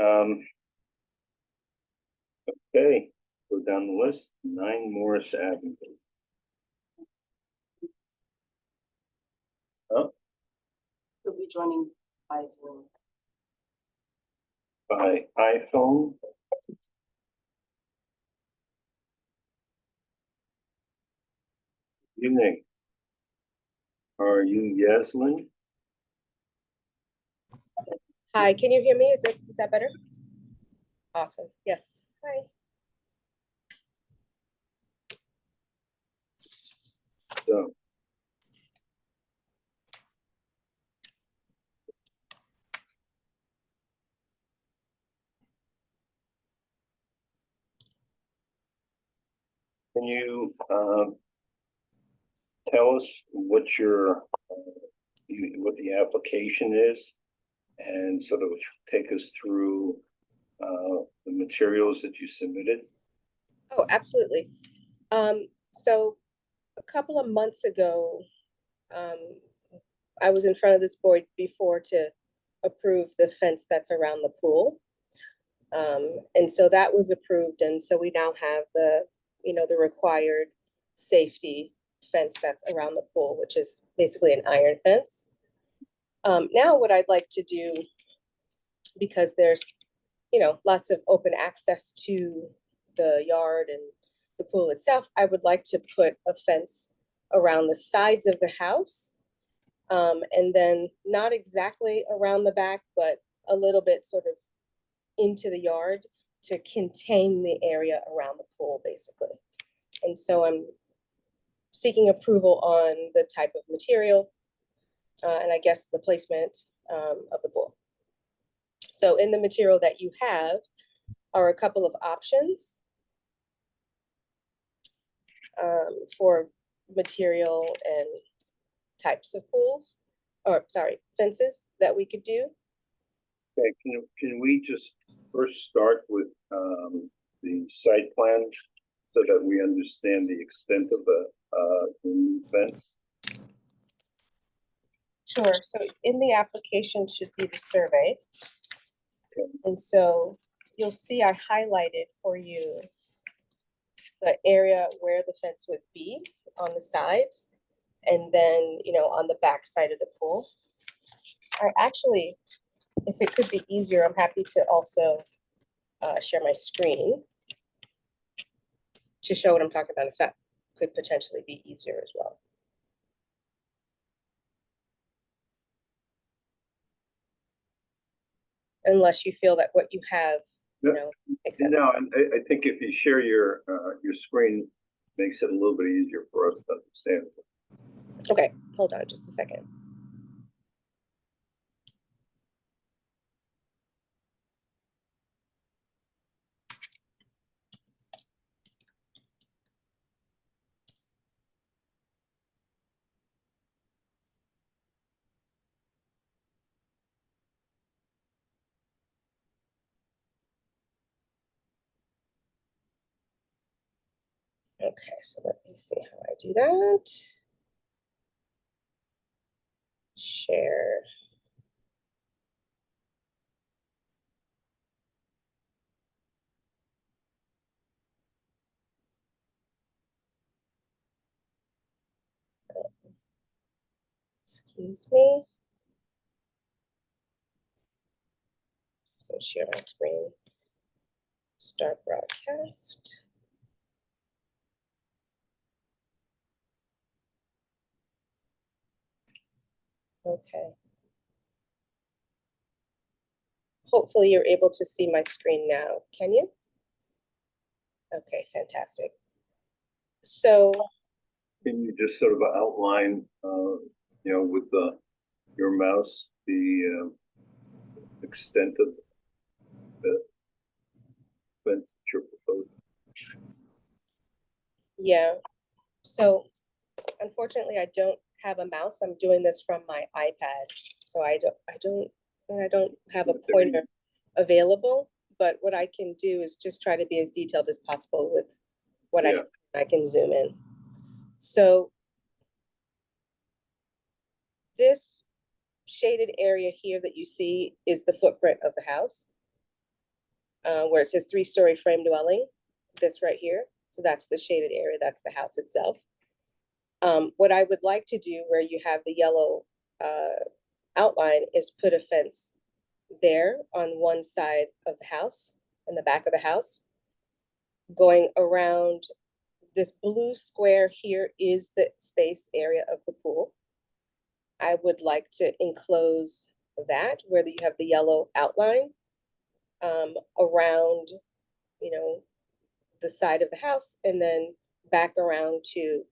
Um, okay, go down the list. 9 Morris Avenue. Oh, You'll be joining by Zoom. by iPhone. Evening. Are you Yaslin? Hi, can you hear me? Is that better? Awesome. Yes. Hi. So, can you tell us what what the application is, and sort of take us through the materials that you submitted? Oh, absolutely. So a couple of months ago, I was in front of this board before to approve the fence that's around the pool. And so that was approved. And so we now have the required safety fence that's around the pool, which is basically an iron fence. Now what I'd like to do, because there's, lots of open access to the yard and the pool itself, I would like to put a fence around the sides of the house. And then not exactly around the back, but a little bit sort of into the yard to contain the area around the pool, basically. And so I'm seeking approval on the type of material and I guess the placement of the pool. So in the material that you have are a couple of options for material and types of pools, or sorry, fences that we could do. Okay, can we just first start with the site plan so that we understand the extent of the new fence? Sure. So in the application should be the survey. Okay. And so you'll see I highlighted for you the area where the fence would be on the sides, and then, on the back side of the pool. Or actually, if it could be easier, I'm happy to also share my screen to show what I'm talking about, if that could potentially be easier as well. Unless you feel that what you have, makes sense. No, I think if you share your screen, makes it a little bit easier for us to understand. Okay, hold on just a second. Okay, so let me see how I do that. Share. Excuse me. Let's go share my screen. Start broadcast. Okay. Hopefully you're able to see my screen now. Can you? Okay, fantastic. So Can you just sort of outline, with your mouse, the extent of the fence that you're proposing? yeah, so unfortunately I don't have a mouse. I'm doing this from my iPad, so I don't have a pointer available. But what I can do is just try to be as detailed as possible with what I can zoom in. So this shaded area here that you see is the footprint of the house. Where it says 3-story frame dwelling, this right here. So that's the shaded area, that's the house itself. What I would like to do where you have the yellow outline is put a fence there on one side of the house, in the back of the house. Going around this blue square here is the space area of the pool. I would like to enclose that where you have the yellow outline around, you know, the side of the house, and then back around to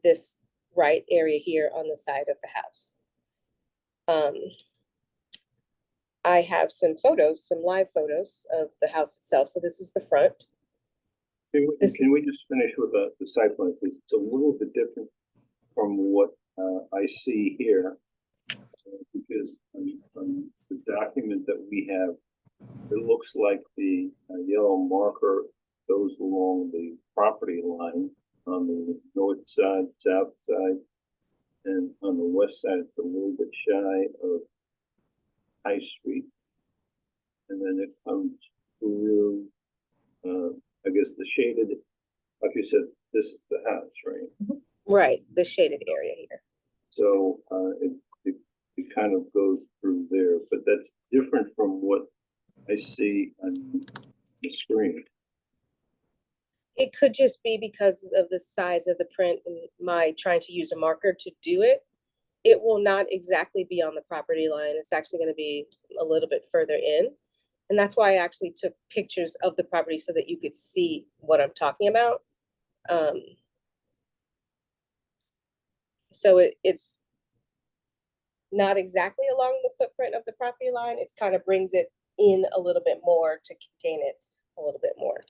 this right area here on the side of the house. I have some photos, some live photos of the house itself. So this is the front. Can we just finish with the site plan, please? It's a little bit different from what I see here. Because on the document that we have, it looks like the yellow marker goes along the property line on the north side, south side, and on the west side, it's a little bit shy of High Street. And then it comes through, I guess the shaded, like you said, this is the house, right? Right, the shaded area here. So it kind of goes through there, but that's different from what I see on the screen. It could just be because of the size of the print and my trying to use a marker to do it. It will not exactly be on the property line. It's actually going to be a little bit further in. And that's why I actually took pictures of the property so that you could see what I'm talking about. So it's not exactly along the footprint of the property line. It kind of brings it in a little bit more to contain it a little bit more.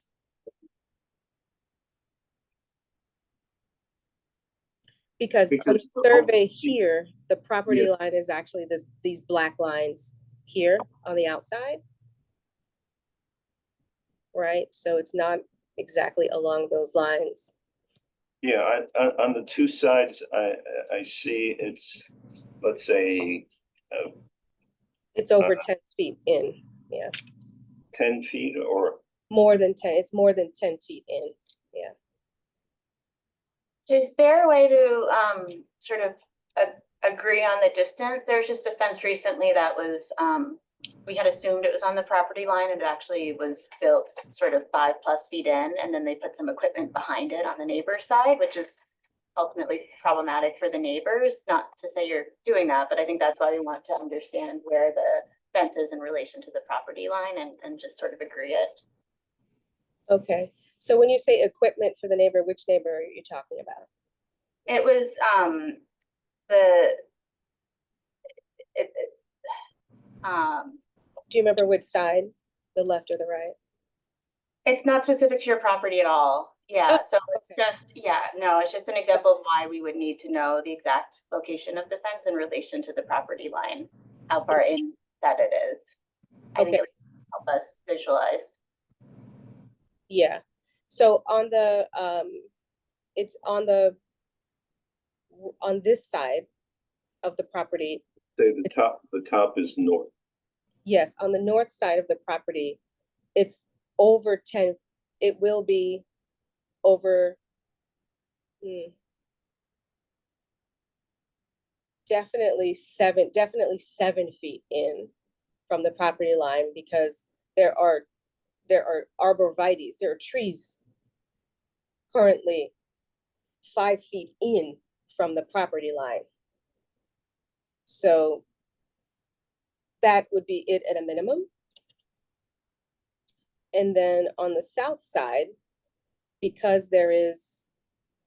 Because on the survey here, the property line is actually these black lines here on the outside. Right, so it's not exactly along those lines. Yeah, on the two sides, I see it's, let's say, It's over 10 feet in, yeah. 10 feet or? More than 10, it's more than 10 feet in, yeah. Is there a way to sort of agree on the distance? There's just a fence recently that was, we had assumed it was on the property line, and it actually was built sort of 5+ feet in, and then they put some equipment behind it on the neighbor's side, which is ultimately problematic for the neighbors. Not to say you're doing that, but I think that's why we want to understand where the fence is in relation to the property line and just sort of agree it. Okay, so when you say equipment for the neighbor, which neighbor are you talking about? It was do you remember which side, the left or the right? It's not specific to your property at all. Yeah, Oh, so it's okay. just, yeah, no, it's just an example of why we would need to know the exact location of the fence in relation to the property line, how far in that it is. I think it would help us visualize. Yeah, so on the, it's on this side of the property. Say the top is north. Yes, on the north side of the property, it's over 10, it will be over, definitely 7 feet in from the property line, because there are arborvitaes, there are trees currently 5 feet in from the property line. So that would be it at a minimum. And then on the south side, because there is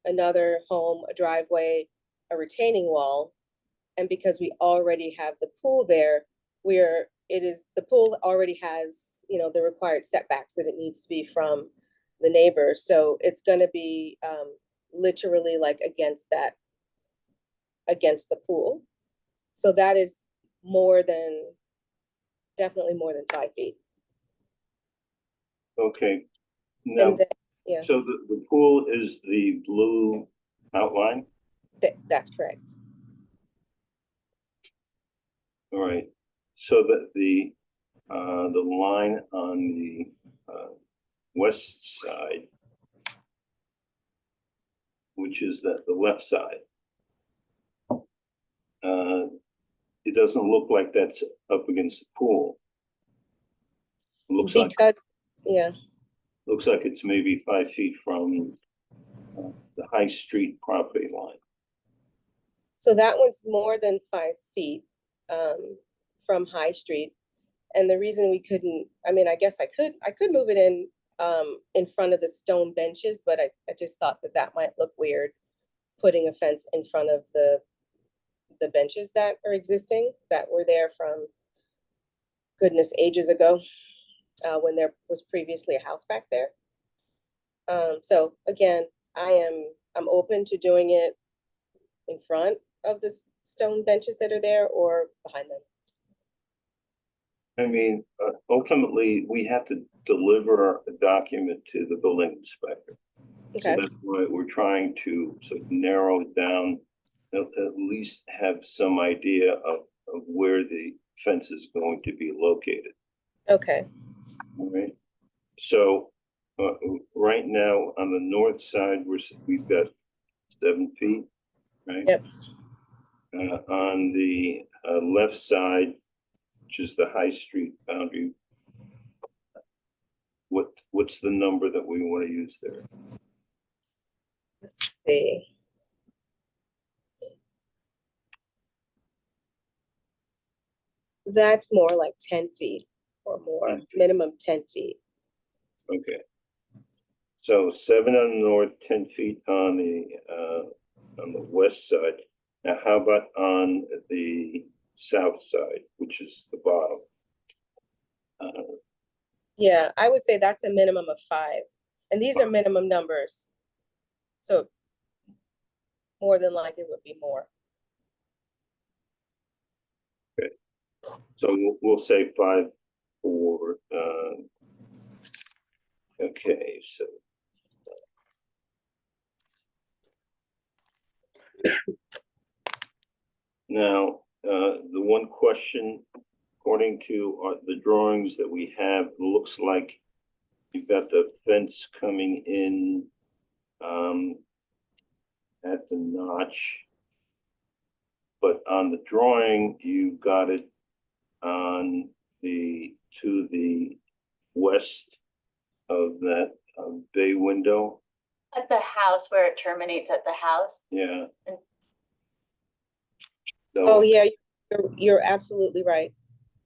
another home, a driveway, a retaining wall, and because we already have the pool there, the pool already has, you know, the required setbacks that it needs to be from the neighbor. So it's gonna be literally like against the pool. So that is definitely more than 5 feet. Okay. Now, And then, yeah, so the pool is the blue outline? that's correct. All right, so that the line on the, west side, which is the left side, it doesn't look like that's up against the pool. It looks like Because, yeah, it's maybe 5 feet from the High Street property line. so that one's more than 5 feet from High Street. And the reason we couldn't, I mean, I guess I could move it in front of the stone benches, but I just thought that might look weird, putting a fence in front of the benches that are existing, that were there from goodness, ages ago, when there was previously a house back there. So again, I'm open to doing it in front of the stone benches that are there or behind them. I mean, ultimately, we have to deliver a document to the building inspector. Okay, So that's why we're trying to sort of narrow it down, at least have some idea of where the fence is going to be located. okay, All right. So right now on the north side, we've got 7 feet, right? yep. On the left side, which is the High Street boundary, what's the number that we want to use there? Let's see. That's more like 10 feet or more, 10 feet. minimum 10 feet. Okay. So 7 on the north, 10 feet on the west side. Now, how about on the south side, which is the bottom? Yeah, I would say that's a minimum of 5. And these are minimum numbers. So more than likely would be more. So we'll say 5 for, okay, so. Now, the one question, according to the drawings that we have, looks like you've got the fence coming in at the notch. But on the drawing, you got it on to the west of that bay window. At the house where it terminates at the house. Yeah. And- So, Oh, yeah, you're absolutely right.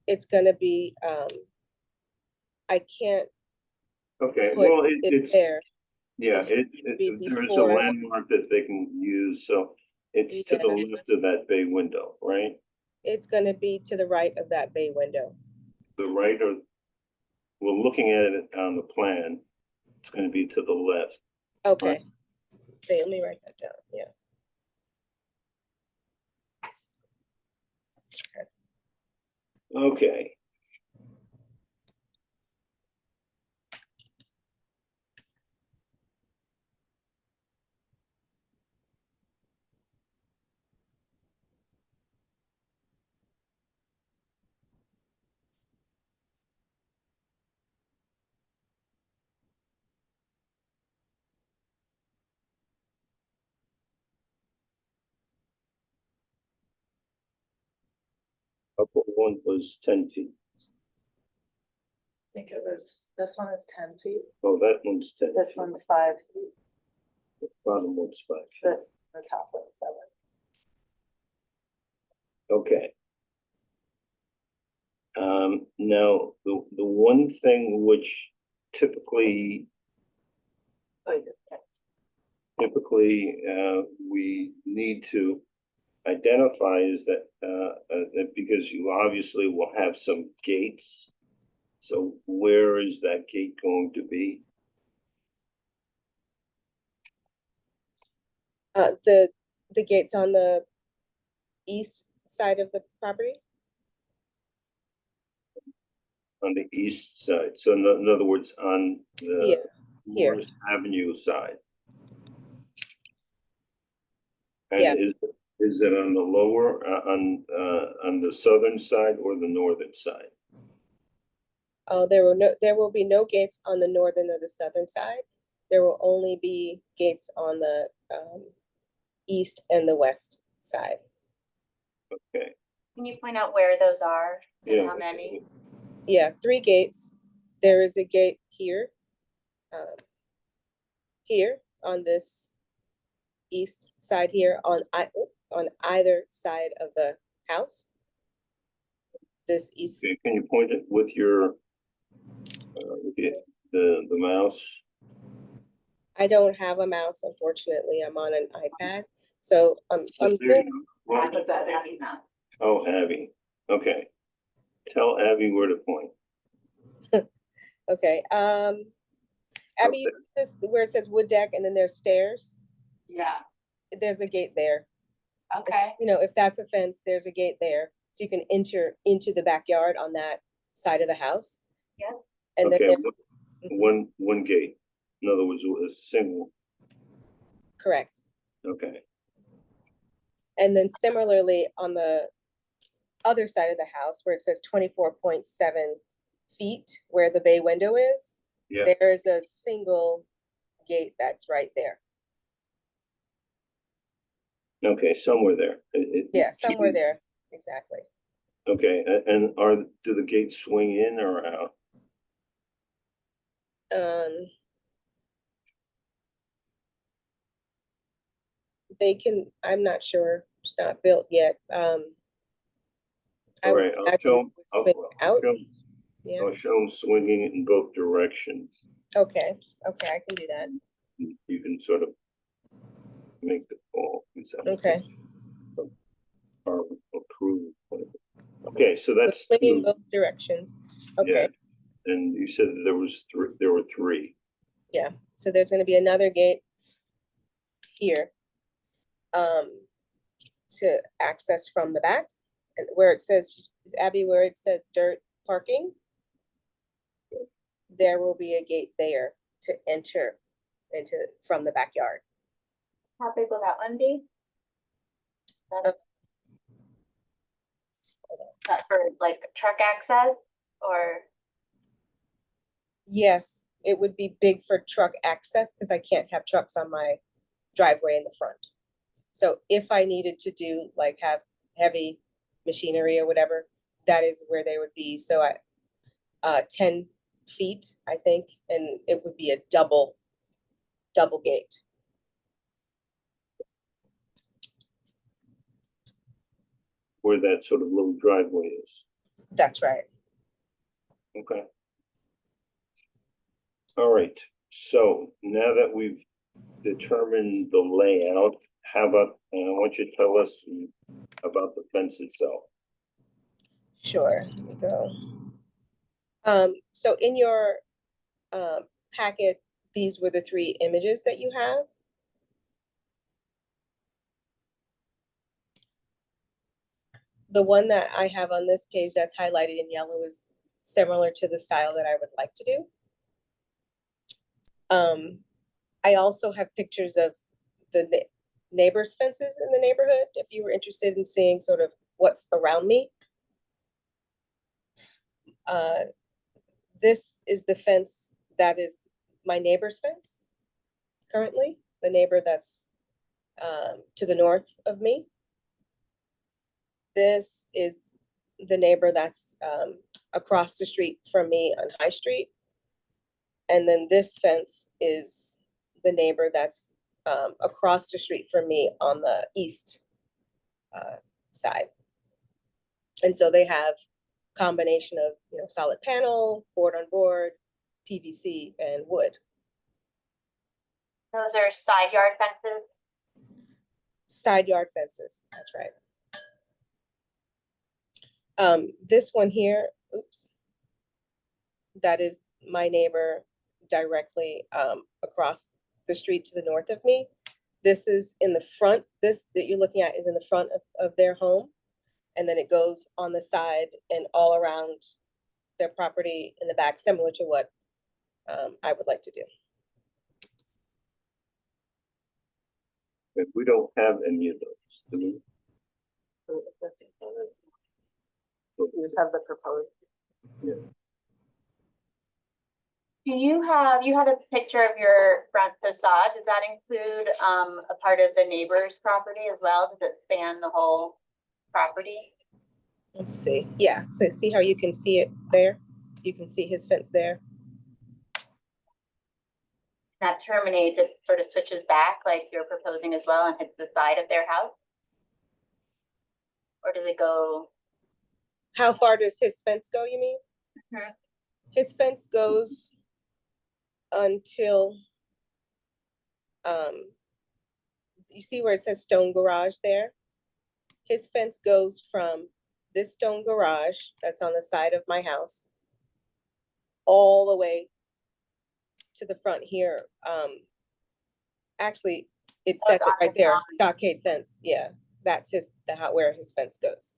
It's gonna be, I can't okay, put well, it it's, there. yeah, It be there is a before- landmark that they can use, so it's to the Yeah. left of that bay window, right? It's gonna be to the right of that bay window. The right, or we're looking at it on the plan, it's gonna be to the left. Okay. Okay, let me write that down, yeah. Okay. Upper one was 10 feet. I think it was, this one is 10 feet, Oh, that one's 10 this feet. one's 5 feet, The bottom one's 5 feet. the top one's 7. Okay. Now, the one thing which typically Oh, you did 10. we need to identify is that because you obviously will have some gates. So where is that gate going to be? The gates on the east side of the property? On the east side. So in other words, on the Here. Morris Avenue side. Yeah. And Is it on the lower, on the southern side or the northern side? There will be no gates on the northern or the southern side. There will only be gates on the east and the west side. Okay, Can you point out where those are and yeah. how many? Yeah, 3 gates. There is a gate here, here on this east side here on either side of the house. This east, Okay, can you point it with your, the mouse? I don't have a mouse, unfortunately. I'm on an iPad. So I'm There you zooming. go. Well, What's that? Abby's not. oh, Abby, okay. Tell Abby where to point. Okay, Abby, you see this where it says wood deck and then there's stairs? Yeah, There's a gate there. okay. You know, if that's a fence, there's a gate there. So you can enter into the backyard on that side of the house. Yeah. And then Okay, there, one gate, in other words, a single, correct. okay, And then similarly on the other side of the house where it says 24.7 feet where the bay window is, yeah, there is a single gate that's right there. okay, somewhere there. Yeah, somewhere there, exactly. Okay, and do the gates swing in or out? They can, I'm not sure, it's not built yet. I All would right, I'll imagine show, it would swing out. Yeah, I'll show them swinging in both directions. okay, okay, I can do that. You can sort of make the call. Okay. Or approve. Okay, so that's Swinging two. both directions. Yeah, Okay, and you said that there were 3. so there's gonna be another gate here. To access from the back, and where it says, Abby, where it says dirt parking, there will be a gate there to enter into, from the backyard. How big will that one be? That- Is that for like truck access or? Yes, it would be big for truck access because I can't have trucks on my driveway in the front. So if I needed to do like have heavy machinery or whatever, that is where they would be. So 10 feet, I think, and it would be a double gate. Where that sort of little driveway is. That's right. Okay. All right, so now that we've determined the layout, how about, I want you to tell us about the fence itself. Sure, here we go. So in your packet, these were the 3 images that you have. The one that I have on this page that's highlighted in yellow is similar to the style that I would like to do. I also have pictures of the neighbors' fences in the neighborhood, if you were interested in seeing sort of what's around me. This is the fence that is my neighbor's fence currently, the neighbor that's to the north of me. This is the neighbor that's across the street from me on High Street. And then this fence is the neighbor that's across the street from me on the east side. And so they have combination of, you know, solid panel, board on board, PVC and wood. Those are side yard fences. Side yard fences, that's right. This one here, oops, that is my neighbor directly across the street to the north of me. This is in the front, this that you're looking at is in the front of their home. And then it goes on the side and all around their property in the back, similar to what I would like to do. But we don't have any of those, do we? you just have the proposed. You had a picture of your front facade. Does that include a part of the neighbor's property as well? Does it span the whole property? Let's see. Yeah, so see how you can see it there? You can see his fence there. That terminates, it sort of switches back like you're proposing as well and hits the side of their house? Or does it go? How far does his fence go, you mean? Mhm. His fence goes until, you see where it says stone garage there? His fence goes from this stone garage that's on the side of my house all the way to the front here. Actually, it Oh, says it's it on right the there, line. stockade fence, yeah. That's where his fence goes.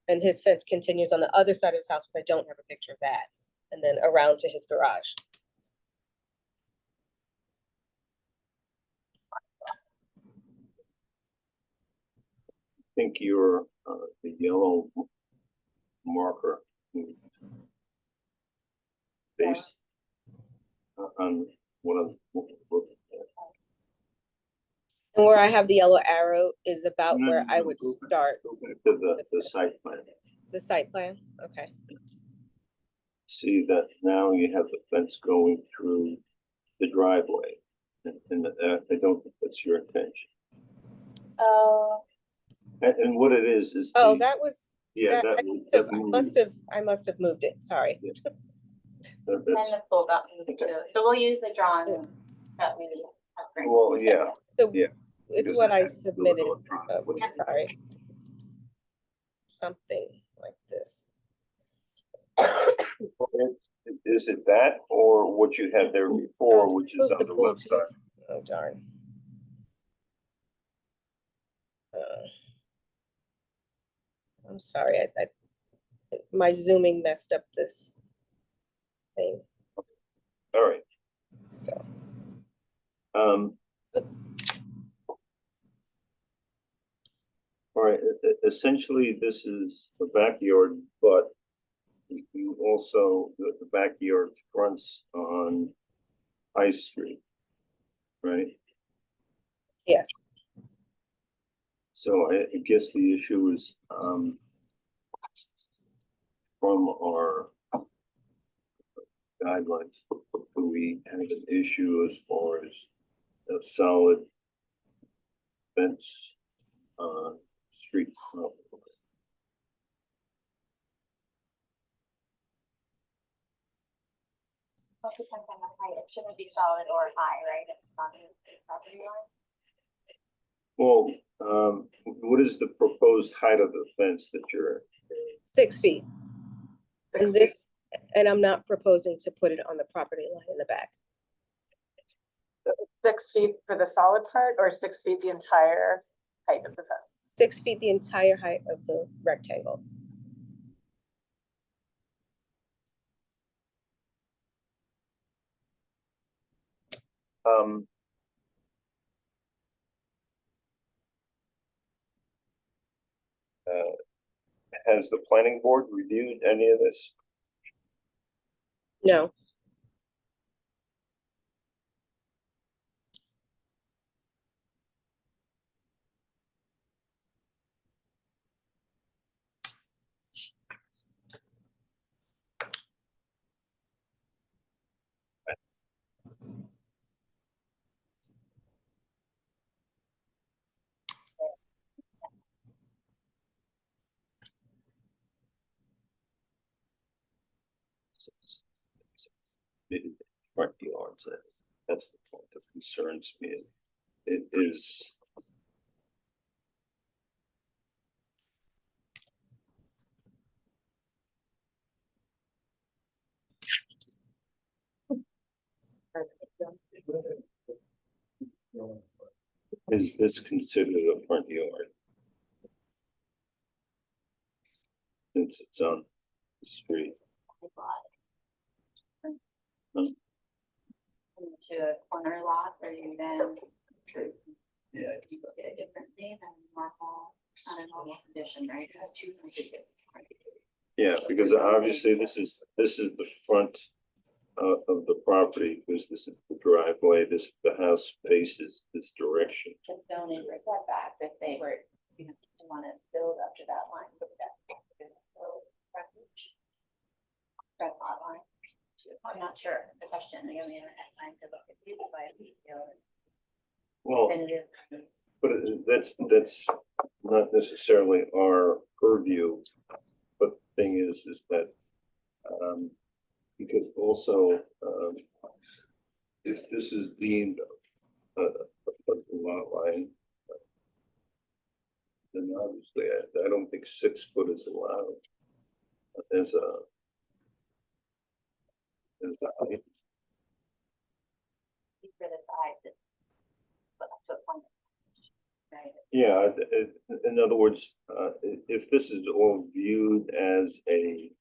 And his fence continues on the other side of his house, but I don't have a picture of that. And then around to his garage. I think your, the yellow marker base on one of the. And where I have the yellow arrow is about where I would Go back- start Go back to the site plan. the site plan, okay. See that now you have the fence going through the driveway. And I don't think that's your intention. Oh, And what it is. Oh, that was, Yeah, that, that I must have moved it, sorry. that's- and the full got moved too. So we'll use the drawing that we have. for- Well, yeah. So Yeah, it's because what I have to do it submitted, electronically. sorry. Something like this. Is it that or what you had there before, which is Move on the pool left to- side? Oh darn. I'm sorry, my zooming messed up this thing, All right. so. Um. All right, essentially, this is the backyard, but you also, the backyard fronts on High Street, right? Yes, So I guess the issue is, from our guidelines, do we have an issue as far as a solid fence on street front? Well, it depends on the height. It shouldn't be solid or high, right? If it's on the property line. Well, what is the proposed height of the fence that you're? 6 feet. And this, and I'm not proposing to put it on the property line in the back. 6 feet for the solid part or 6 feet the entire height of the fence? 6 feet the entire height of the rectangle. Um. Has the planning board reviewed any of this? No, Front yards, that's the point that concerns me. It is. Is this considered a front yard? Since it's on the street. To a corner lot or you then Yeah. you look at it differently than normal, on a normal condition, right? It has 200 different. Yeah, because obviously this is the front of the property, because this is the driveway, the house faces this direction. The zoning for setbacks, if they were, to want to build up to that line, but that lot line. I'm not sure, the question, I mean, I had time to look at these, so I feel Well, definitive. but that's not necessarily our purview, but the thing is that, because also, if this is deemed a lot line, then obviously I don't think 6 foot is allowed as a height. For the size, but one. Right. Yeah, in other words, if this is all viewed as a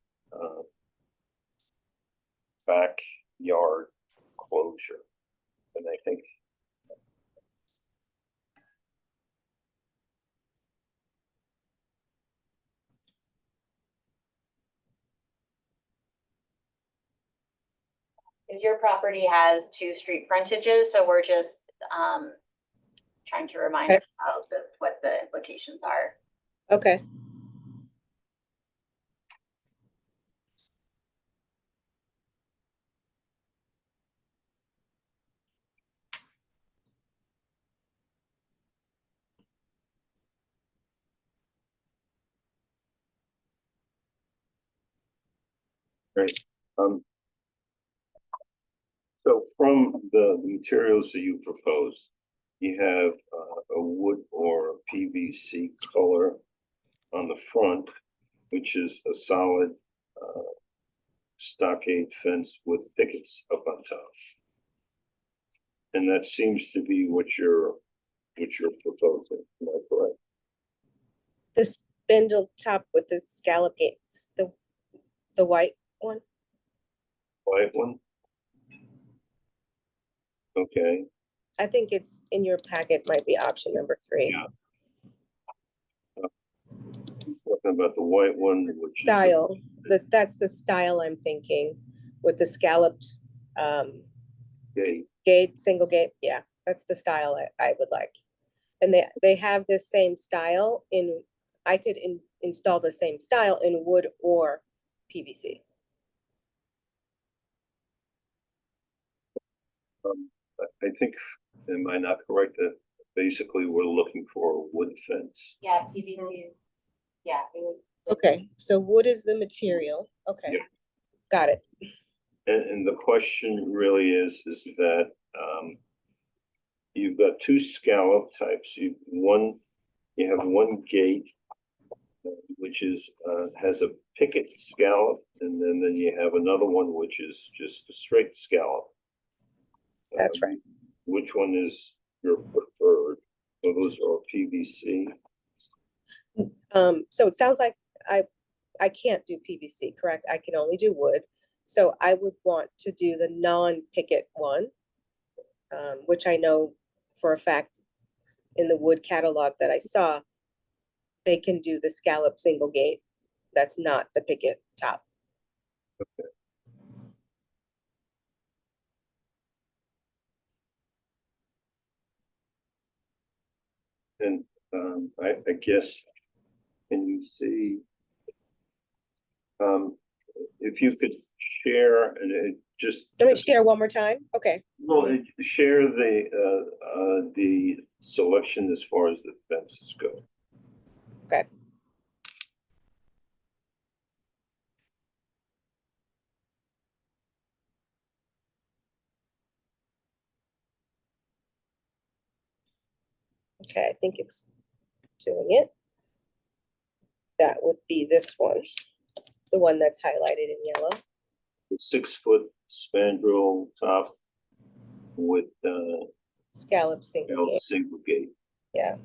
backyard closure, then I think Your property has 2 street frontages, so we're just trying to remind Okay. ourselves of what the implications are. Okay, great. So from the materials that you propose, you have a wood or PVC color on the front, which is a solid stockade fence with pickets up on top. And that seems to be what you're proposing, am I correct? the spindle top with the scallop gates, the white one. White one? Okay, I think it's in your packet, might be option number 3. yeah. Talking about the white one, The which style, that's the style I'm thinking, with the scalloped gate. gate, single gate, yeah, that's the style I would like. And they have this same style I could install the same style in wood or PVC. I think, am I not correct, that basically we're looking for a wood fence? Yeah, PVC. Yeah. Okay, so wood is the material, okay, Yeah. got it. And the question really is that you've got 2 scallop types. You have one gate, which is has a picket scallop, and then you have another one which is just a straight scallop. That's right. Which one is your preferred? So those are PVC. So it sounds like I can't do PVC, correct? I can only do wood. So I would want to do the non-picket one, which I know for a fact in the wood catalog that I saw, they can do the scallop single gate. That's not the picket top. Okay. And I guess, can you see, if you could share and it just. Let me share one more time. Okay. Well, share the selection as far as the fences go. Okay. Okay, I think it's doing it. That would be this one, the one that's highlighted in yellow. The 6-foot spandrel top with Scallop single gate. single gate. Yeah.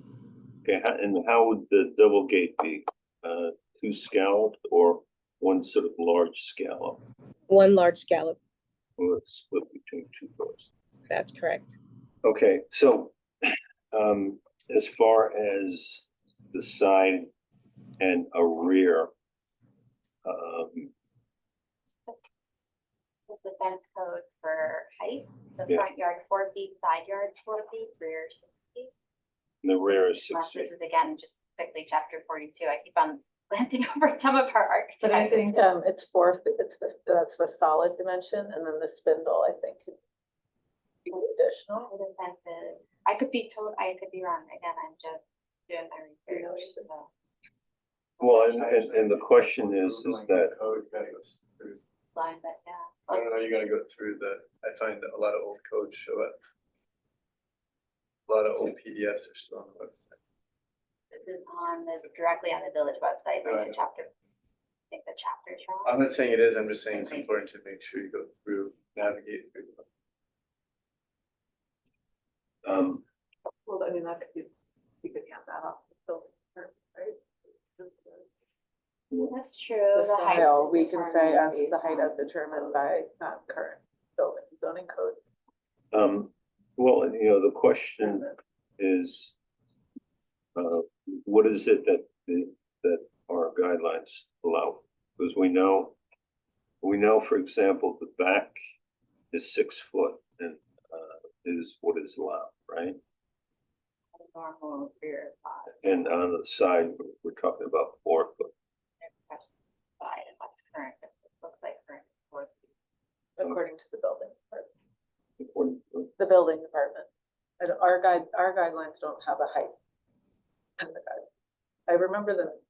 Okay, and how would the double gate be? 2 scalloped or one sort of large scallop? One large scallop. Or it's split between 2 doors. That's correct. Okay, so as far as the side and a rear, With the fence code for height, the Yeah. front yard 4 feet, side yard 4 feet, rear 6 feet. The rear is Unless 6 this feet. is again, just quickly chapter 42. I keep on glancing over some of our But I architecture. think, it's 4 feet, it's this, that's the solid dimension, and then the spindle, I think, could be additional. The fences, I could be told, I could be wrong. Again, I'm just doing my research. So. Well, and the question is that, Code, you gotta go through, Line, but yeah. I don't know, you gotta go through I find a lot of old codes show it. A lot of old PDFs are still on the website. This is directly on the village website, linked to Right. chapter. I think the chapter's wrong. I'm not saying it is, I'm just saying it's important to make sure you go through, navigate through. Well, I mean, that could be, we could have that off the building, right? That's true. The height style, is we can say as determined the height as based determined by current building zoning codes. well, and, the question is, what is it that our guidelines allow? Because we know, for example, the back is 6 foot and, is what is allowed, right? on normal rear side, And on the side, we're talking about 4 foot. side and what's current. It looks like current is 4 feet. According to the building department. According to- The building department. And our guidelines don't have a height. In the guide. I remember the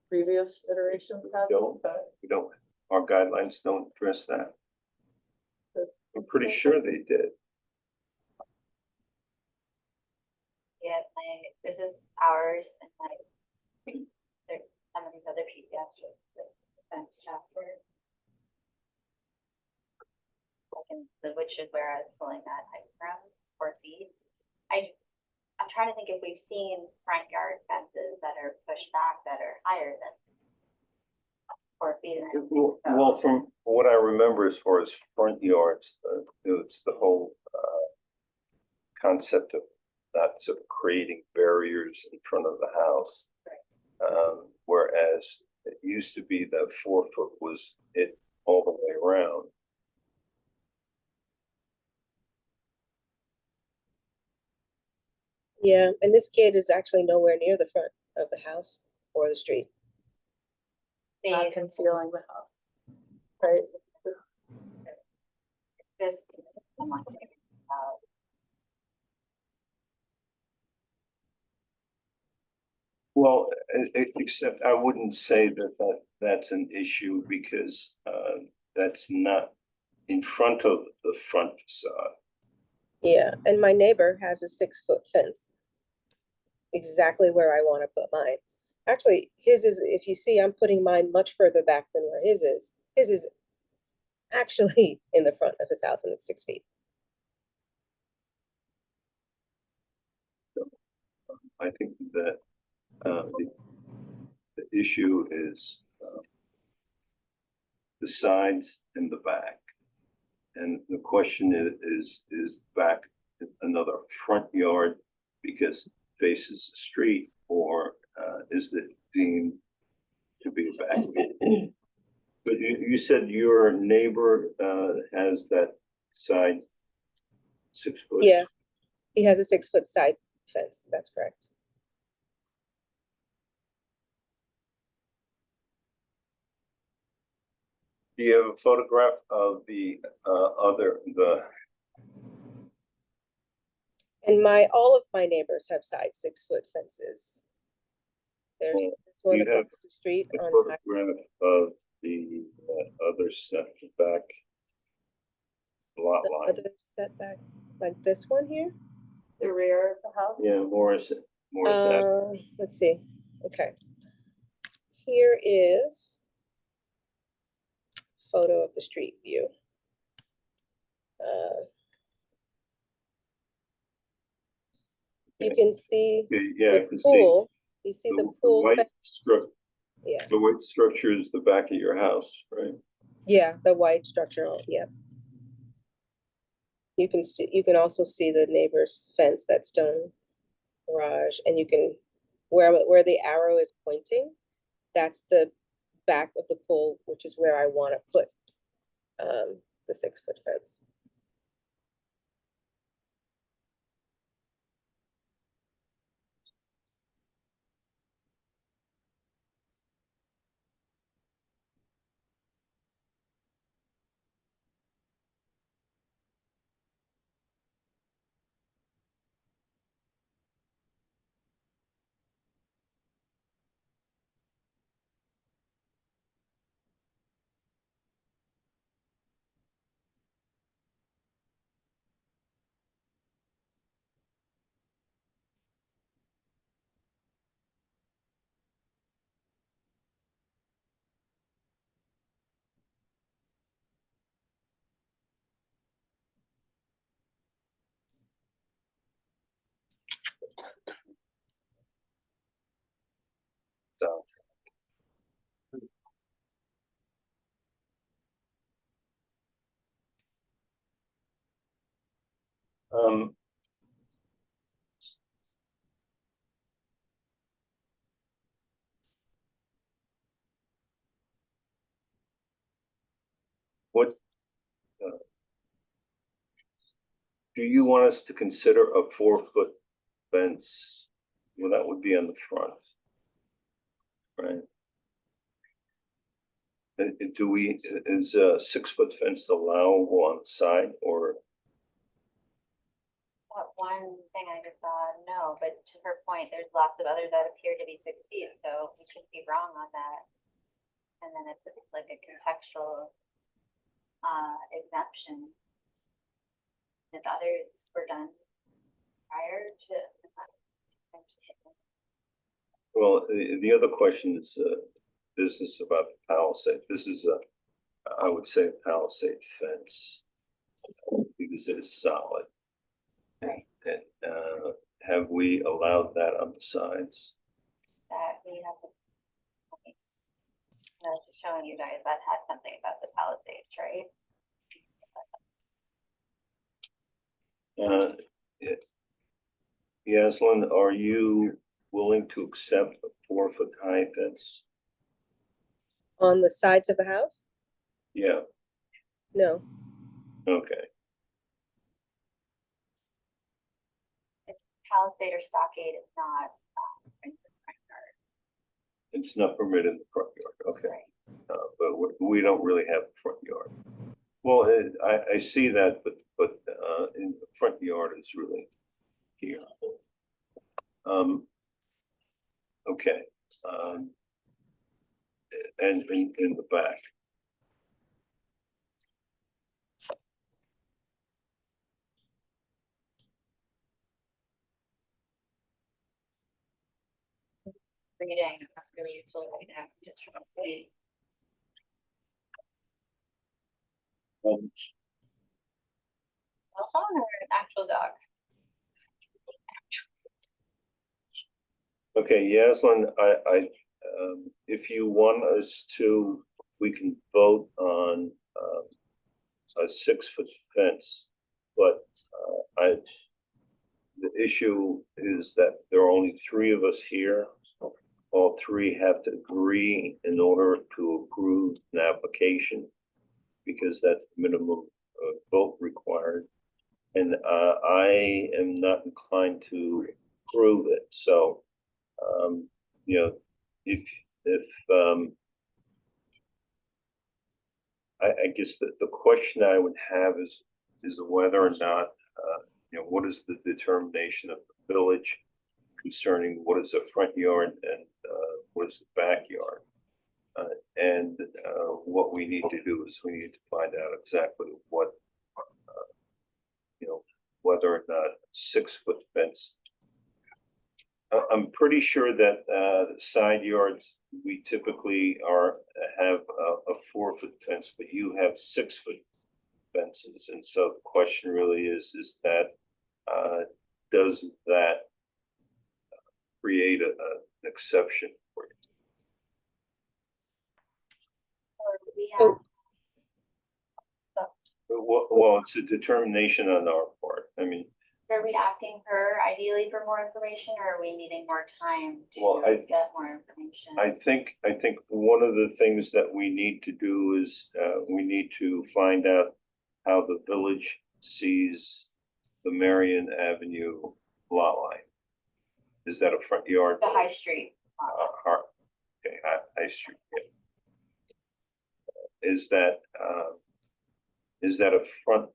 previous iterations had, Don't. but We don't, our guidelines don't address that. I'm pretty sure they did. Yeah, this is ours and there's some of these other PDFs with the fence chapter. Which is where I was pulling that height from, 4 feet. I'm trying to think if we've seen front yard fences that are pushed back that are higher than 4 feet. And I don't think so. Well, from what I remember as far as front yards, it's the whole concept of not sort of creating barriers in front of the house. Whereas it used to be that 4 foot was it all the way around. Yeah, and this gate is actually nowhere near the front of the house or the street. not They- concealing the house. Right? this. Well, except I wouldn't say that's an issue because that's not in front of the front facade. Yeah, and my neighbor has a 6-foot fence. Exactly where I want to put mine. Actually, his is, if you see, I'm putting mine much further back than where his is. His is actually in the front of his house and it's 6 feet. I think that the issue is the sides and the back. And the question is back another front yard because it faces the street, or is it deemed to be a back? But you said your neighbor has that side 6 foot? Yeah, he has a 6-foot side fence, that's correct. Do you have a photograph of the And all of my neighbors have side 6-foot fences. There's Well, this one you have across the street a on, photograph of the other setback lot the line? other setback, like this one here. The rear of the house? Yeah, more is that. Let's see, okay. Here is photo of the street view. You can see Yeah, I the can see pool, you see the the pool, white yeah, the white structure is the back of your house, right? yeah, the white structural, yeah. You can also see the neighbor's fence, that stone garage, and you can, where the arrow is pointing, that's the back of the pool, which is where I want to put the 6-foot fence. So. Um. What, uh, do you want us to consider a 4-foot fence? Well, that would be on the front. Right? Do we, is a 6-foot fence allowable on the side or? That one thing I just saw, no, but to her point, there's lots of others that appear to be 6 feet, so we shouldn't be wrong on that. And then it's like a contextual exemption. If others were done prior to. Well, the other question is, this is about the palisade. This is I would say a palisade fence because it is solid. Right. And, have we allowed that on the sides? That we have. I was just showing you guys that had something about the Palisades, right? Yaslin, are you willing to accept a 4-foot high fence? On the sides of the house? Yeah, No. okay. Palisade or stockade is not. It's not permitted in the front yard, okay. Right. But we don't really have a front yard. Well, I see that, but in the front yard is really here. Okay. And in the back. Reading, not really useful right now, just trying to see. Cell phone or an actual dog? Okay, Yaslin, if you want us to, we can vote on a 6-foot fence, but the issue is that there are only 3 of us here. All 3 have to agree in order to approve an application because that's the minimum vote required. And I am not inclined to approve it. So, you know, if I guess the question I would have is whether or not, what is the determination of the village concerning what is the front yard and what is the backyard? And what we need to do is we need to find out exactly what, whether or not 6-foot fence. I'm pretty sure that side yards, we typically have a 4-foot fence, but you have 6-foot fences. And so the question really is that does that create an exception for you? Or we Oh. have. Well, it's a determination on our part. I mean, Are we asking her ideally for more information, or are we needing more time Well, to get more information? I think one of the things that we need to do is, we need to find out how the village sees the Marion Avenue lot line. Is that a front yard? The High Street. Okay, High Street, yeah. Is that a front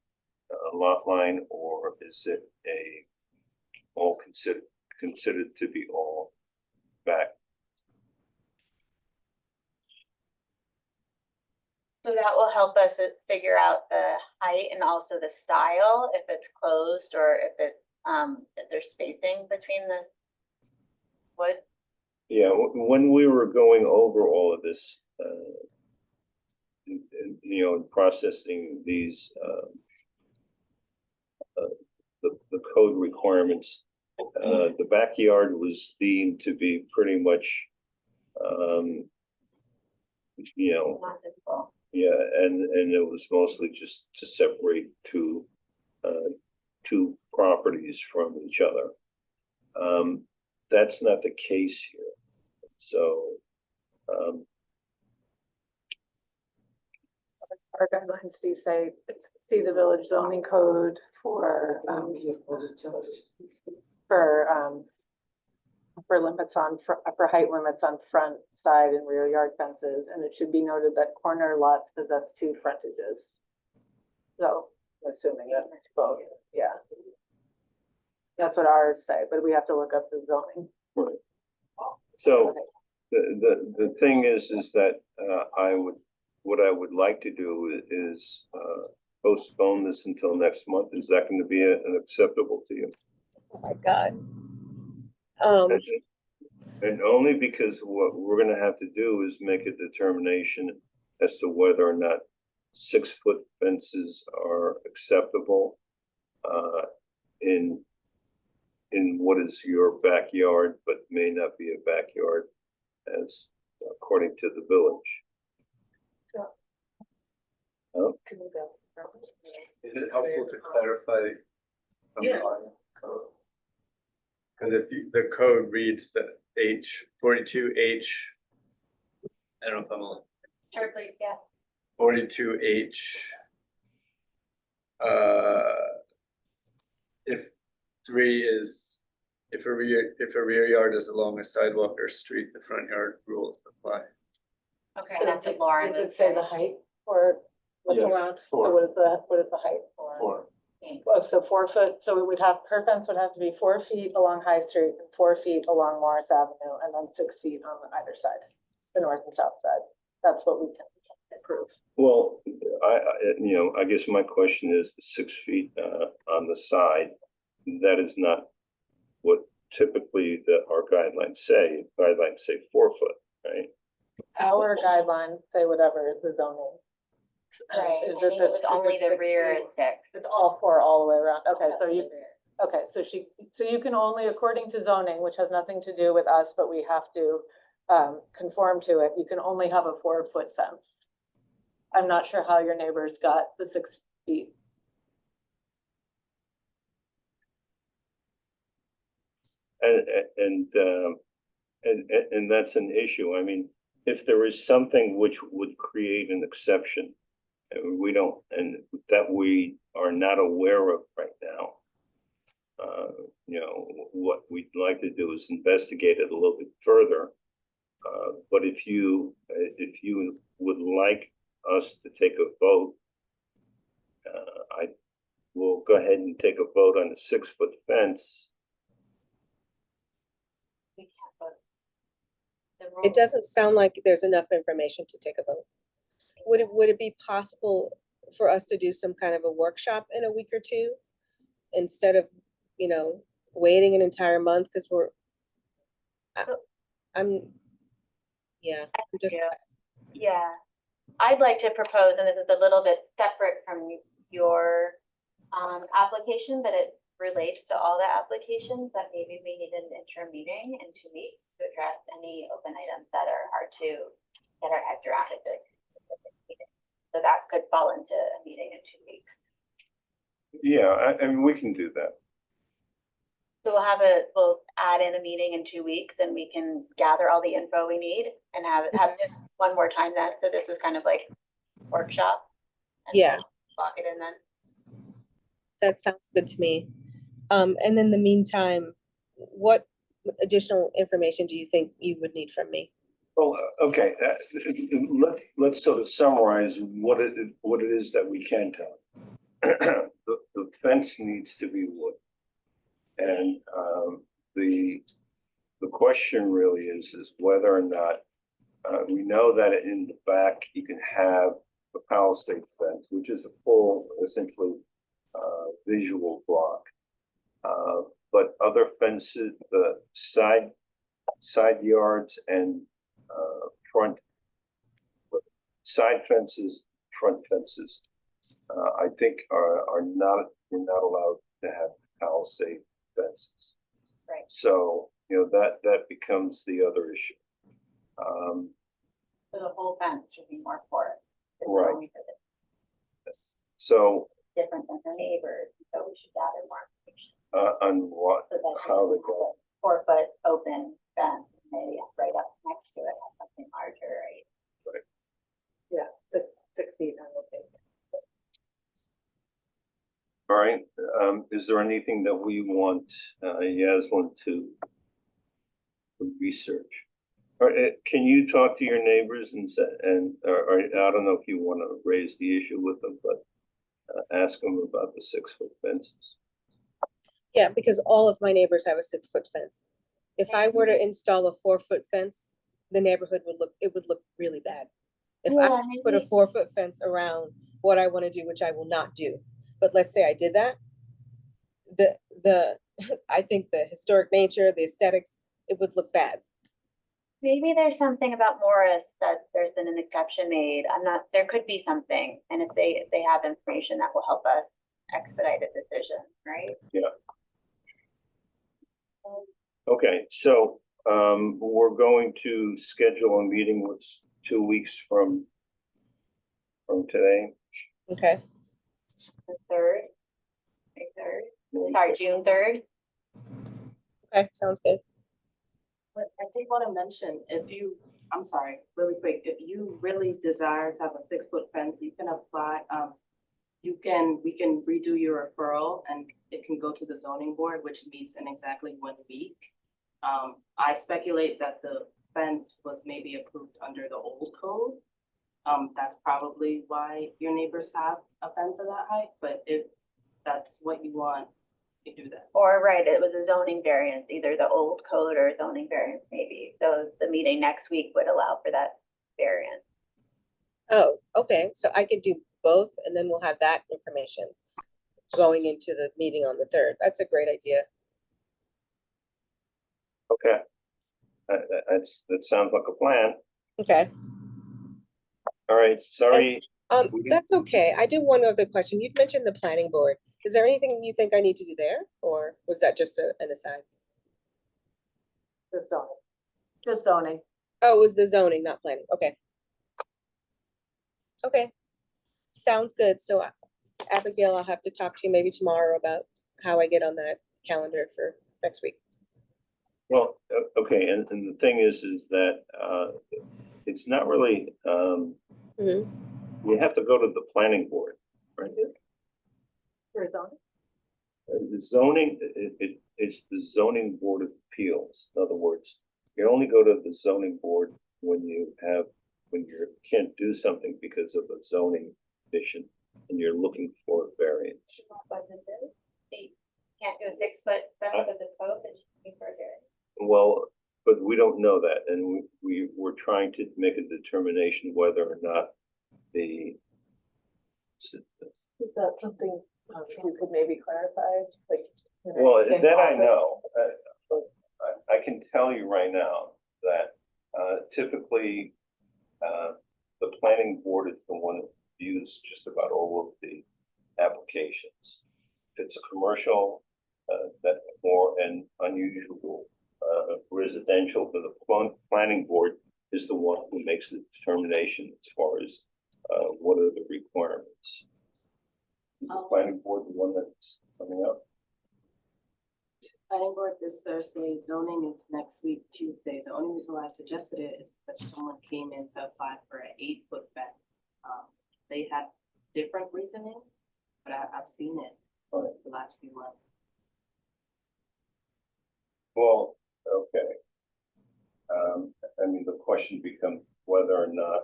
lot line, or is it all considered to be all back? So that will help us figure out the height and also the style, if it's closed or if there's spacing between the wood. Yeah, when we were going over all of this, processing these, the code requirements, the backyard was deemed to be pretty much, Not visible. yeah, and it was mostly just to separate two properties from each other. That's not the case here. So, Our guidelines do say, see the village zoning code for limits on, for height limits on front, side, and rear yard fences, and it should be noted that corner lots possess 2 frontages. So, I'm assuming that it's both, yeah. That's what ours say, but we have to look up the zoning. right. So the thing is that what I would like to do is postpone this until next month. Is that going to be acceptable to you? Oh my God. And only because what we're going to have to do is make a determination as to whether or not 6-foot fences are acceptable in what is your backyard, but may not be a backyard as according to the village. Is it helpful to clarify from the audience code? Because the code reads that 42H, I don't know if I'm on. Sure, please, yeah. 42H. If a rear yard is along a sidewalk or street, the front yard rules apply. Okay, that's what Lauren Does it was say saying. the height or what's Yeah, allowed? So 4. what is the height for? Oh, so 4 foot, so it would have, her fence would have to be 4 feet along High Street and 4 feet along Morris Avenue, and then 6 feet on either side, the north and south side. That's what we can approve. Well, I guess my question is the 6 feet on the side. That is not what typically our guidelines say. Guidelines say 4 foot, right? Our guidelines say whatever is the zoning. Right, Is I think it was only the 6 rear feet? is 6. It's all 4 all the way around. Okay, so Only you, the rear. okay, so you can only, according to zoning, which has nothing to do with us, but we have to conform to it, you can only have a 4-foot fence. I'm not sure how your neighbors got the 6 feet. And that's an issue. I mean, if there is something which would create an exception, and that we are not aware of right now, what we'd like to do is investigate it a little bit further. But if you would like us to take a vote, I will go ahead and take a vote on a 6-foot fence. We can't vote. The It rules- doesn't sound like there's enough information to take a vote. Would it be possible for us to do some kind of a workshop in a week or two? Instead of, waiting an entire month, because I'm just, Yeah, I'd like to propose, and this is a little bit separate from your application, but it relates to all the applications, that maybe we need an interim meeting in 2 weeks to address any open items that are hard to get our heads around at the meeting. So that could fall into a meeting in 2 weeks. Yeah, and we can do that. So we'll add in a meeting in 2 weeks and we can gather all the info we need and have this one more time then. So this was kind of like workshop. And Yeah. lock it in then. That sounds good to me. And in the meantime, what additional information do you think you would need from me? Well, okay, let's sort of summarize what it is that we can tell. The fence needs to be wood. And the question really is whether or not we know that in the back you can have the palisade fence, which is a full, essentially visual block. But other fences, the side yards and front side fences, front fences, I think we're not allowed to have palisade fences. Right. So, that becomes the other issue. So the whole fence should be more porous. Right. Only for the So, different than the neighbors, so we should gather more information. on what, So that how they we go. have a 4-foot open fence, maybe right up next to it, have something larger, right? Yeah, 6 feet, I don't think. All right, is there anything that we want Yaslin to research? Or can you talk to your neighbors or I don't know if you want to raise the issue with them, but ask them about the 6-foot fences. Yeah, because all of my neighbors have a 6-foot fence. If I were to install a 4-foot fence, the neighborhood would look really bad. If I Yeah, put a maybe- 4-foot fence around what I want to do, which I will not do, but let's say I did that, the I think the historic nature, the aesthetics, it would look bad. Maybe there's something about Morris that there's been an exception made. There could be something. And if they have information that will help us expedite a decision, right? Yeah. Okay, so we're going to schedule a meeting with 2 weeks from today. Okay, The 3rd, May 3rd, sorry, June 3rd. okay, sounds good. But I did want to mention, I'm sorry, really quick, if you really desire to have a 6-foot fence, you can apply, we can redo your referral and it can go to the zoning board, which meets in exactly 1 week. I speculate that the fence was maybe approved under the old code. That's probably why your neighbors have a fence of that height, but if that's what you want, you can do that. Or right, it was a zoning variance, either the old code or zoning variance maybe. So the meeting next week would allow for that variance. Oh, okay, so I could do both and then we'll have that information going into the meeting on the 3rd. That's a great idea. Okay. That sounds like a plan. Okay, All right, sorry. that's okay. I do one other question. You'd mentioned the planning board. Is there anything you think I need to do there, or was that just an aside? Just zoning. Just zoning. Oh, it was the zoning, not planning. Okay. Okay. Sounds good. So Abigail, I'll have to talk to you maybe tomorrow about how I get on that calendar for next week. Well, okay, and the thing is that it's not really, Mhm. you have to go to the planning board, right? For zoning? The zoning, it's the zoning board of appeals. In other words, you only go to the zoning board when you can't do something because of a zoning issue and you're looking for a variance. You can't do a 6-foot fence of the code, it should be for a variance. Well, but we don't know that, and we're trying to make a determination whether or not the. Is that something you could maybe clarify? Like, Well, can that I offer- know. I can tell you right now that typically the planning board is the one that views just about all of the applications. If it's a commercial, that more an unusual residential, but the planning board is the one who makes the determination as far as what are the requirements. Is the planning board the one that's coming up? planning board this Thursday, zoning is next week, Tuesday. The only reason why I suggested it is that someone came in to apply for an 8-foot fence. They had different reasoning, but I've seen it for the last few months. Well, okay. I mean, the question becomes whether or not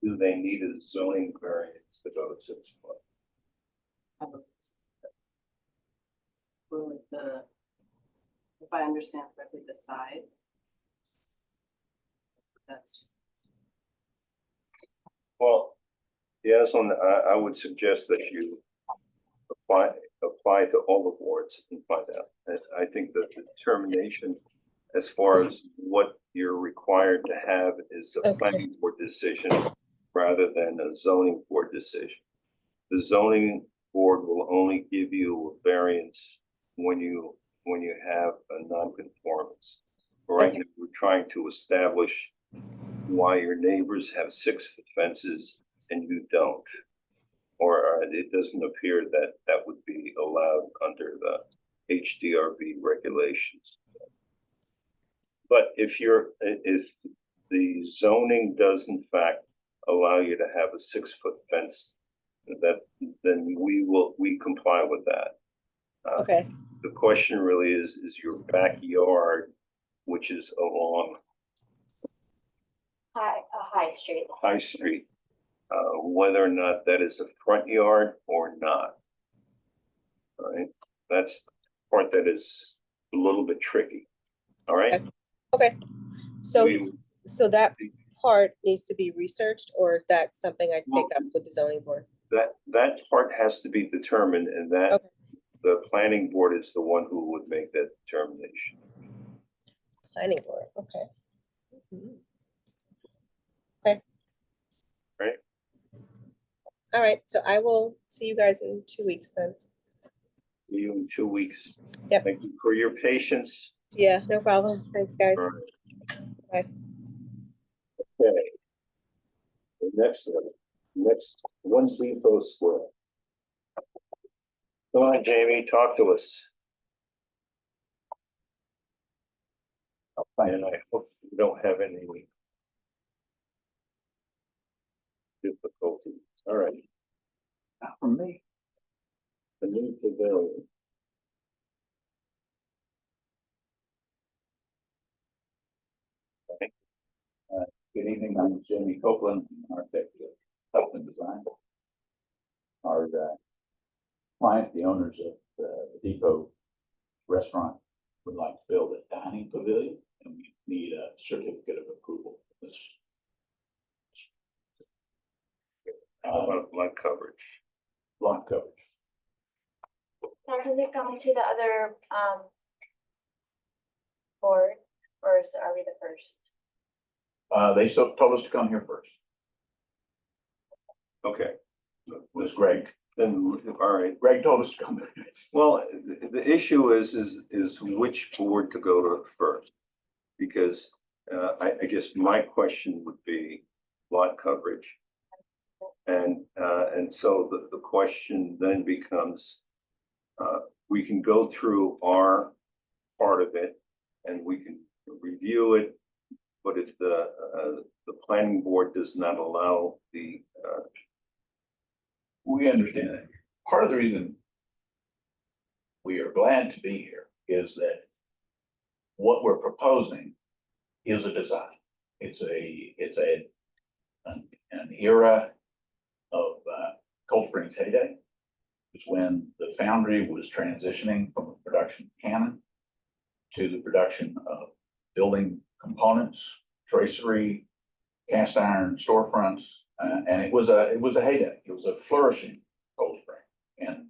do they need a zoning variance to go to 6 foot? With the, if I understand correctly, the size. That's, Well, yes, I would suggest that you apply to all the boards and find out. And I think that the determination as far as what you're required to have is a Okay. planning board decision rather than a zoning board decision. The zoning board will only give you a variance when you have a non-conformance. Right Okay. now, we're trying to establish why your neighbors have 6-foot fences and you don't. Or it doesn't appear that that would be allowed under the HDRB regulations. But if the zoning does in fact allow you to have a 6-foot fence, then we comply with that. Okay, The question really is your backyard, which is along High Street. High Street, whether or not that is a front yard or not. All right, that's the part that is a little bit tricky. All right. okay. So, We- so that part needs to be researched, or is that something I take up with the zoning board? That part has to be determined, and that Okay. the planning board is the one who would make that determination. Planning board, okay. Okay. Right. All right, so I will see you guys in 2 weeks then. See you in 2 weeks. Yep. Thank you for your patience. Yeah, no problem. Thanks, guys. All right. Bye. Okay. The next one Depot Square. Come on, Jamie, talk to us. And I hope you don't have any difficulties. All right. Not from me. The new pavilion. Good evening, I'm Jamie Copeland, architect of Health and Design. Our client, the owners of the Depot Restaurant, would like to build a dining pavilion, and we need a certificate of approval for this. How about lot coverage? Lot coverage. Now, has it come to the other, board, or are we the first? They told us to come here first. Okay. It was Greg. Then, all right. Greg told us to come. Well, the issue is which board to go to first. Because I guess my question would be lot coverage. And so the question then becomes, we can go through our part of it and we can review it. But if the planning board does not allow the We understand that. Part of the reason we are glad to be here is that what we're proposing is a design. It's an era of Cold Springs heyday. It's when the foundry was transitioning from the production of cannon to the production of building components, tracery, cast iron storefronts, and it was a heyday. It was a flourishing Cold Spring, and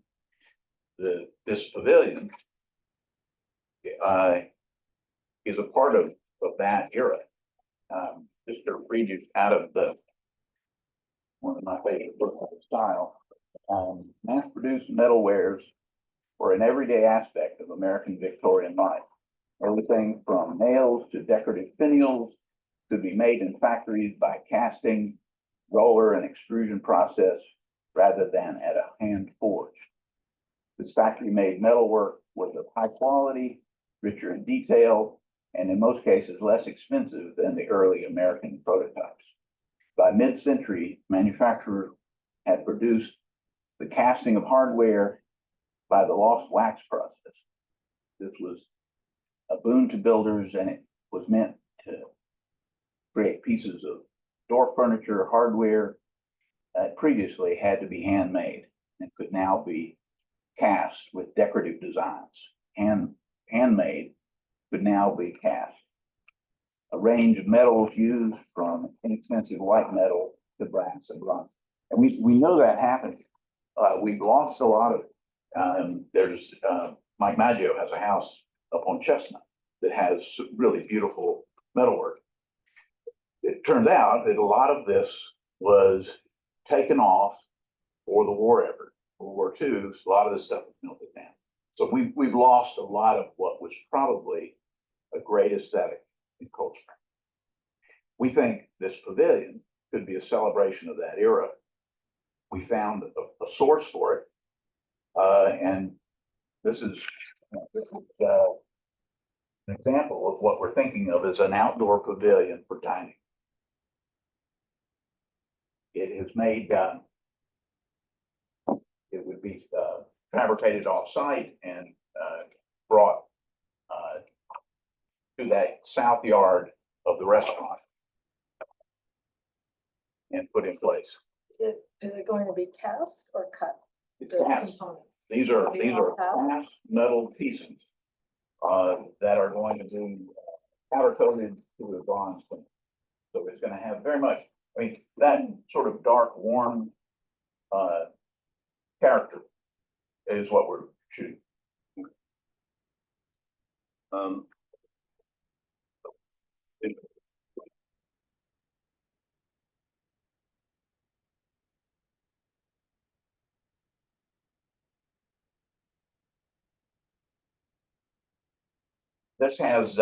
this pavilion is a part of that era. Just to read you out of one of my favorite books of the style, mass-produced metalwares were an everyday aspect of American Victorian life. Everything from nails to decorative finials could be made in factories by casting, roller, and extrusion process rather than at a hand forge. This factory-made metalwork was of high quality, richer in detail, and in most cases less expensive than the early American prototypes. By mid-century, manufacturers had produced the casting of hardware by the lost wax process. This was a boon to builders, and it was meant to create pieces of door furniture, hardware that previously had to be handmade and could now be cast with decorative designs. Handmade could now be cast. A range of metals used from inexpensive white metal to brass and bronze. And we know that happened. We've lost a lot of it. There's Mike Maggio has a house up on Chestnut that has really beautiful metalwork. It turns out that a lot of this was taken off for the war effort. World War II, a lot of this stuff was melted down. So we've lost a lot of what was probably a great aesthetic in culture. We think this pavilion could be a celebration of that era. We found a source for it, and this is an example of what we're thinking of as an outdoor pavilion for dining. It is made, it would be fabricated off-site and brought to that south yard of the restaurant and put in place. Is it going to be cast or cut? It's The cast. components? These are They all have? cast metal pieces that are going to be powder coated to a bronze finish. So it's going to have very much, I mean, that sort of dark, warm character is what we're shooting. This has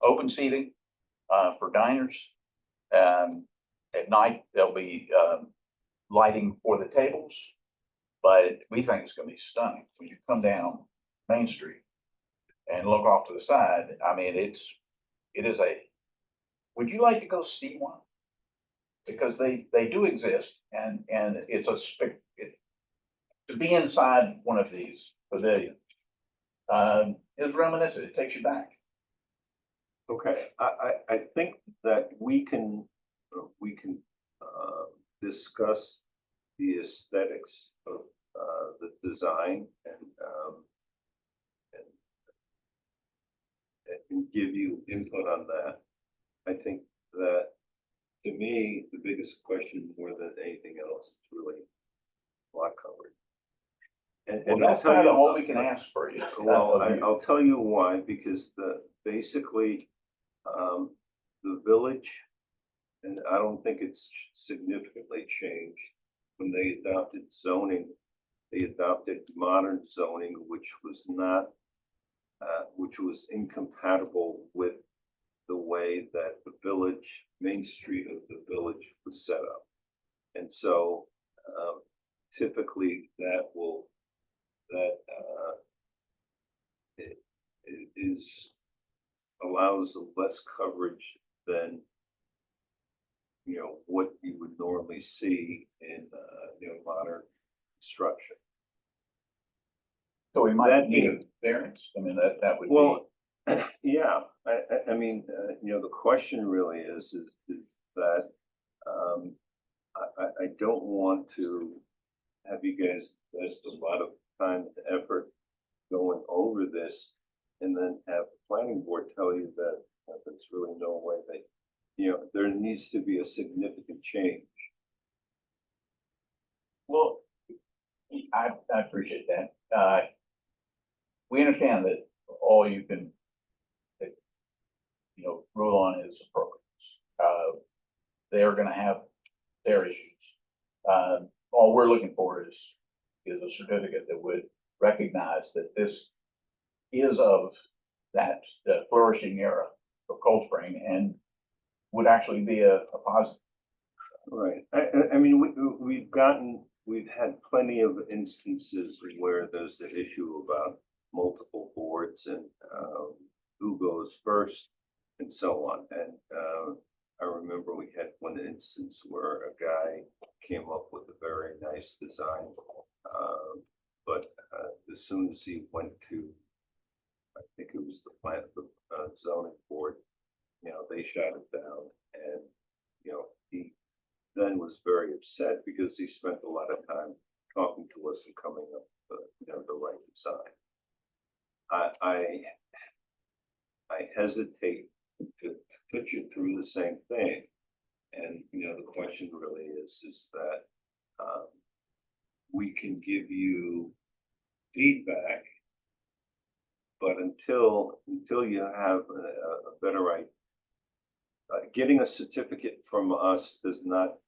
open seating for diners. At night, there'll be lighting for the tables, but we think it's going to be stunning when you come down Main Street and look off to the side. I mean, it is a. Would you like to go see one? Because they do exist, and it's to be inside one of these pavilions is reminiscent. It takes you back. Okay, I think that we can discuss the aesthetics of the design and give you input on that. I think that, to me, the biggest question more than anything else is really lot coverage. And that's kind of all we can ask for you. Well, I'll tell you why, because basically the village, and I don't think it's significantly changed. When they adopted zoning, they adopted modern zoning, which was incompatible with the way that the village, Main Street of the village was set up. And so typically it allows less coverage than what you would normally see in modern construction. So we might need a variance. I mean, that would Well, yeah, I mean, the question really is that I don't want to have you guys invest a lot of time and effort going over this and then have the planning board tell you that there's really no way there needs to be a significant change. Well, I appreciate that. We understand that all you can, rule on is appropriate. They're going to have their issues. All we're looking for is a certificate that would recognize that this is of that flourishing era of Cold Spring and would actually be a positive. Right. I mean, we've gotten we've had plenty of instances where there's the issue about multiple boards and, who goes first and so on. And, I remember we had one instance where a guy came up with a very nice design. But, as soon as he went to, I think it was the zoning board, they shot it down. And, he then was very upset because he spent a lot of time talking to us and coming up with, the right design. I hesitate to put you through the same thing. And, the question really is that, we can give you feedback, but until you have a better idea, getting a certificate from us does not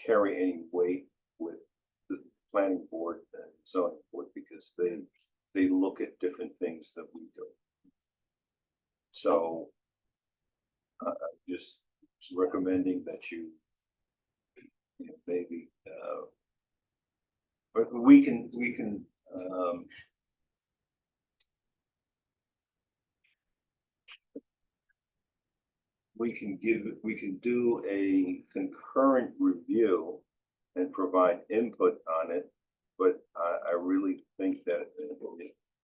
carry any weight with the planning board and zoning board because they look at different things that we do. So just recommending that you maybe but we can we can do a concurrent review and provide input on it, but I really think that it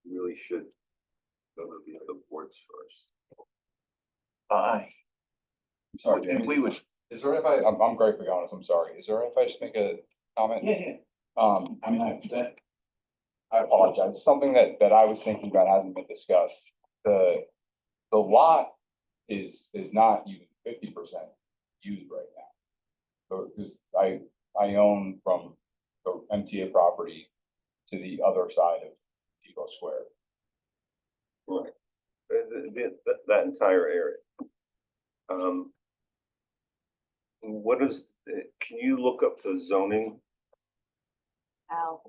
really should go to the other boards first. I'm sorry, and we would, Is there, if I'm gratefully honest, I'm sorry, is there, if I just make a comment? yeah. I'm not, I apologize, something that I was thinking about hasn't been discussed. The lot is not even 50% used right now. So, because I own from the MTA property to the other side of Depot Square. Right. That entire area. What is, can you look up the zoning? Al,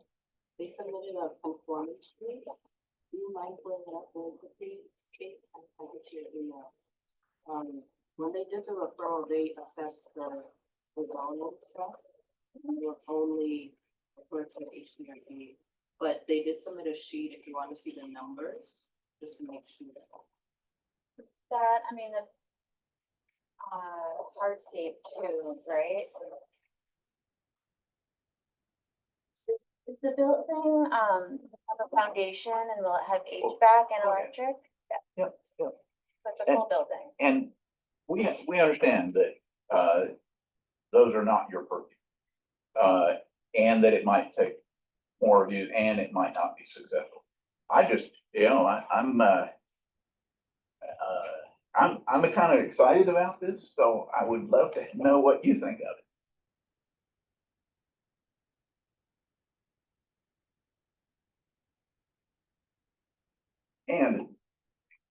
they submitted a conforming street. Do you mind pulling it up really quickly, Kate? I get to your email. When they did the referral, they assessed the zoning stuff. They were only referred to HDRD, but they did submit a sheet if you want to see the numbers, just to make sure. That, I mean, the hardscape too, right? Is the building, have a foundation and will it have HVAC and electric? Yep. That's a cool building. And we understand that, those are not your purview. And that it might take more of you and it might not be successful. I just, I'm kind of excited about this, so I would love to know what you think of it. And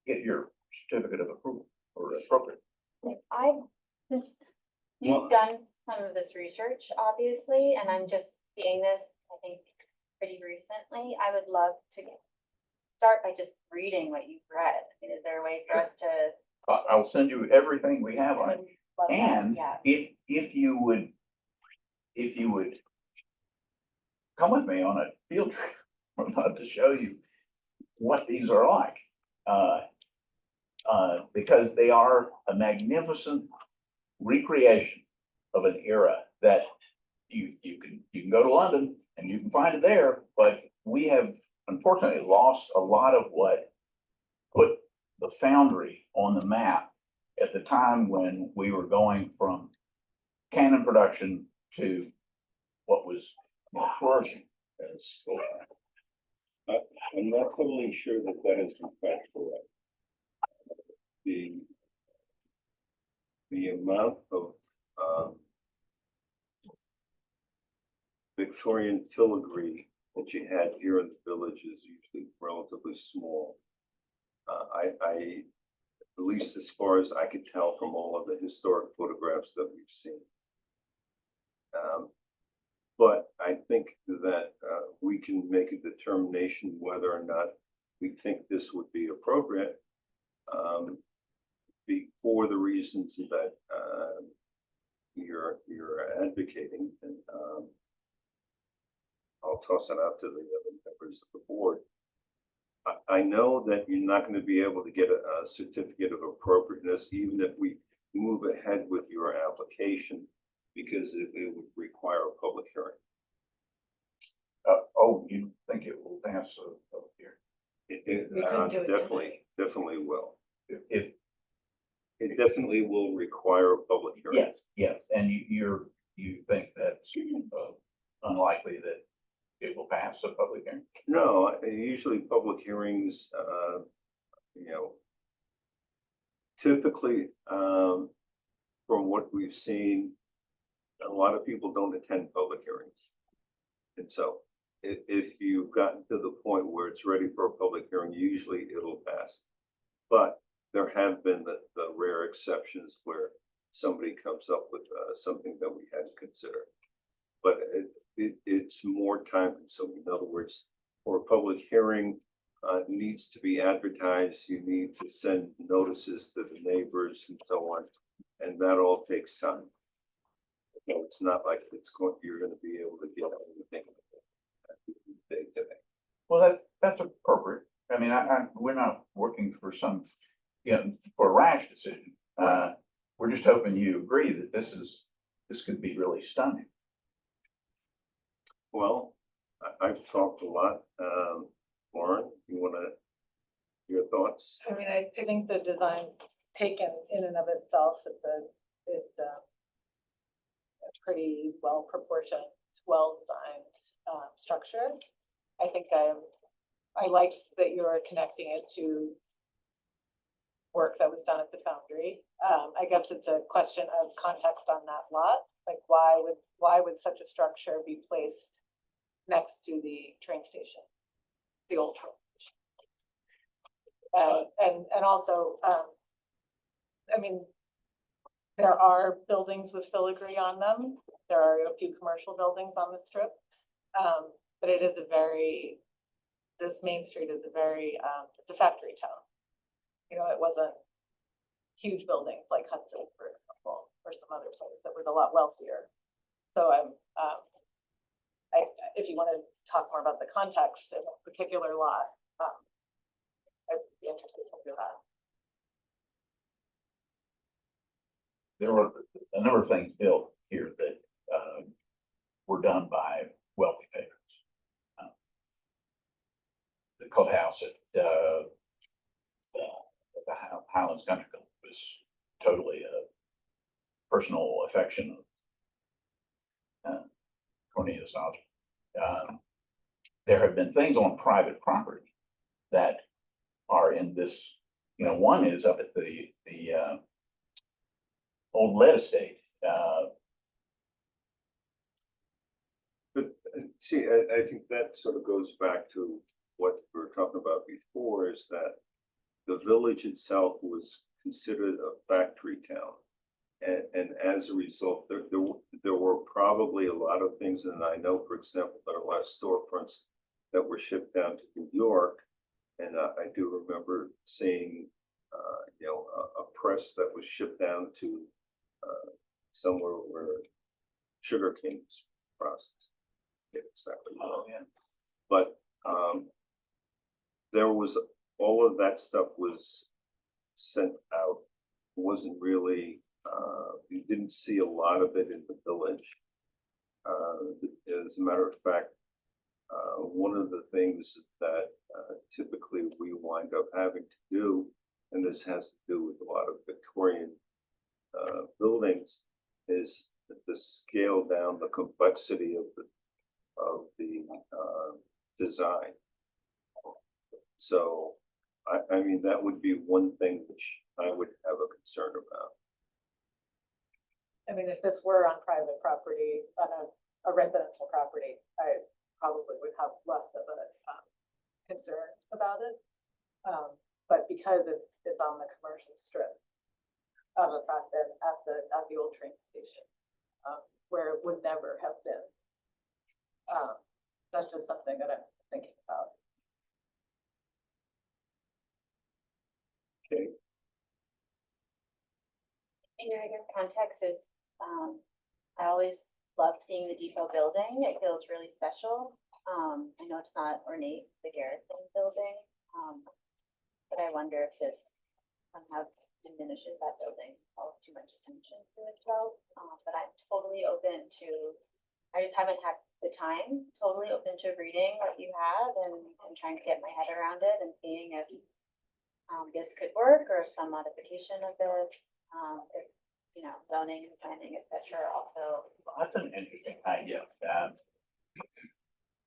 get your certificate of approval or appropriate. I just, you've done some of this research, obviously, and I'm just seeing this, I think, pretty recently. I would love to start by just reading what you've read. I mean, is there a way for us to? I'll send you everything we have on it. Love that, And yeah. if you would come with me on a field trip, I'd love to show you what these are like. Because they are a magnificent recreation of an era that you can go to London and you can find it there, but we have unfortunately lost a lot of what put the foundry on the map at the time when we were going from Canon production to what was flourishing. I'm not totally sure that is in fact correct. The amount of Victorian filigree that you had here in the village is usually relatively small. At least as far as I could tell from all of the historic photographs that we've seen. But I think that we can make a determination whether or not we think this would be appropriate for the reasons that you're advocating. And I'll toss it out to the other members of the board. I know that you're not going to be able to get a certificate of appropriateness, even if we move ahead with your application, because it would require a public hearing. Oh, you think it will pass here? We couldn't do it Definitely will. If, It definitely will require a public hearing. yes, and you think that's unlikely that it will pass a public hearing? No, usually public hearings, typically, from what we've seen, a lot of people don't attend public hearings. And so if you've gotten to the point where it's ready for a public hearing, usually it'll pass. But there have been the rare exceptions where somebody comes up with something that we hadn't considered. But it's more time consuming. In other words, for a public hearing, it needs to be advertised. You need to send notices to the neighbors and so on. And that all takes time. So it's not like you're going to be able to get everything today. Well, that's appropriate. I mean, we're not working for some, for a rash decision. We're just hoping you agree that this could be really stunning. Well, I've talked a lot. Lauren, you want your thoughts? I mean, I think the design taken in and of itself is a pretty well proportioned, well designed structure. I think I like that you're connecting it to work that was done at the foundry. I guess it's a question of context on that lot. Like why would such a structure be placed next to the train station, the old train station? And also, I mean, there are buildings with filigree on them. There are a few commercial buildings on the strip. But it is this Main Street is it's a factory town. It wasn't huge buildings like Hudson, for example, or some other place that was a lot wealthier. So if you want to talk more about the context of a particular lot, I'd be interested to do that. There were a number of things built here that were done by wealthy patrons. The clubhouse at the Highlands Country Club was totally a personal affection of Cornelius Osborne. There have been things on private property that are in this. One is up at the old lead estate. But see, I think that sort of goes back to what we were talking about before, is that the village itself was considered a factory town. And as a result, there were probably a lot of things, and I know, for example, there are a lot of storefronts that were shipped down to New York. And I do remember seeing, a press that was shipped down to somewhere where sugar cane was processed. Exactly. Oh, yeah. But there was all of that stuff was sent out. It wasn't really, you didn't see a lot of it in the village. As a matter of fact, one of the things that typically we wind up having to do, and this has to do with a lot of Victorian buildings, is to scale down the complexity of the design. So, I mean, that would be one thing which I would have a concern about. I mean, if this were on private property, on a residential property, I probably would have less of a concern about it. But because it's on the commercial strip, the fact that at the old train station, where it would never have been, that's just something that I'm thinking about. Okay. I guess context is, I always love seeing the depot building. It feels really special. I know it's not ornate, the Garrison building, but I wonder if this somehow diminishes that building, calls too much attention to itself. But I'm totally open to, I just haven't had the time, totally open to reading what you have and trying to get my head around it and seeing if this could work or some modification of this, if, you know, zoning and planning, et cetera, also. That's an interesting idea.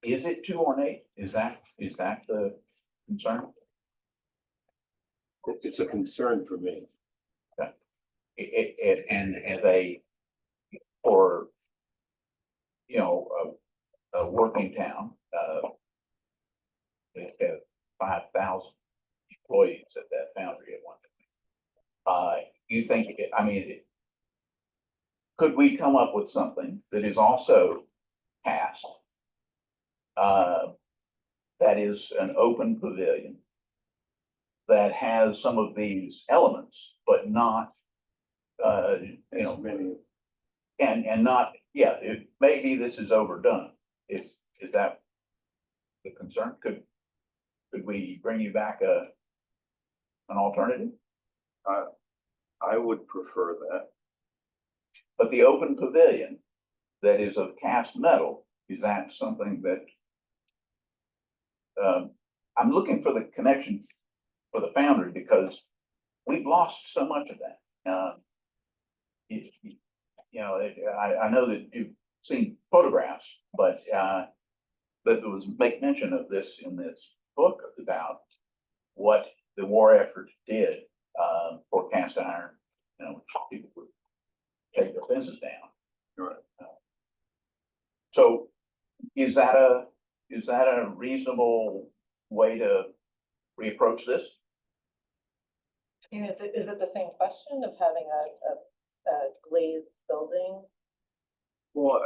Is it too ornate? Is that the concern? It's a concern for me. And as a, for, you know, a working town, they have 5,000 employees at that foundry at one time. You think, I mean, could we come up with something that is also cast? That is an open pavilion that has some of these elements, but not, you know, Many, and not, yeah, maybe this is overdone. Is that the concern? Could we bring you back an alternative? I would prefer that. But the open pavilion that is of cast metal, is that something that I'm looking for the connection for the foundry because we've lost so much of that. You know, I know that you've seen photographs, but that there was make mention of this in this book about what the war effort did for cast iron. You know, people would take their fences down. Right. So is that a reasonable way to reapproach this? I mean, is it the same question of having a glazed building? Well,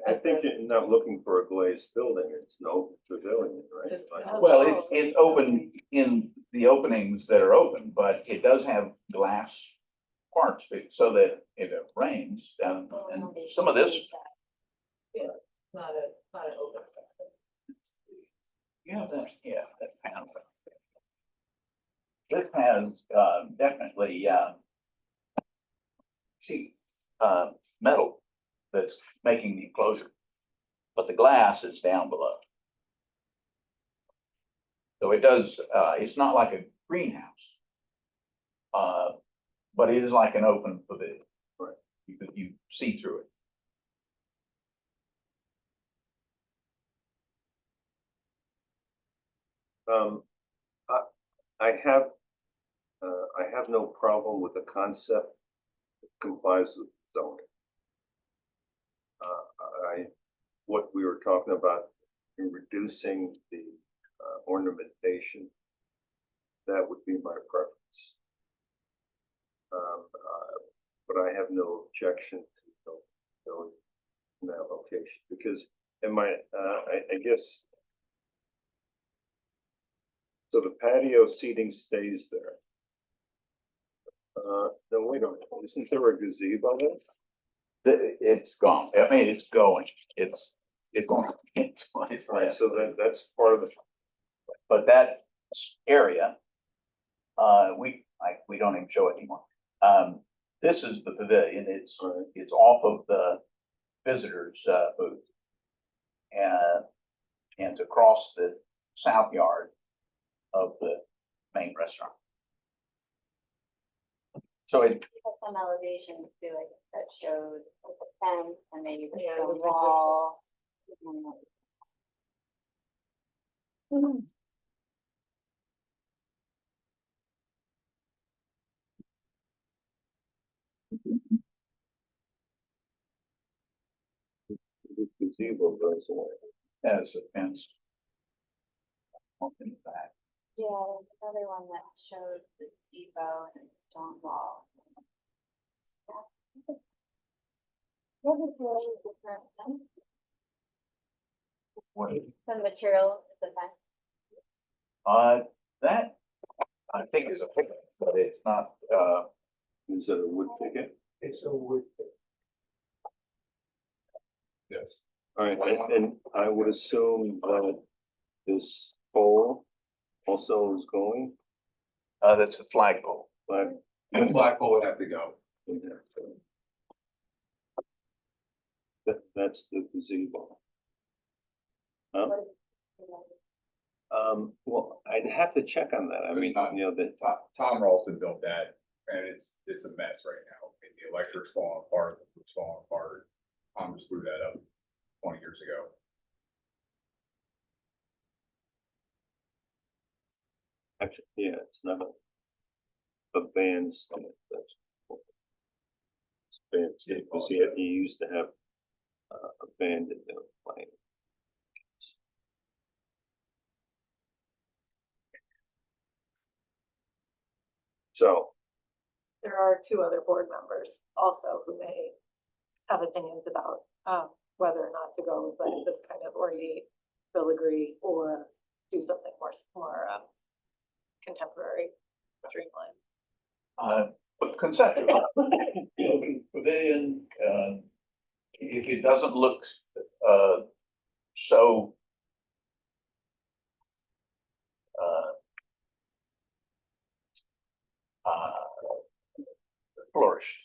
I think you're not looking for a glazed building, it's an open pavilion, right? Like- Well, it's open in the openings that are open, but it does have glass parts so that if it rains, and some of this. Not an open space. Yeah, that kind of thing. This has definitely sheet metal that's making the enclosure, but the glass is down below. So it does, it's not like a greenhouse, but it is like an open pavilion. Right. You see through it. I have no problem with the concept that complies with zoning. What we were talking about in reducing the ornamentation, that would be my preference. But I have no objection to building in that location because in my, I guess, so the patio seating stays there. No, wait a minute, isn't there a gazebo there? It's gone. I mean, it's going. It's going. Right, so that's part of the, But that area, we don't even show it anymore. This is the pavilion. It's off of the visitors booth, and it's across the south yard of the main restaurant. So it Some elevations too, like that showed the fence and maybe the Yeah, it stone was a good- wall. the gazebo goes away. has a fence in the back. Yeah, there's another one that showed the depot and stone wall. What is really different fence? What is The material of the fence. that I think is a picket, but it's not. Is it a wood picket? It's a wood. Yes. All right, and I would assume that this pole also is going, That's the flagpole. but. The flagpole would have to go. That's the gazebo. Huh? Well, I'd have to check on that. I mean, you know, that, Tom Ralston built that, and it's a mess right now. And the electric's falling apart, the roof's falling apart. Tom just threw that up 20 years ago. actually, yeah, it's not a bandstand. That's it's bandstand, because he used to have a band in there playing. So, There are two other board members also who may have opinions about, whether or not to go with this kind of ornate filigree or do something more contemporary, streamlined. But conceptually, pavilion, if it doesn't look, so, flourished,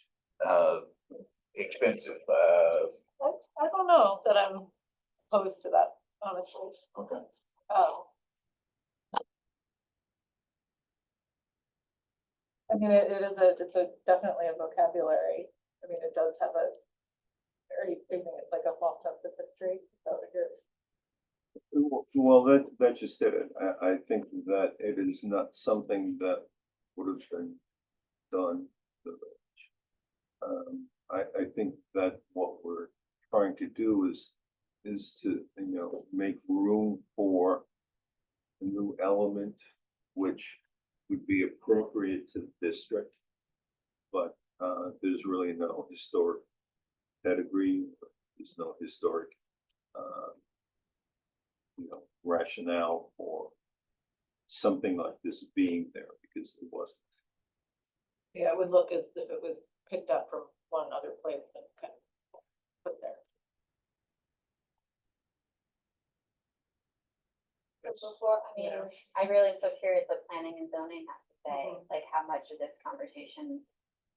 expensive, I don't know that I'm opposed to that, honestly. okay. I mean, it's definitely a vocabulary. I mean, it does have a, are you thinking it's like a false sense of history? So you're, well, that just did it. I think that it is not something that would have been done. I think that what we're trying to do is to, you know, make room for a new element, which would be appropriate to the district. But there's really no historic pedigree, there's no historic you know, rationale for something like this being there, because it wasn't. yeah, it would look as if it was picked up from one other place and kind of put there. Before, I mean, I really am so curious what planning and zoning have to say, Mhm. like how much of this conversation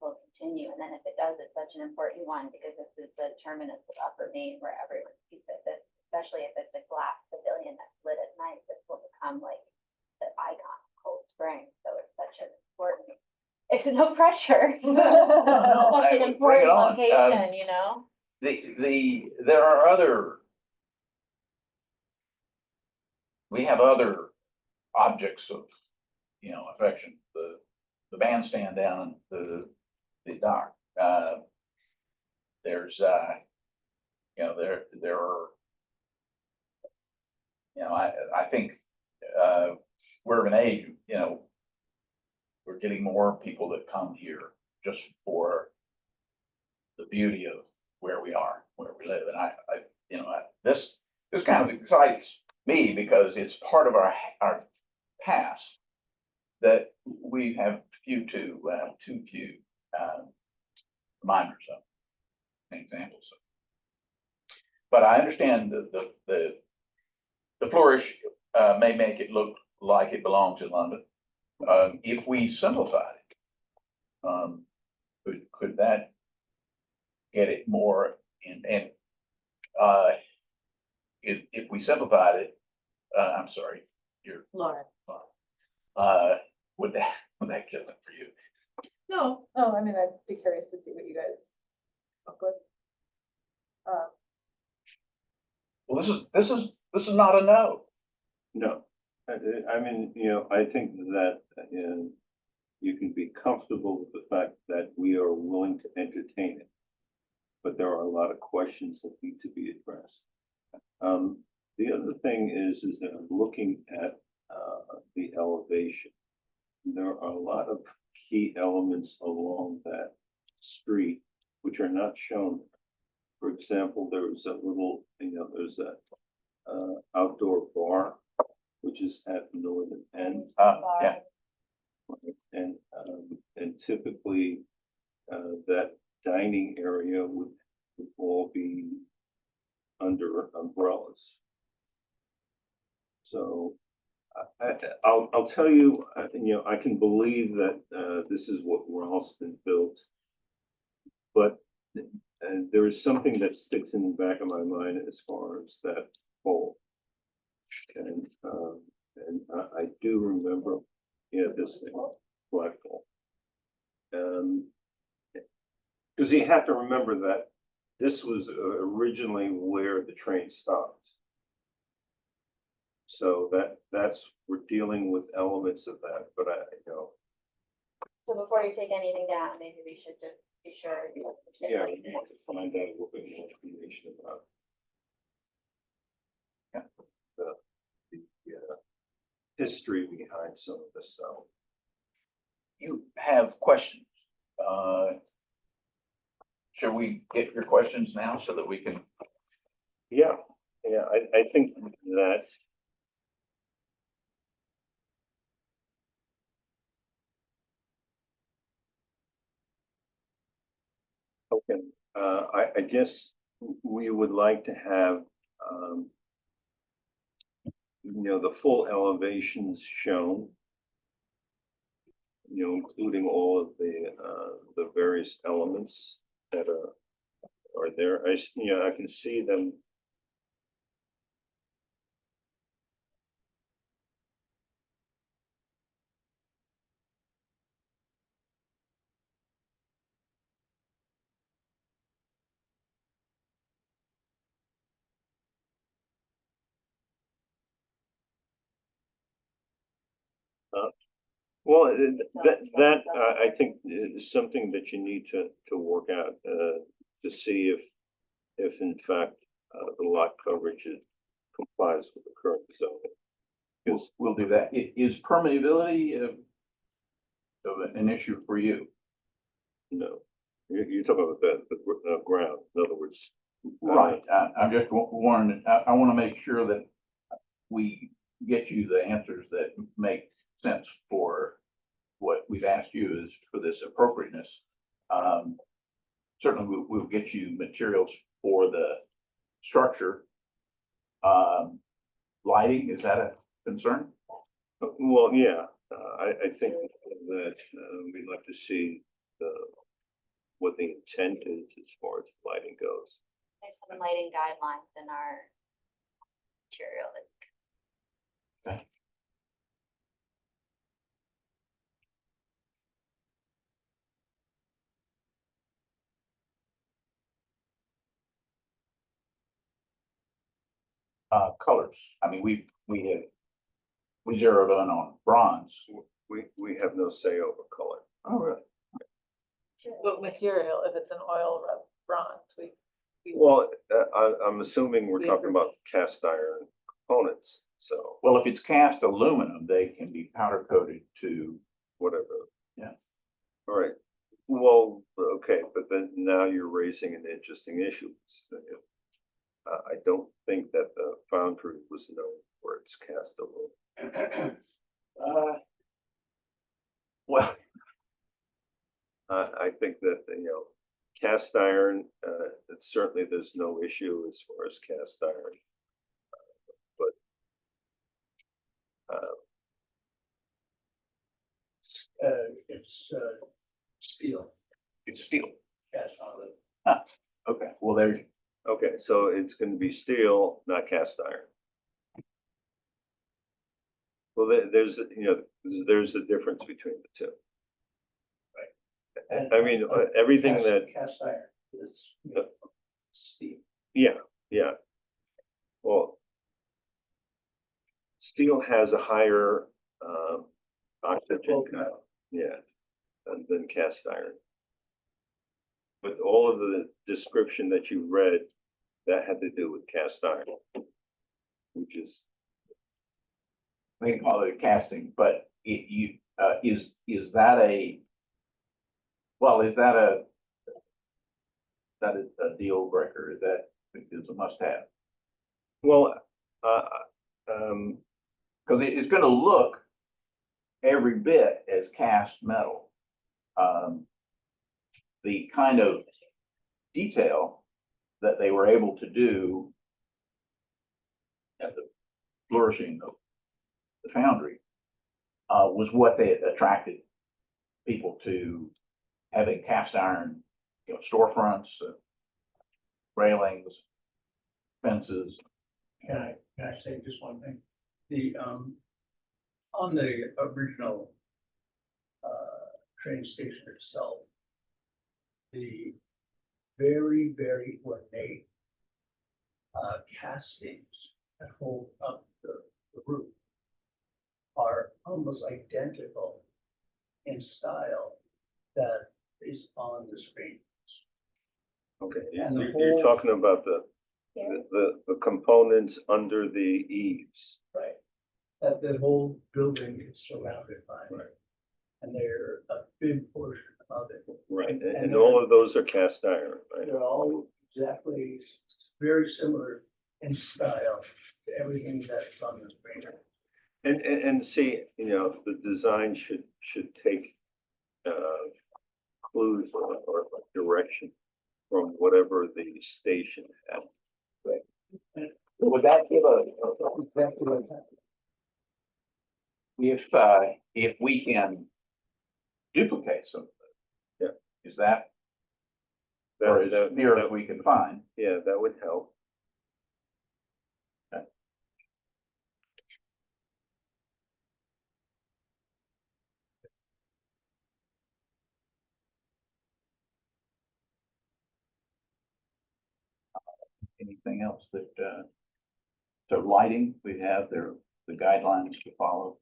will continue, and then if it does, it's such an important one, because this is the terminus of Upper Main where everyone sees it, that especially if it's a glass pavilion that's lit at night, this will become like the icon of Cold Spring, so it's such an important, it's no pressure. No, Such an bring it important on. location, you know? There are other. We have other objects of, you know, affection, the bandstand down in the dock. There's, you know, there are, you know, I think, we're of an age, you know, we're getting more people that come here just for the beauty of where we are, where we live. And you know, this kind of excites me because it's part of our past that we have too few reminders of, examples of. But I understand the flourish may make it look like it belongs in London. If we simplified it, could that get it more in, and if we simplified it, I'm sorry, you're, Lauren. would that kill it for you? No, oh, I mean, I'd be curious to see what you guys come up with. Well, this is not a no. No, I mean, you know, I think that you can be comfortable with the fact that we are willing to entertain it. But there are a lot of questions that need to be addressed. The other thing is that I'm looking at the elevation. There are a lot of key elements along that street which are not shown. For example, there's a little, you know, there's a outdoor bar, which is at the northern end. Yeah, And typically, that dining area would all be under umbrellas. So I'll tell you, I can believe that this is what Ralston built. But there is something that sticks in the back of my mind as far as that pole. And I do remember, this thing, flagpole. Because you have to remember that this was originally where the train stopped. So that's, we're dealing with elements of that, but So before you take anything down, maybe we should just be sure. yeah, we want to find out a little bit more information about the history behind some of this stuff. You have questions. Should we get your questions now so that we can? Yeah, I think that. Okay, I guess we would like to have, the full elevations shown. Including all of the various elements that are there. I can see them. Well, I think is something that you need to work out, to see if in fact, the lot coverage complies with the current zoning. Because, We'll do that. Is permeability an issue for you? you're talking about the ground, in other words. Right. I'm just warning, I want to make sure that we get you the answers that make sense for what we've asked you is for this appropriateness. Certainly we'll get you materials for the structure. Lighting, is that a concern? Well, yeah, I think that we'd like to see what the intent is as far as lighting goes. There's some lighting guidelines in our material. Colors. I mean, we zeroed in on bronze. We have no say over color. Oh, really? What material, if it's an oil bronze, we. Well, I'm assuming we're We talking agree. about cast iron components, so Well, if it's cast aluminum, they can be powder coated to, whatever. Yeah. All right. Well, okay, but then now you're raising an interesting issue. I don't think that the foundry was known for its cast aluminum. well, I think that, cast iron, certainly there's no issue as far as cast iron. It's steel, it's steel. cast on it. Okay, well, there, Okay, so it's going to be steel, not cast iron. Well, there's a difference between the two. And- I mean, everything Cast- that, Cast iron is steel. yeah. Well, steel has a higher, oxygen content, than cast iron. But all of the description that you read, that had to do with cast iron, which is, we can call it a casting, but is that a, well, is that a deal breaker? Is a must have? well, Because it's gonna look every bit as cast metal. The kind of detail that they were able to do flourishing of the foundry, was what they had attracted people to having cast iron, storefronts, railings, fences. Can I say just one thing? The, on the original, train station itself, the very, very ornate, castings that hold up the roof are almost identical in style that is on the screen. Okay, And the you're whole- talking about the components under the eaves. Right. That the whole building is surrounded by. Right. And they're a big portion of it. Right, And and they're- all of those are cast iron, right? They're all exactly very similar in style to everything that's on the screen. And see, the design should take clues or direction from whatever the station has. Would that give if we can duplicate some of it? Yeah. Is that, or as near as that- we can find? Yeah, that would help. Anything else that, so lighting, we have there, the guidelines to follow.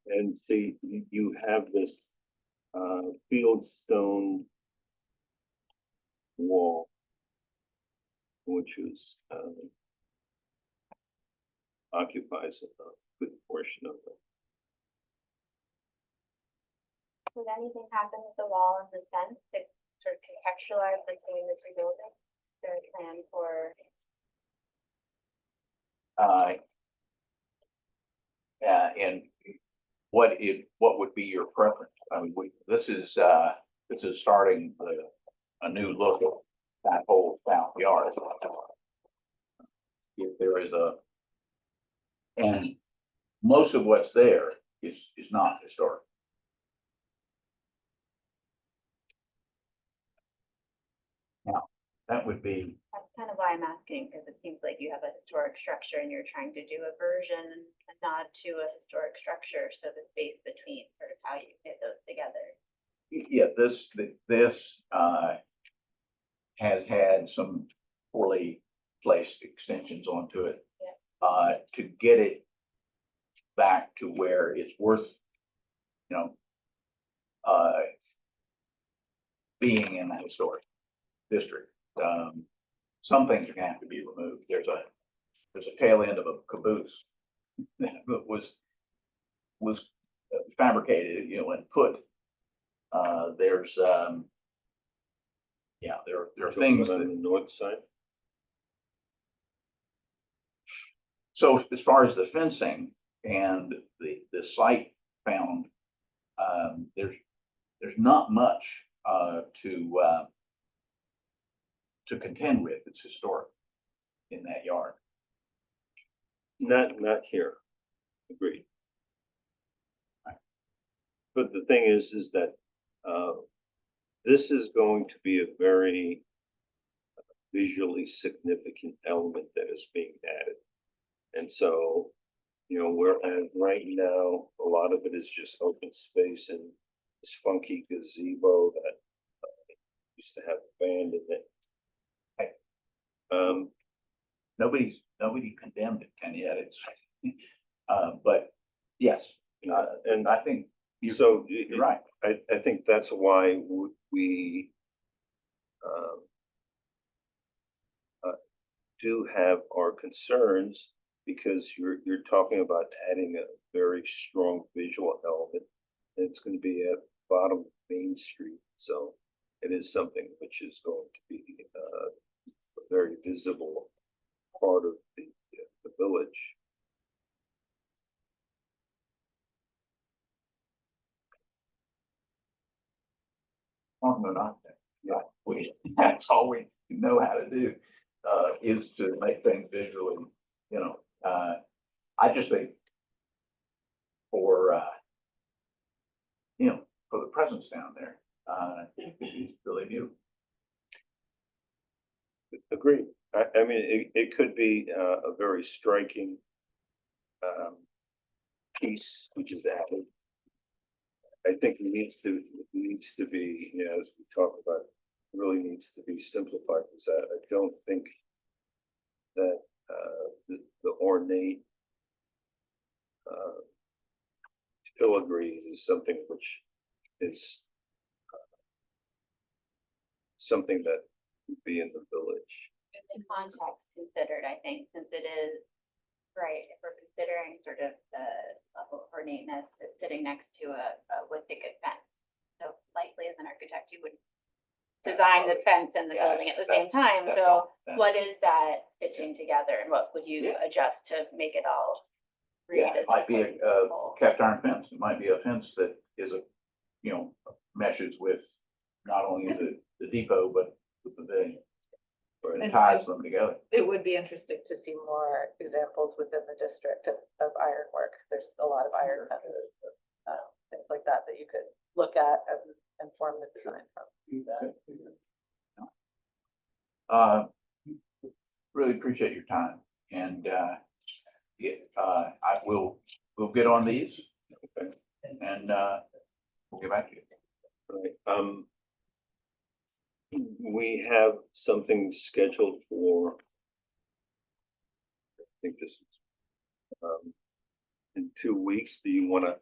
And see, you have this field stone wall, which is occupies a good portion of it. Would anything happen with the wall and the fence to sort of contextualize between the two buildings? Is there a plan for? And what would be your preference? I mean, this is starting a new look at that whole south yard. If there is and most of what's there is not historic. Now, that would be, That's kind of why I'm asking, because it seems like you have a historic structure and you're trying to do a version, a nod to a historic structure, so the space between, sort of how you knit those together. yeah, this has had some poorly placed extensions onto it. To get it back to where it's worth, being in the historic district. Some things are gonna have to be removed. There's a tail end of a caboose that was fabricated, and put. There's there are things on that. the north side. So as far as the fencing and the site found, there's not much to contend with. It's historic in that yard. Not here. Agreed. But the thing is that this is going to be a very visually significant element that is being added. And so, whereas right now, a lot of it is just open space and this funky gazebo that used to have a band in it. Nobody condemned it, Ken, yet. It's, but yes, and I think So you're right. I think that's why we do have our concerns, because you're talking about adding a very strong visual element. And it's going to be at bottom of Main Street, so it is something which is going to be a very visible part of the village. I'm an architect. Yeah, that's all we know how to do, is to make things visually, you know, I just think for, you know, for the presence down there, it could be really beautiful. Agreed. I mean, it could be a very striking piece, which is added. I think it needs to be, you know, as we talk about, really needs to be simplified, because I don't think that the ornate filigree is something which is something that would be in the village. In context considered, I think, since it is, right, if we're considering sort of the level of ornateness, it's sitting next to a wood thicket fence. So likely as an architect, you would design the fence and the Yeah, building at the same time. that's So all. what is that stitching together and what would you Yeah. adjust to make it all read Yeah, as it might be one a whole? cast iron fence. It might be a fence that is a, you know, meshes with not only the depot, but with the pavilion. Or it And- ties them together. It would be interesting to see more examples within the district of ironwork. There's a lot of iron fences, things like that, that you could look at and form the design from. Do that. Really appreciate your time and, we'll get on these. Okay. And, we'll get back to you. Right. We have something scheduled for, I think this is, in 2 weeks. Do you want to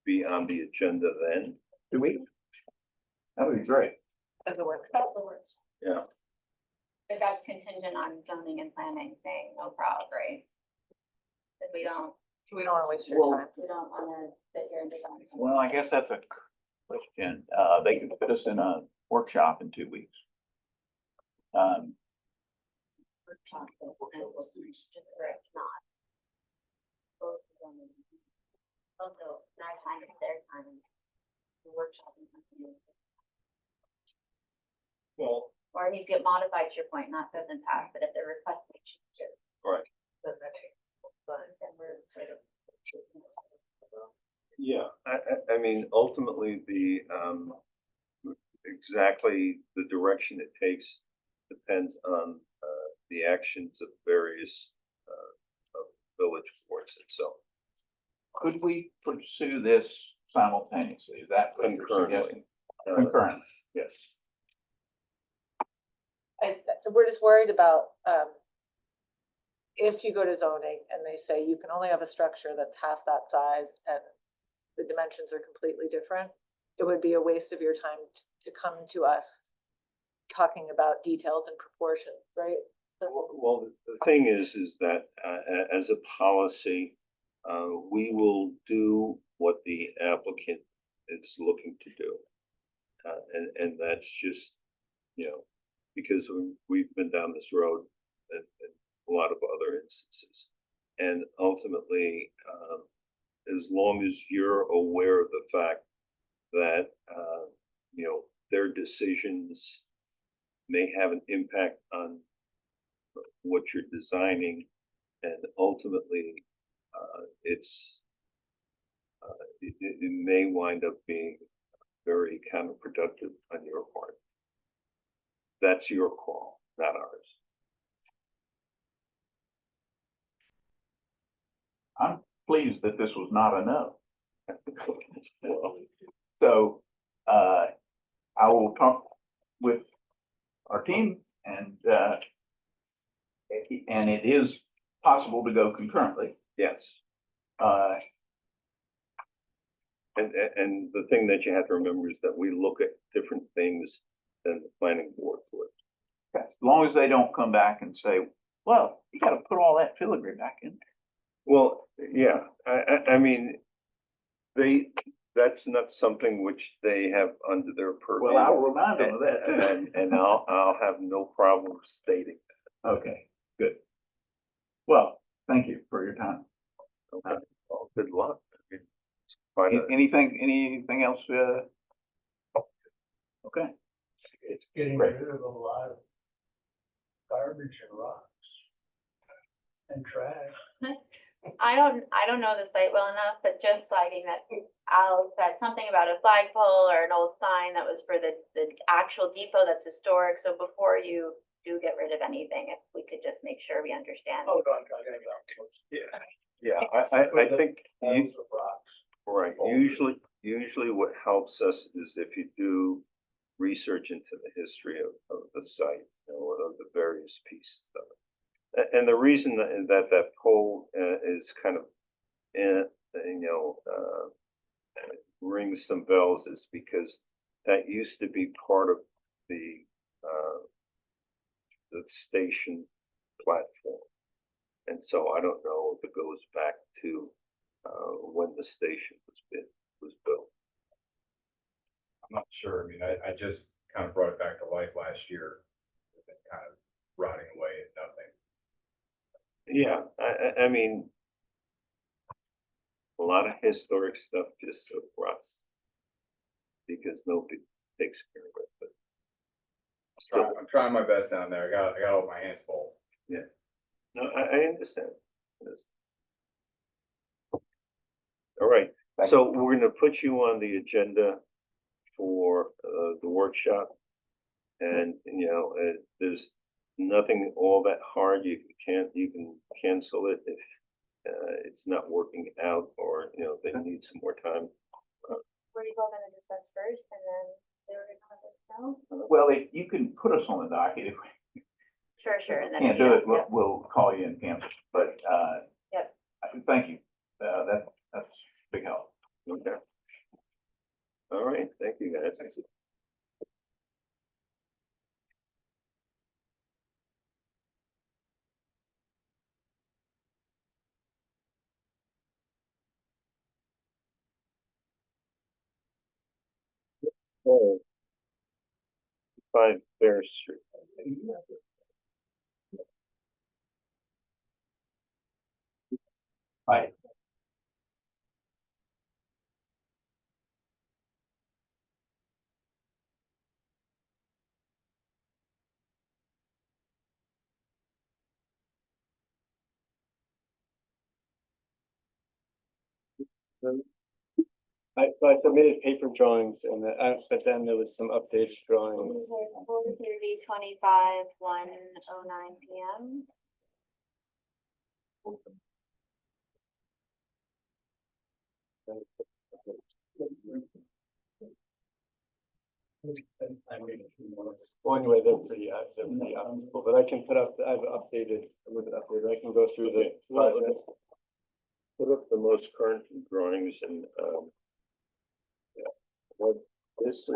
be on the agenda then? 2 weeks? That would be great. As a work. Yeah. But that's contingent on zoning and planning saying no problem, right? If we don't wanna waste your Well- time. we don't wanna sit here and design. something. Well, I guess that's a question. They could fit us in a workshop in 2 weeks. Workshop, but just for it's not. Both of them. Also, our time is their time. The workshop and something. Well, Or it needs to get modified to your point, not doesn't pass, but if they're requesting changes. Right. Then we're sort of. yeah, I mean, ultimately, exactly the direction it takes depends on the actions of various of village boards itself. Could we pursue this simultaneously? Is that what you're Concurrently. suggesting? Concurrently. Yes. We're just worried about, if you go to zoning and they say you can only have a structure that's half that size and the dimensions are completely different, it would be a waste of your time to come to us talking about details and proportions, right? Well, the thing is that as a policy, we will do what the applicant is looking to do. And that's just, you know, because we've been down this road in a lot of other instances. And ultimately, as long as you're aware of the fact that, you know, their decisions may have an impact on what you're designing, and ultimately, it may wind up being very counterproductive on your part. That's your call, not ours. I'm pleased that this was not a no. Well, So, I will talk with our team and it is possible to go concurrently. yes. Uh, And the thing that you have to remember is that we look at different things than the planning board would. as long as they don't come back and say, well, you gotta put all that filigree back in. Well, yeah, I mean, that's not something which they have under their purview. Well, I'll remind them of that too. And I'll have no problem stating. Okay, good. Well, thank you for your time. Okay, well, good luck. I mean, it's quite a- Anything else? Okay, getting Great. rid of a lot of garbage and rocks and trash. I don't know the site well enough, but just flagging that Al said something about a flagpole or an old sign that was for the actual depot that's historic. So before you do get rid of anything, if we could just make sure we understand. Oh, no, I'm talking about. Yeah. Yeah, I think, Piles of rocks. right, usually what helps us is if you do research into the history of the site, you know, of the various pieces of it. And the reason that pole is kind of, rings some bells is because that used to be part of the station platform. And so I don't know if it goes back to when the station was built. I'm not sure. I mean, I just kind of brought it back to life last year. It's been kind of rotting away at nothing. Yeah, I mean, a lot of historic stuff just sort of rots because nobody takes care of it. But still, I'm trying my best down there. I got all my hands full. no, I understand. Yes. All right, so we're gonna put you on the agenda for the workshop. And, there's nothing all that hard. You can cancel it if it's not working out, or, they need some more time. Were you all gonna discuss first and then they were gonna let us know? Well, you can put us on the docket. If we Sure, and then. can't do it, we'll call you and cancel. But, Yep. thank you. That's big help. Okay. All right, thank you, guys. Oh. 5 Bear Street. Hi. I submitted paper drawings and but then there was some updated drawings. 4:30, 25, 1:09 PM. Well, anyway, they're pretty applicable, but I can put up, I've updated, with updated, I can go through the project. Put up the most current drawings and, what this is.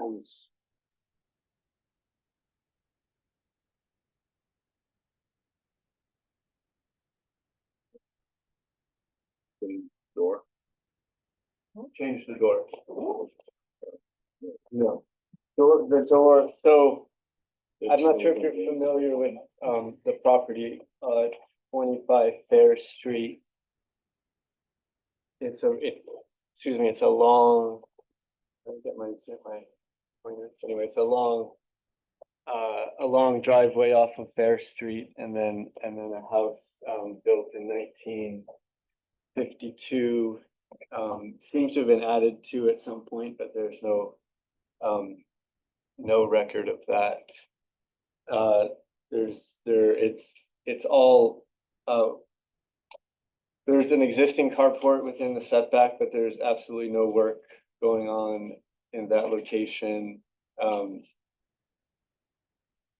The door. Change the door. No, the door, so I'm not sure if you're familiar with the property 25 Fair Street. It's a long. Let me get my pointer. Anyway, it's a long driveway off of Fair Street, and then a house built in 1952. Seems to have been added to at some point, but there's no record of that. It's all, there's an existing carport within the setback, but there's absolutely no work going on in that location.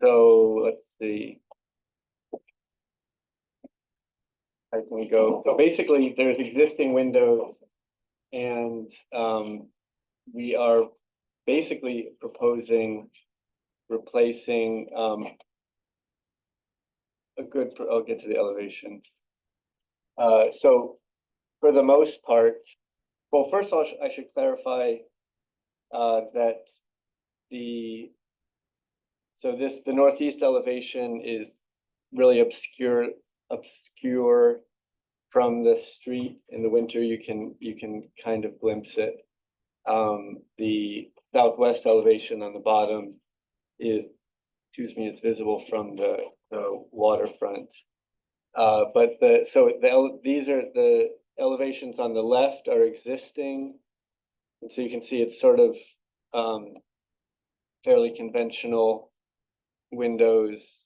So let's see. I can go, so basically there's existing windows, and we are basically proposing replacing I'll get to the elevations. So for the most part, well, first of all, I should clarify that the northeast elevation is really obscure from the street. In the winter, you can kind of glimpse it. The southwest elevation on the bottom is excuse me, is visible from the waterfront. But these are the elevations on the left are existing. And so you can see it's sort of fairly conventional windows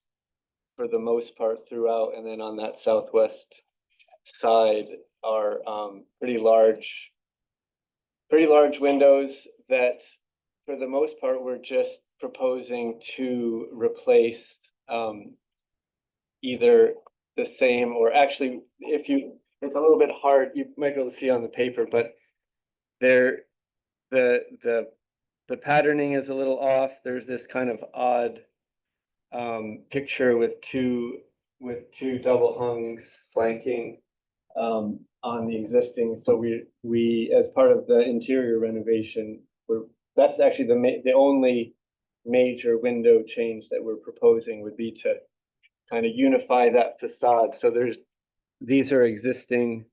for the most part throughout. And then on that southwest side are pretty large windows that for the most part we're just proposing to replace either the same or actually it's a little bit hard, you might be able to see on the paper, but the patterning is a little off. There's this kind of odd picture with two double hungs flanking on the existing. So we as part of the interior renovation, that's actually the only major window change that we're proposing would be to kind of unify that facade. So these are existing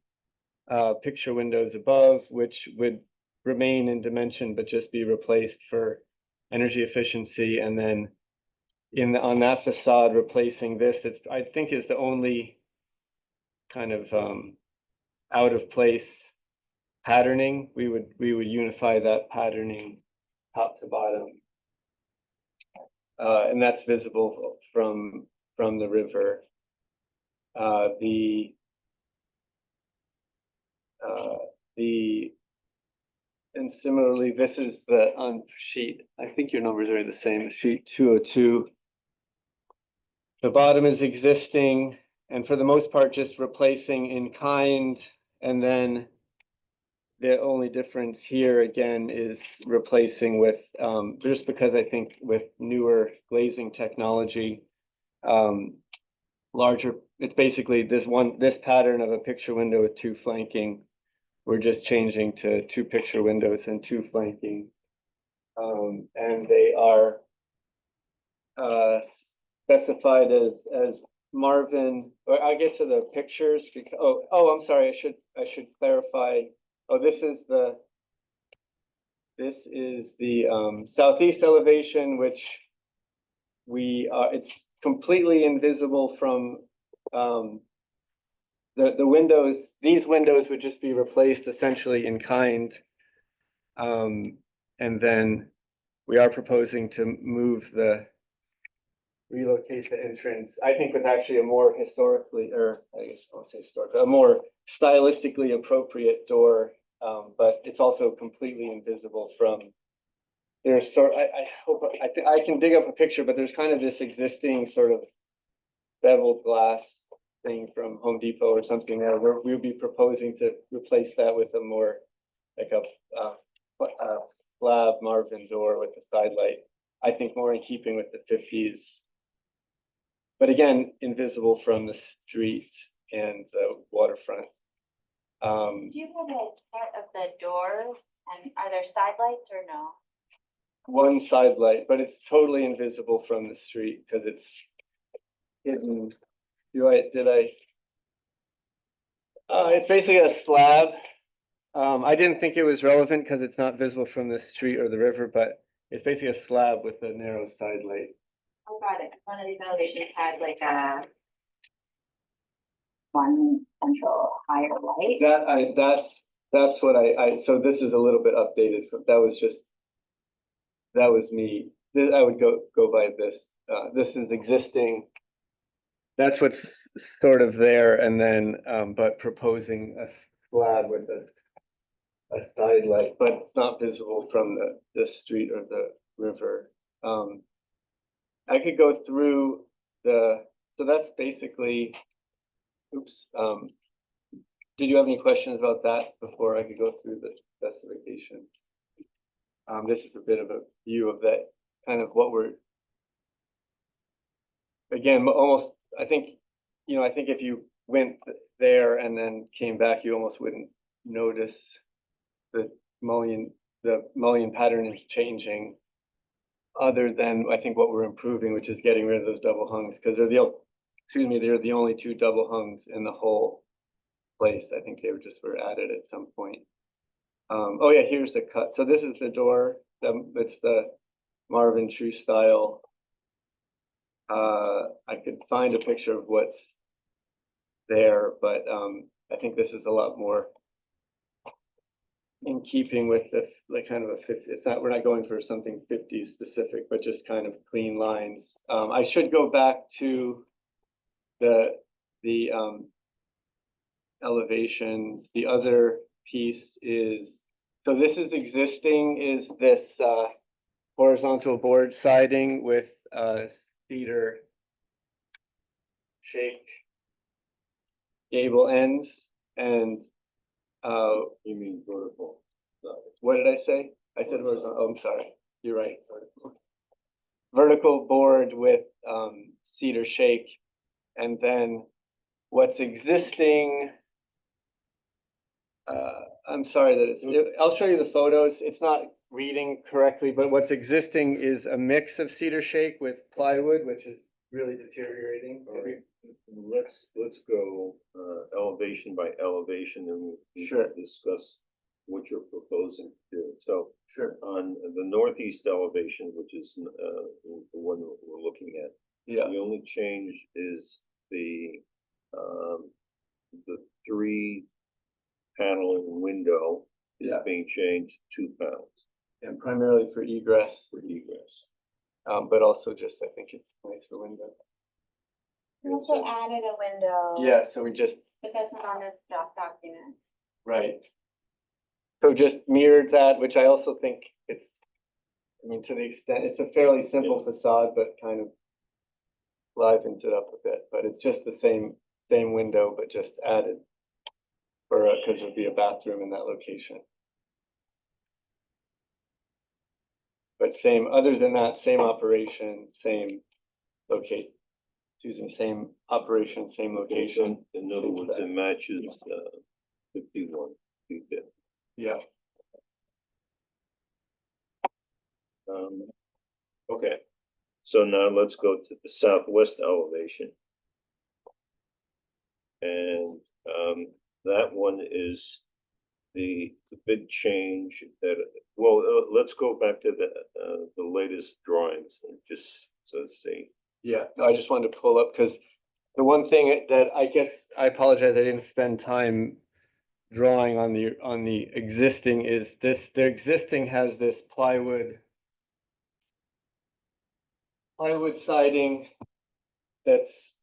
picture windows above, which would remain in dimension but just be replaced for energy efficiency. And then on that facade, replacing this, I think is the only kind of out of place patterning. We would unify that patterning top to bottom. And that's visible from the river. And similarly, this is on sheet, I think your numbers are the same, sheet 202. The bottom is existing, and for the most part, just replacing in kind. And then the only difference here again is replacing with, just because I think with newer glazing technology, larger, it's basically this pattern of a picture window with two flanking. We're just changing to two picture windows and two flanking. And they are specified as Marvin, or I'll get to the pictures. I'm sorry, I should clarify. Oh, this is the southeast elevation, which it's completely invisible from the windows. These windows would just be replaced essentially in kind. And then we are proposing to relocate the entrance, I think with actually a more historically, or I guess I won't say historic, a more stylistically appropriate door. But it's also completely invisible from there's I can dig up a picture, but there's kind of this existing sort of beveled glass thing from Home Depot or something there, where we'll be proposing to replace that with a more like a slab Marvin door with a side light. I think more in keeping with the 50s, but again, invisible from the street and the waterfront. Do you have a part of the door, and are there side lights or no? One side light, but it's totally invisible from the street because it's hidden. It's basically a slab. I didn't think it was relevant because it's not visible from the street or the river, but it's basically a slab with a narrow side light. Oh, got it. One of these elevations had like one central higher light. That's what so this is a little bit updated. That was me. I would go by this. This is existing. That's what's sort of there, and then but proposing a slab with a side light, but it's not visible from the street or the river. I could go through so that's basically, oops. Did you have any questions about that before I could go through the specification? This is a bit of a view of that, kind of what we're, again, almost, I think if you went there and then came back, you almost wouldn't notice the mullion pattern is changing, other than I think what we're improving, which is getting rid of those double hungs, because they're the only two double hungs in the whole place. I think they were added at some point. Oh yeah, here's the cut. So this is the door. It's the Marvin True style I could find a picture of what's there, but, I think this is a lot more in keeping with the, like, kind of a 50, it's not, we're not going for something 50 specific, but just kind of clean lines. I should go back to the, elevations. The other piece is, so this is existing, is this, horizontal board siding with, cedar shake gable ends, and, You mean vertical? what did I say? I said horizontal, oh, I'm sorry, you're right. Vertical board with, cedar shake, and then what's existing. I'm sorry that it's, I'll show you the photos, it's not reading correctly, but what's existing is a mix of cedar shake with plywood, which is really deteriorating. All right. Let's go, elevation by elevation, and we Sure. can discuss what you're proposing to do. So Sure. on the northeast elevation, which is, the one that we're looking at, Yeah, the only change is the 3 panel window is Yeah. being changed to 2 panels and primarily for egress, for egress. but also just, I think it's nice for window. We also added a window. Yeah, so we just, But that's not on this draft document. right. So just mirrored that, which I also think it's, I mean, to the extent, it's a fairly simple facade, but kind of livens it up a bit, but it's just the same window, but just added for, because there'd be a bathroom in that location. But same, other than that, same operation, same locate, same operation, same location. In other words, it matches, 51 feet there. Yeah, Okay, so now let's go to the southwest elevation. And, that one is the big change that, well, let's go back to the latest drawings and just, so to see. yeah, no, I just wanted to pull up, because the one thing that I guess, I apologize, I didn't spend time drawing on the existing is this, the existing has this plywood siding that's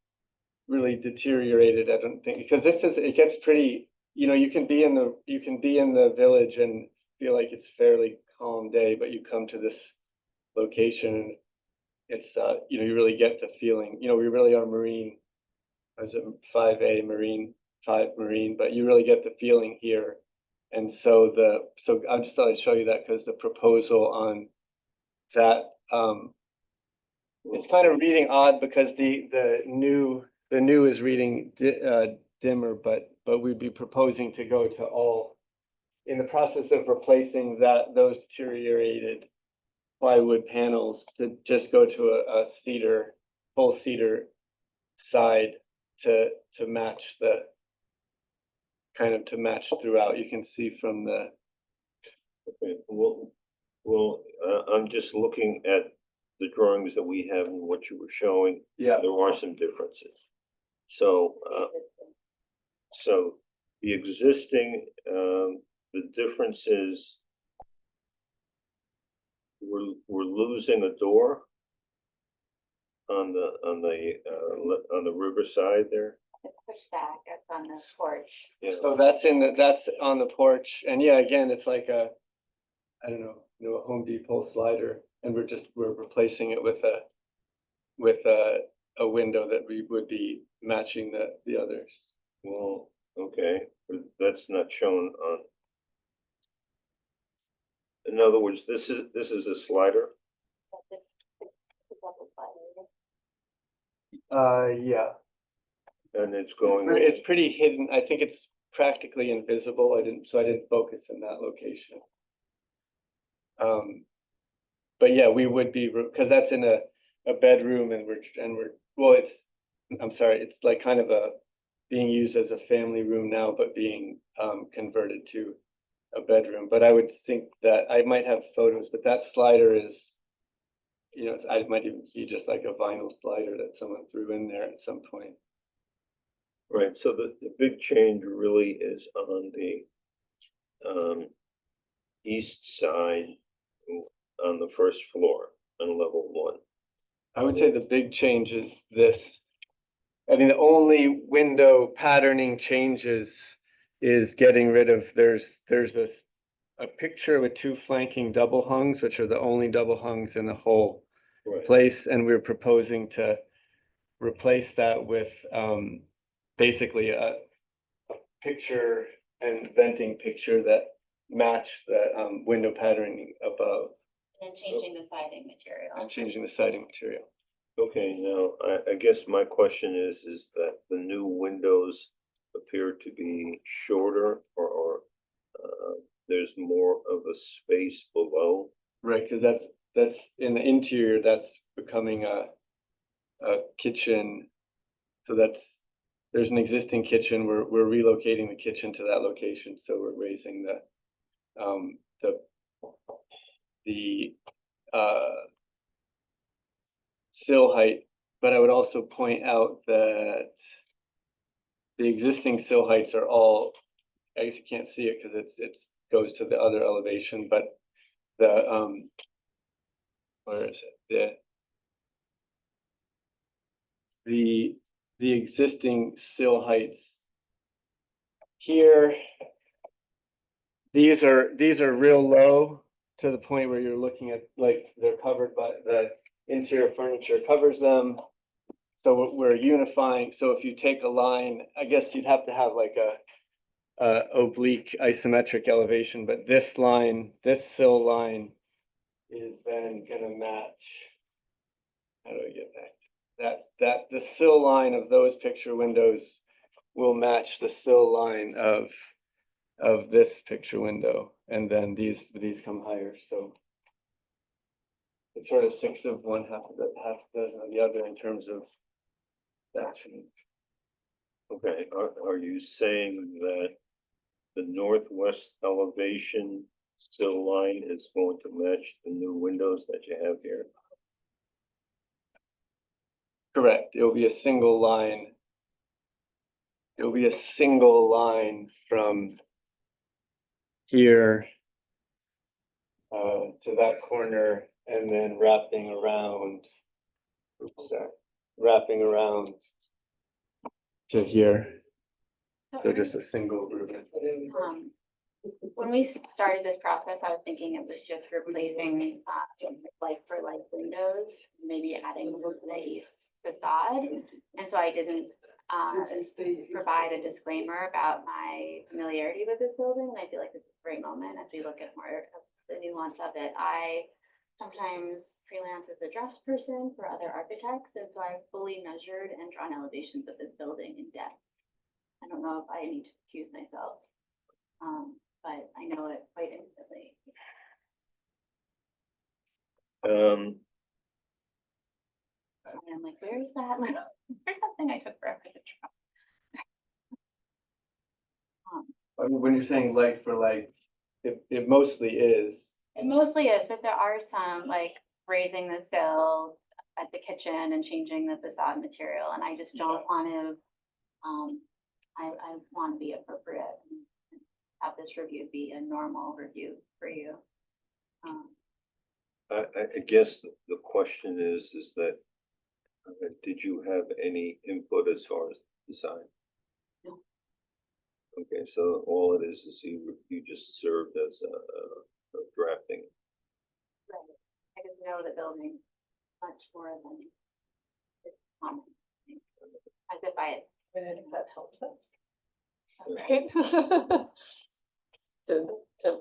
really deteriorated, I don't think, because this is, it gets pretty, you can be in the village and feel like it's fairly calm day, but you come to this location and it's, you really get the feeling, we really are marine. I was at 5A Marine, 5 Marine, but you really get the feeling here. And so I just thought I'd show you that, because the proposal on that, it's kind of reading odd, because the new is reading dimmer, but we'd be proposing to go to all, in the process of replacing those deteriorated plywood panels, to just go to a cedar, full cedar side to match the, kind of to match throughout. You can see from the, Okay, well, I'm just looking at the drawings that we have and what you were showing. yeah, There are some differences. So, so the existing, the difference is we're losing a door on the riverside there. It's pushed back, it's on the porch. Yeah. so that's on the porch, and yeah, again, it's like a, I don't know, a Home Depot slider, and we're replacing it with a window that we would be matching the others. Well, okay, but that's not shown on. In other words, this is a slider. Yeah. And it's going. It's pretty hidden. I think it's practically invisible. I didn't focus in that location. But yeah, we would be, because that's in a bedroom, and well, I'm sorry, it's like kind of being used as a family room now, but being converted to a bedroom. But I would think that I might have photos, but that slider is you know, it might even be just like a vinyl slider that someone threw in there at some point. Right, so the big change really is on the east side on the first floor on level 1. I would say the big change is this. I mean, the only window patterning changes is getting rid of, there's a picture with 2 flanking double hungs, which are the only double hungs in the whole Right. place, and we're proposing to replace that with basically a picture and venting picture that match the window patterning above And changing the siding material. and changing the siding material. Okay, now, I guess my question is that the new windows appear to be shorter or there's more of a space below? Right, because that's in the interior, that's becoming a kitchen. So there's an existing kitchen, we're relocating the kitchen to that location, so we're raising the sill height. But I would also point out that the existing sill heights are all, I guess you can't see it because it's goes to the other elevation, but the where is it? The existing sill heights here, these are real low to the point where you're looking at, like, they're covered by the interior furniture covers them. So we're unifying. So if you take a line, I guess you'd have to have like a oblique isometric elevation, but this line, this sill line is then gonna match. How do I get back? That the sill line of those picture windows will match the sill line of this picture window, and then these come higher. So it's sort of 6 of one, half dozen of the other in terms of that change. Okay, are you saying that the northwest elevation sill line is going to match the new windows that you have here? Correct. It will be a single line. It will be a single line from here to that corner, and then wrapping around. Oops, sorry, wrapping around to here. So just a single roof. When we started this process, I was thinking it was just replacing like for like windows, maybe adding the east facade. And so I didn't provide a disclaimer about my familiarity with this building. And I feel like it's a great moment as we look at more of the nuance of it. I sometimes freelance as a draftsperson for other architects, and so I've fully measured and drawn elevations of this building in depth. I don't know if I need to accuse myself, but I know it quite intimately. And I'm like, where's that? There's something I took forever to draw. I mean, when you're saying like for like, it mostly is. It mostly is, but there are some like raising the sill at the kitchen and changing the facade material, and I just don't want to. I want to be appropriate and have this review be a normal review for you. I guess the question is that did you have any input as far as design? No. Okay, so all it is you just served as a drafting. Right. I just know the building much more than it's common. As if I And that helps us. Right.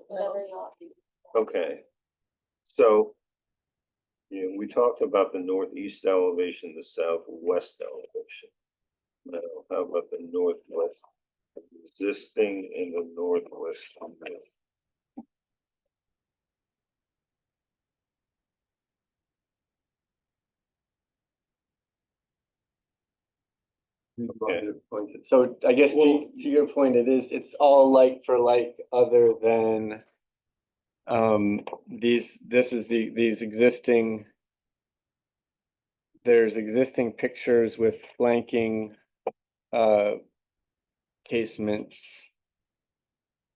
Whatever you all think. Okay, so we talked about the northeast elevation, the southwest elevation. Now, how about the northwest? Existing in the northwest. Okay. So I guess to your point, it's all like for like, other than these existing there's existing pictures with flanking casements.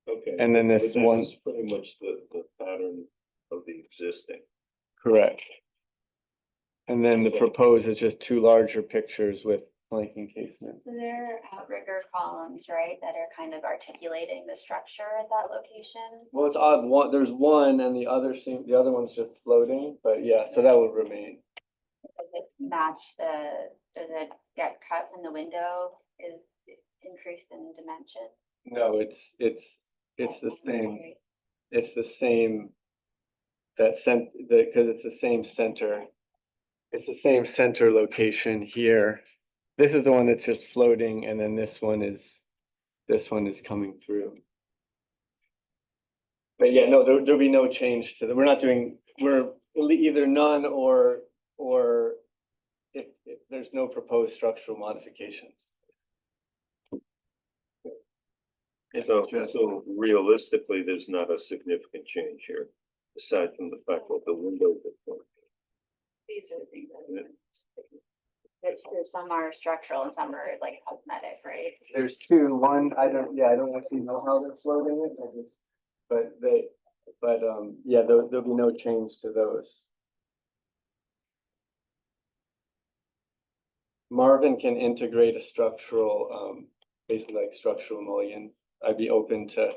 Okay. And then this but that one- is pretty much the pattern of the existing. Correct. And then the proposed is just two larger pictures with flanking casements. So there are outrigger columns, right, that are kind of articulating the structure at that location. Well, it's odd, there's one and the other one's just floating, but yeah, so that would remain. Does it match does it get cut when the window is increased in dimension? No, it's the same, it's the same. Because it's the same center. It's the same center location here. This is the one that's just floating, and then this one is coming through. But yeah, no, there'll be no change to we're either none or if there's no proposed structural modifications. It's just- So realistically, there's not a significant change here, aside from the fact that the windows are floating. These are the things Yeah. That's true, some are structural and some are like cosmetic, right? There's two, one, I don't actually know how they're floating it, yeah, there'll be no change to those. Marvin can integrate a structural, basically like structural mullion. I'd be open to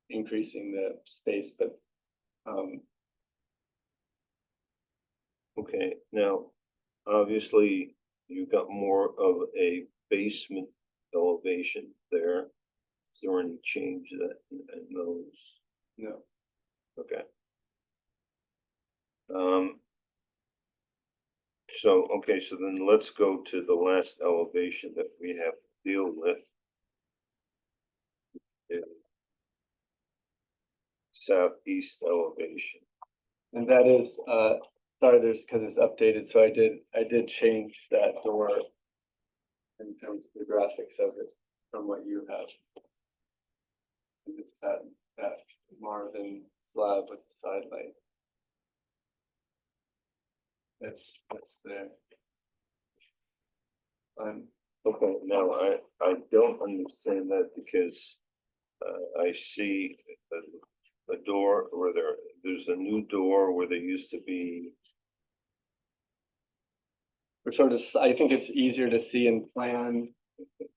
increasing the space, but, Okay, now, obviously, you got more of a basement elevation there. Is there any change in those? no. Okay. So then let's go to the last elevation that we have to deal with. Is southeast elevation. And that is, sorry, because it's updated, so I did change that door in terms of the graphics of it from what you have. And it's that Marvin slab with the side light. That's there. Okay, now I don't understand that because I see a door where there's a new door where there used to be. We're sort of, I think it's easier to see in plan.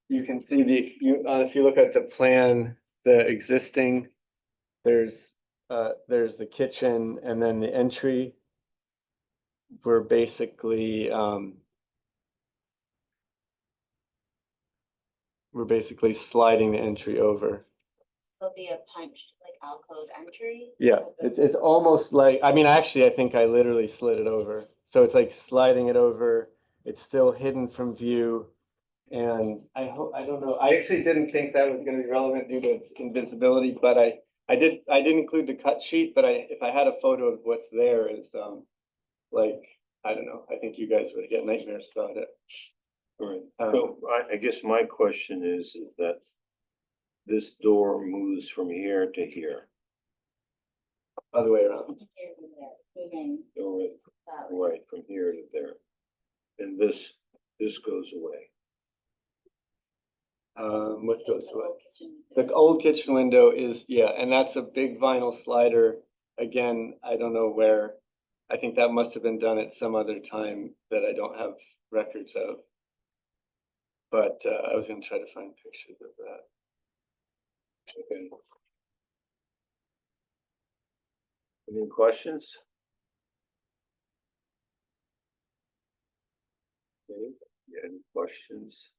You can see if you look at the plan, the existing, there's the kitchen and then the entry. We're basically, sliding the entry over. There'll be a punched like alcove entry. Yeah, it's almost like, I mean, actually, I think I literally slid it over. So it's like sliding it over. It's still hidden from view. And I don't know, I actually didn't think that was gonna be relevant due to its invisibility, but I did include the cut sheet, but if I had a photo of what's there is, like, I don't know, I think you guys would get nightmares about it. Right. So I guess my question is that this door moves from here to here. Other way around. Here and there, moving Right, that way. right, from here to there. And this goes away. What goes The away? old kitchen. The old kitchen window is, yeah, and that's a big vinyl slider. Again, I don't know where. I think that must have been done at some other time that I don't have records of. But I was gonna try to find pictures of that. Okay. Any questions? Okay, yeah, any questions?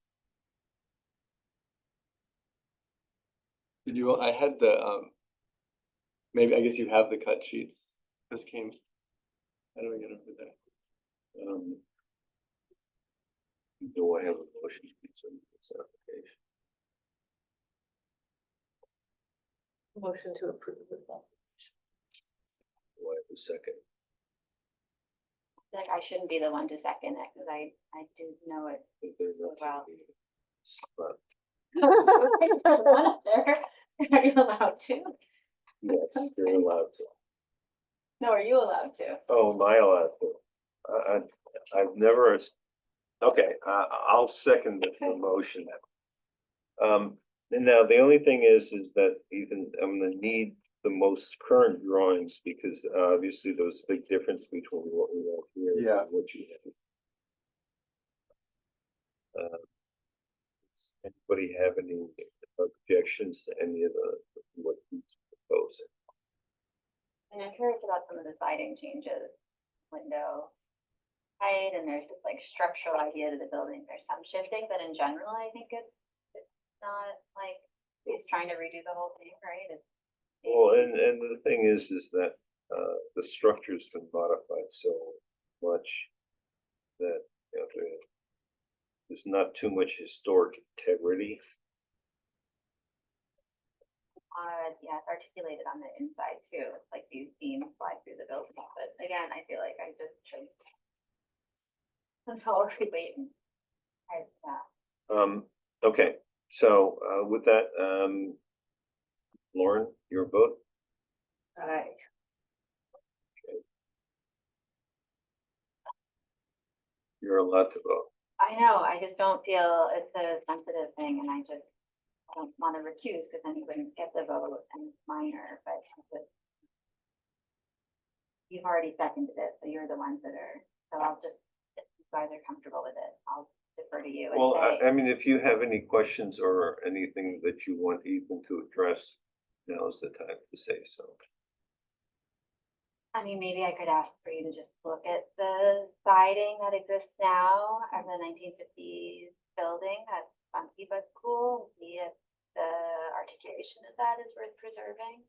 Did you, I had the, maybe, I guess you have the cut sheets. This came, how do we get over there? Do I have a motion to consider this application? Motion to approve this. Do I have a second? Like I shouldn't be the one to second it because I do know it so well. But There's one up there. Are you allowed to? yes, you're allowed to. No, are you allowed to? Oh, am I allowed to? I've never, okay, I'll second the motion. And now the only thing is that Ethan, I'm gonna need the most current drawings because obviously there's a big difference between what we have here Yeah. and what you have. Does anybody have any objections to any of what he's proposing? And I'm curious about some of the siding changes, window height, and there's this like structural idea to the building. There's some shifting, but in general, I think it's not like he's trying to redo the whole thing, right? It's, Well, and the thing is that the structure's been modified so much that, you know, there's not too much historic integrity. yeah, it's articulated on the inside too. It's like these beams slide through the building, but again, I feel like I just should. How are we waiting? Yeah. Okay, so with that, Lauren, your vote? Aye. You're allowed to vote. I know, I just don't feel it's a sensitive thing and I don't want to recuse because then you wouldn't get the vote and it's minor, but you've already seconded it, so you're the ones that are, so I'll just, if you guys are comfortable with it, I'll defer to you and Well, say. I mean, if you have any questions or anything that you want Ethan to address, now's the time to say so. I mean, maybe I could ask for you to just look at the siding that exists now as a 1950s building that's funky but cool, see if the articulation of that is worth preserving.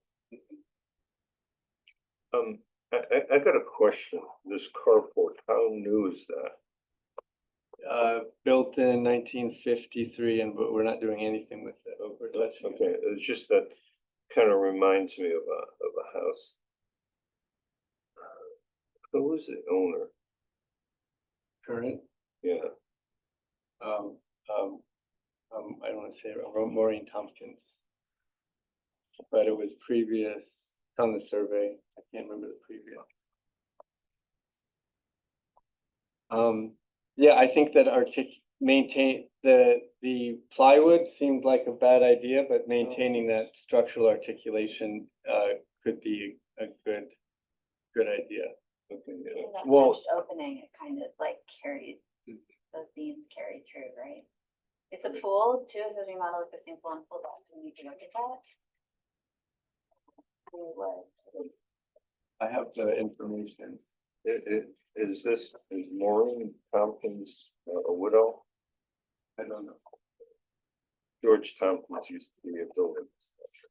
I got a question. This carport, how new is that? Built in 1953, and but we're not doing anything with it. We're touching it. Okay, it's just that kind of reminds me of a house. Who was the owner? Current. Yeah, I don't want to say it wrong, Maureen Tompkins. But it was previous, it's on the survey. I can't remember the previous. Yeah, I think that maintain the plywood seemed like a bad idea, but maintaining that structural articulation could be a good idea. okay, And yeah. that Well- punched opening, it kind of like carried, those beams carried through, right? It's a pool too, it says remodel existing pool and pool deck, do you need to look at that? I mean, what? I have the information. Is Maureen Tompkins a widow? I don't know. George Tompkins used to be a building inspector.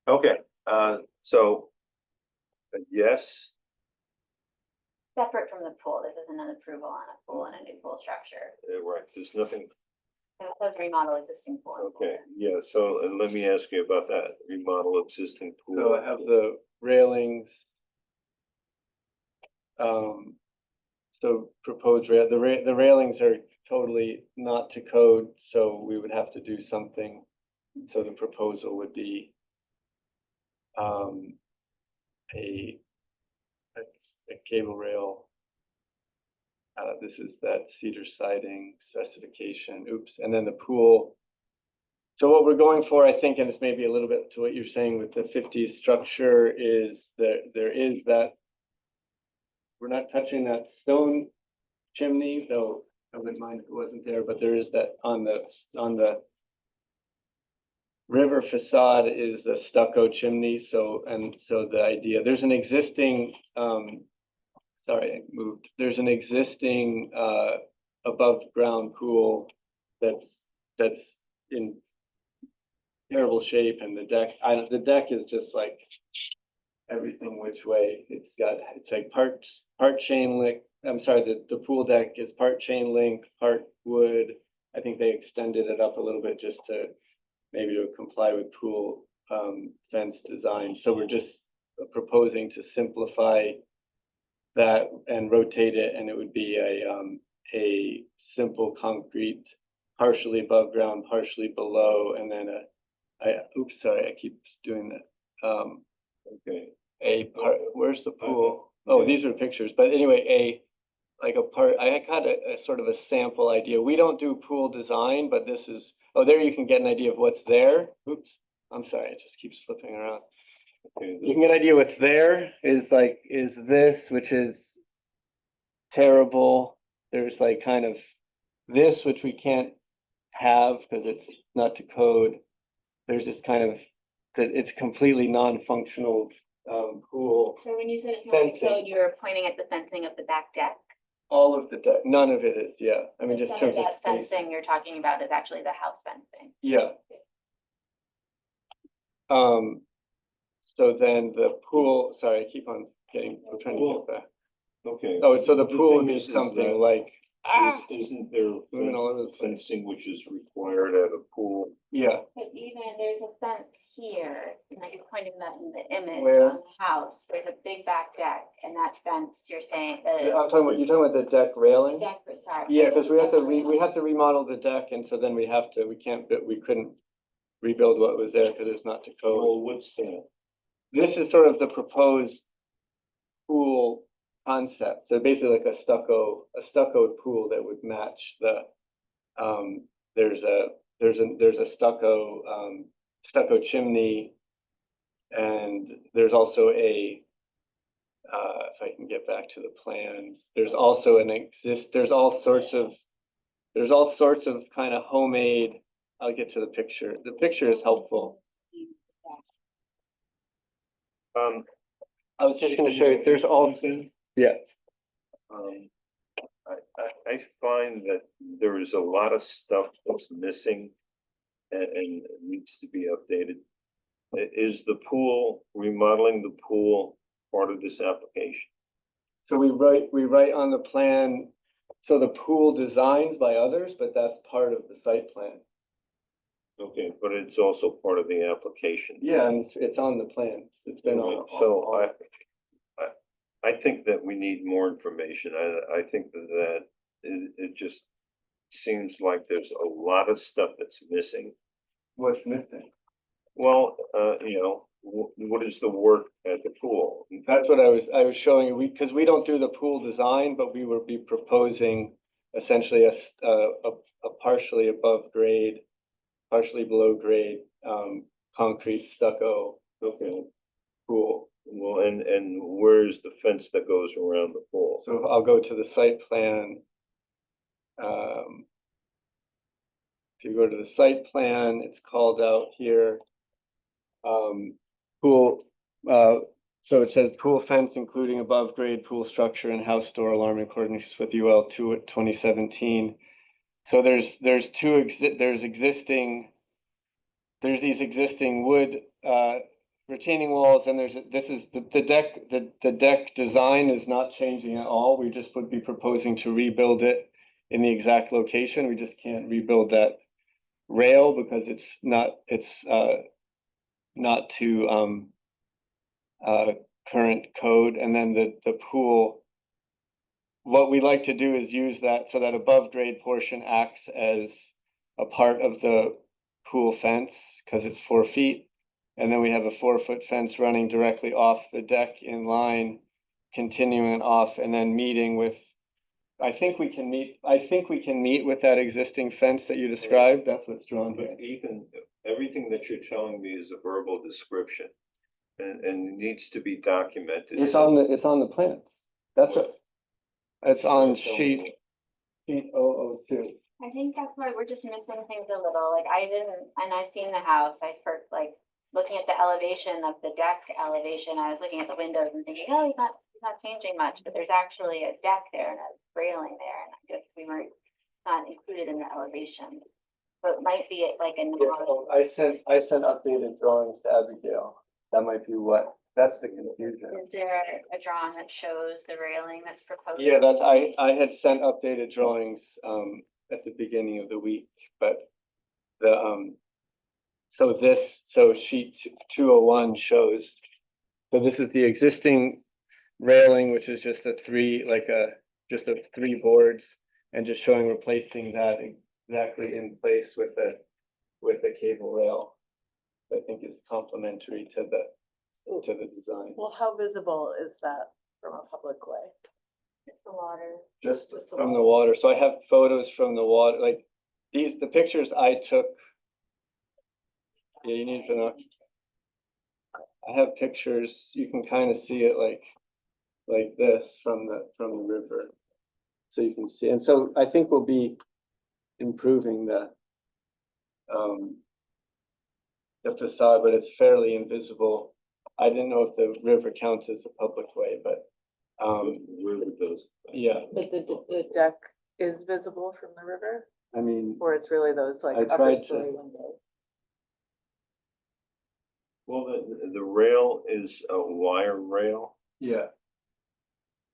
Okay, so yes, Separate from the pool, this isn't an approval on a pool and a new pool structure. right, there's nothing, It says remodel existing pool. and pool okay, deck. yeah, so let me ask you about that, remodel existing pool. So I have the railings. So proposed the railings are totally not to code, so we would have to do something. So the proposal would be a cable rail. This is that cedar siding specification, oops, and then the pool. So what we're going for, I think, and it's maybe a little bit to what you're saying with the 50s structure, is that there is that. We're not touching that stone chimney, though I wouldn't mind if it wasn't there, but there is that on the river facade is the stucco chimney. So the idea, there's an existing, sorry, I moved. There's an existing above ground pool that's in terrible shape, and the deck is just like everything which way. It's like part chain link. I'm sorry, the pool deck is part chain link, part wood. I think they extended it up a little bit just to maybe to comply with pool fence design. So we're just proposing to simplify that and rotate it, and it would be a simple concrete, partially above ground, partially below, and then Oops, sorry, I keep doing that. Okay, A part, where's the pool? Oh, these are pictures, but anyway, like a part, I had a sort of a sample idea. We don't do pool design, but this is, oh, there you can get an idea of what's there. Oops, I'm sorry, it just keeps flipping around. okay, You can get an idea what's there is like, is this, which is terrible. There's like kind of this, which we can't have because it's not to code. There's this kind of, that it's completely non-functional pool. So when you said it's not in Fencing. code, you were pointing at the fencing of the back deck. All of the deck, none of it is, yeah. I mean, So just some of terms of that space. fencing you're talking about is actually the house fencing. Yeah. So then the pool, sorry, I keep on getting, I'm trying to get back. okay. Oh, so the pool would thing be is something that like, Isn't there moving all over the place. fencing which is required at a pool? Yeah, But even there's a fence here, and I you're pointing that in the image Where? on the house. There's a big back deck, and that fence, you're saying, I'm the talking about, you're talking about the deck railing? deck, sorry. Yeah, because we have to remodel the deck, and so then we couldn't rebuild what was there because it's not to code. Well, what's that? This is sort of the proposed pool concept. So basically like a stuccoed pool that would match the, there's a stucco chimney. And there's also if I can get back to the plans, there's also there's all sorts of kind of homemade, I'll get to the picture. The picture is helpful. I was just gonna show you, there's also, yeah. I find that there is a lot of stuff that's missing and needs to be updated. Is the pool, remodeling the pool part of this application? So we write on the plan, so the pool designs by others, but that's part of the site plan. Okay, but it's also part of the application. Yeah, and it's on the plan. It's been on. So I think that we need more information. I think that it just seems like there's a lot of stuff that's missing. What's missing? Well, what is the work at the pool? That's what I was showing you, because we don't do the pool design, but we would be proposing essentially a partially above grade, partially below grade, concrete stucco, pool. Well, and where's the fence that goes around the pool? So I'll go to the site plan. If you go to the site plan, it's called out here. Pool, so it says pool fence including above grade pool structure and house door alarm in accordance with UL 2017. So there's these existing wood retaining walls, and the deck design is not changing at all. We just would be proposing to rebuild it in the exact location. We just can't rebuild that rail because it's not to current code. And then the pool, what we like to do is use that so that above grade portion acts as a part of the pool fence because it's 4 feet. And then we have a 4-foot fence running directly off the deck in line, continuing off and then meeting with, I think we can meet with that existing fence that you described. That's what's drawn here. But Ethan, everything that you're telling me is a verbal description and needs to be documented. It's on the plans. It's on sheet 002. I think that's why we're just missing things a little, like I didn't, and I've seen the house, like, looking at the elevation of the deck elevation, I was looking at the windows and thinking, oh, he's not changing much, but there's actually a deck there and a railing there, and I guess we weren't not included in the elevation. So it might be like a. I sent updated drawings to Abigail. That might be that's the confusion. Is there a drawing that shows the railing that's proposed? Yeah, I had sent updated drawings at the beginning of the week, but so sheet 201 shows, so this is the existing railing, which is just three boards, and just showing replacing that exactly in place with the cable rail. I think is complementary to the design. Well, how visible is that from a public way? It's the water. Just Just the from the water, so I have photos from the water, like the pictures I took. Yeah, you need to know. I have pictures, you can kind of see it like this from the river. So you can see, and so I think we'll be improving the facade, but it's fairly invisible. I didn't know if the river counts as a public way, but Really does. yeah, But the deck is visible from the river, I mean, or it's really those like I upper tried to- story windows? Well, the rail is a wire rail, yeah,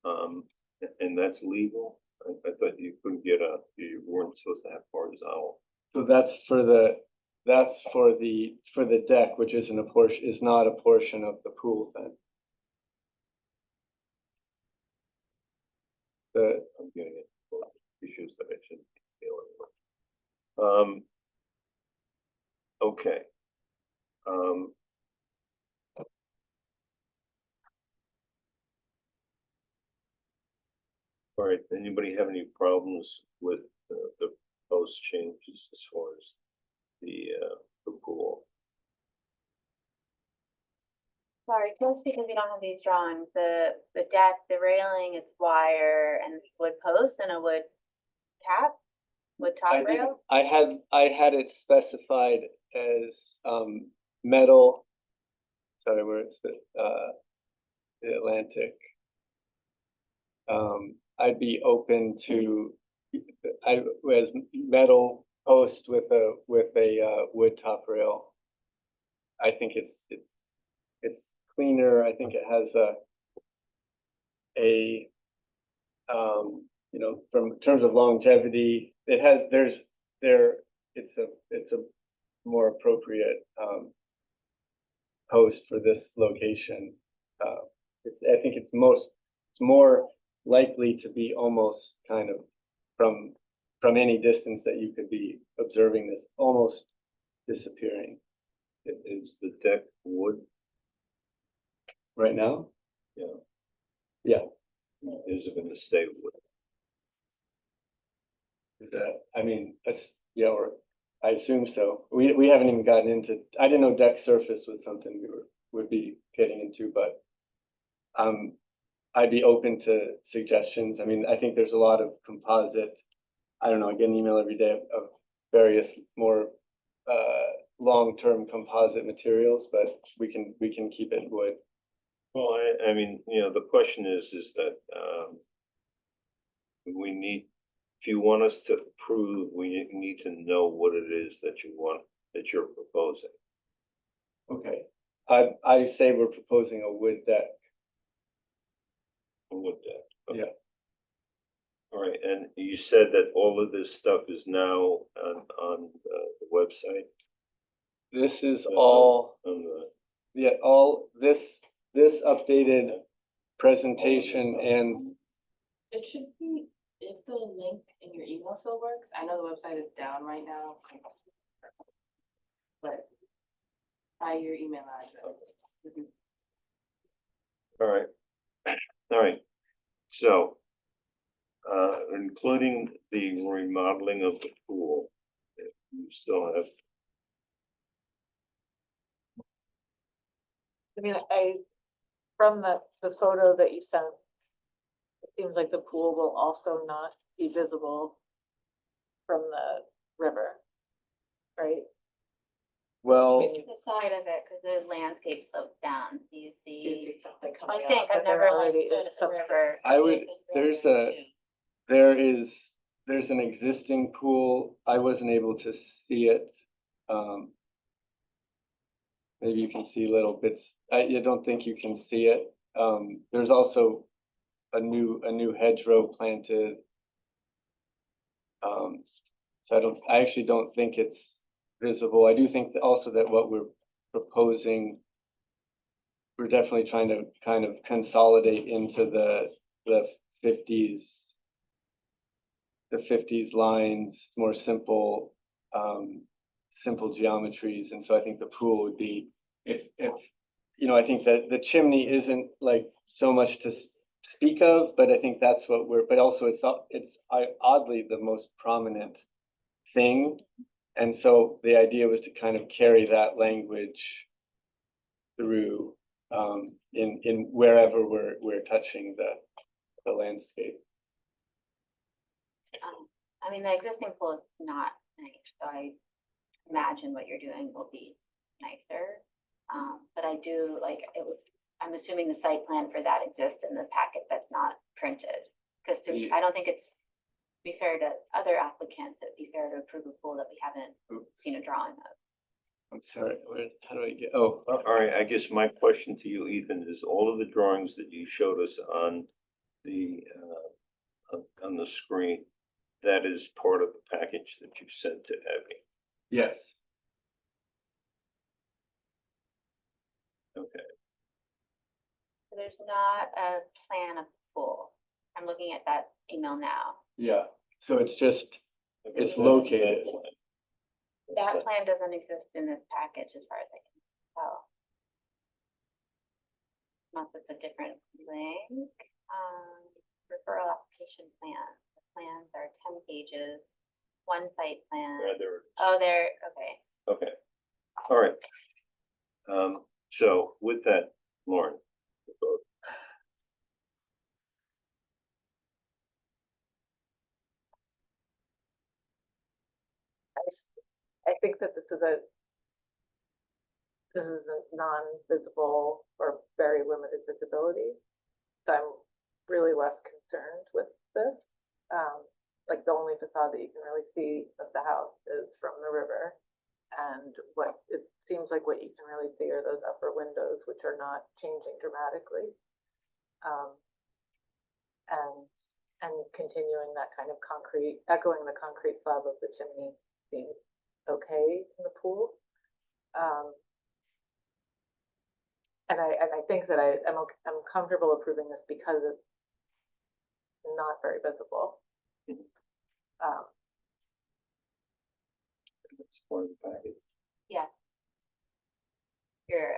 and that's legal. I thought you couldn't you weren't supposed to have horizontal. so that's for the deck, which isn't a portion, is not a portion of the pool then. I'm getting it. Issues that I shouldn't deal with. Okay. All right, anybody have any problems with the proposed changes as far as the pool? Sorry, just because we don't have these drawings, the deck, the railing, it's wire and wood post and a wood cap, wood I top didn't, rail. I had it specified as metal. Sorry, where it's the Atlantic. I'd be open to, as metal post with a wood top rail. I think it's cleaner. I think it has you know, from terms of longevity, it's a more appropriate post for this location. I think it's more likely to be almost kind of from any distance that you could be observing this almost disappearing. Is the deck wood? Right now? Yeah. Yeah. Is it gonna stay wood? Is that, I mean, yeah, or I assume so. We haven't even gotten into, I didn't know deck surface was something would be getting into, but I'd be open to suggestions. I mean, I think there's a lot of composite. I don't know, I get an email every day of various more long-term composite materials, but we can keep it wood. Well, I mean, you know, the question is that we need, if you want us to approve, we need to know what it is that you're proposing. Okay. I say we're proposing a wood deck. A wood deck. Okay. Yeah. All right, and you said that all of this stuff is now on the website? This is all, On the, yeah, all this updated presentation and It should be, if the link in your email still works, I know the website is down right now. But try your email address. all right, so including the remodeling of the pool, you still have, I mean, from the photo that you sent, it seems like the pool will also not be visible from the river, right? well, The side of it, because the landscape slopes down, do you So you see? see something I coming think out, but I've there never like already stood is at the something. river. I would- There's there's an existing pool. I wasn't able to see it. Maybe you can see little bits. I don't think you can see it. There's also a new hedgerow planted. So I actually don't think it's visible. I do think that also that what we're proposing, we're definitely trying to kind of consolidate into the 50s lines, more simple simple geometries, and so I think the pool would be, if, you know, I think that the chimney isn't like so much to speak of, but I think that's what but also it's oddly the most prominent thing. And so the idea was to kind of carry that language through, in wherever we're touching the landscape. I mean, the existing pool is not nice, so I imagine what you're doing will be nicer. But I do like it would, I'm assuming the site plan for that exists in the packet that's not printed. Because I don't think it's be fair to other applicants, it'd be fair to approve a pool that we haven't seen a drawing of. I'm sorry, how do I get, oh, All right, I guess my question to you, Ethan, is all of the drawings that you showed us on the screen, that is part of the package that you sent to Abby? yes. Okay, There's not a plan of the pool. I'm looking at that email now. Yeah, so it's just, it's Okay. located. That plan doesn't exist in this package as far as I can tell. Unless it's a different link. Referral application plan. The plans are 10 pages, one site plan. Rather, Oh, there, okay. okay, all right. So with that, Lauren. I think that this is a non-visible or very limited visibility. So I'm really less concerned with this. Like the only facade that you can really see of the house is from the river. And what it seems like what you can really see are those upper windows, which are not changing dramatically. And continuing that kind of concrete, echoing the concrete slab of the chimney being okay in the pool. And I think that I'm comfortable approving this because it's not very visible. That's part of the package. Yeah.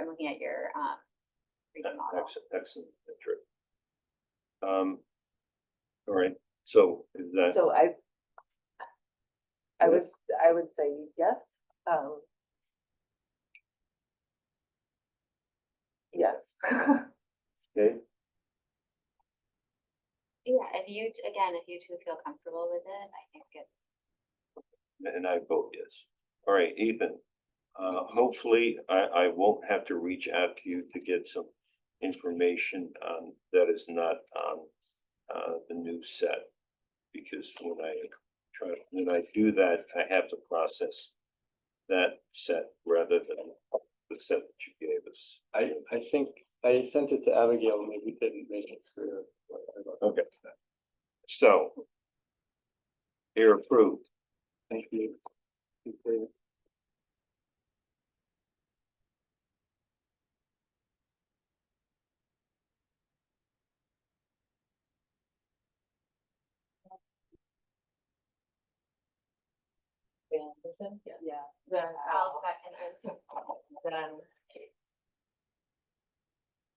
I'm looking at your 3D model. Excellent, Patrick. All right, so is that? So I would say yes. Yes. Okay, Yeah, if you two feel comfortable with it, I think it's. and I vote yes. All right, Ethan, hopefully I won't have to reach out to you to get some information that is not on the new set. Because when I do that, I have to process that set rather than the set that you gave us. I think I sent it to Abigail, maybe didn't make it clear. Okay. So you're approved. Thank you. Okay. Yeah. Then I'll second it. Then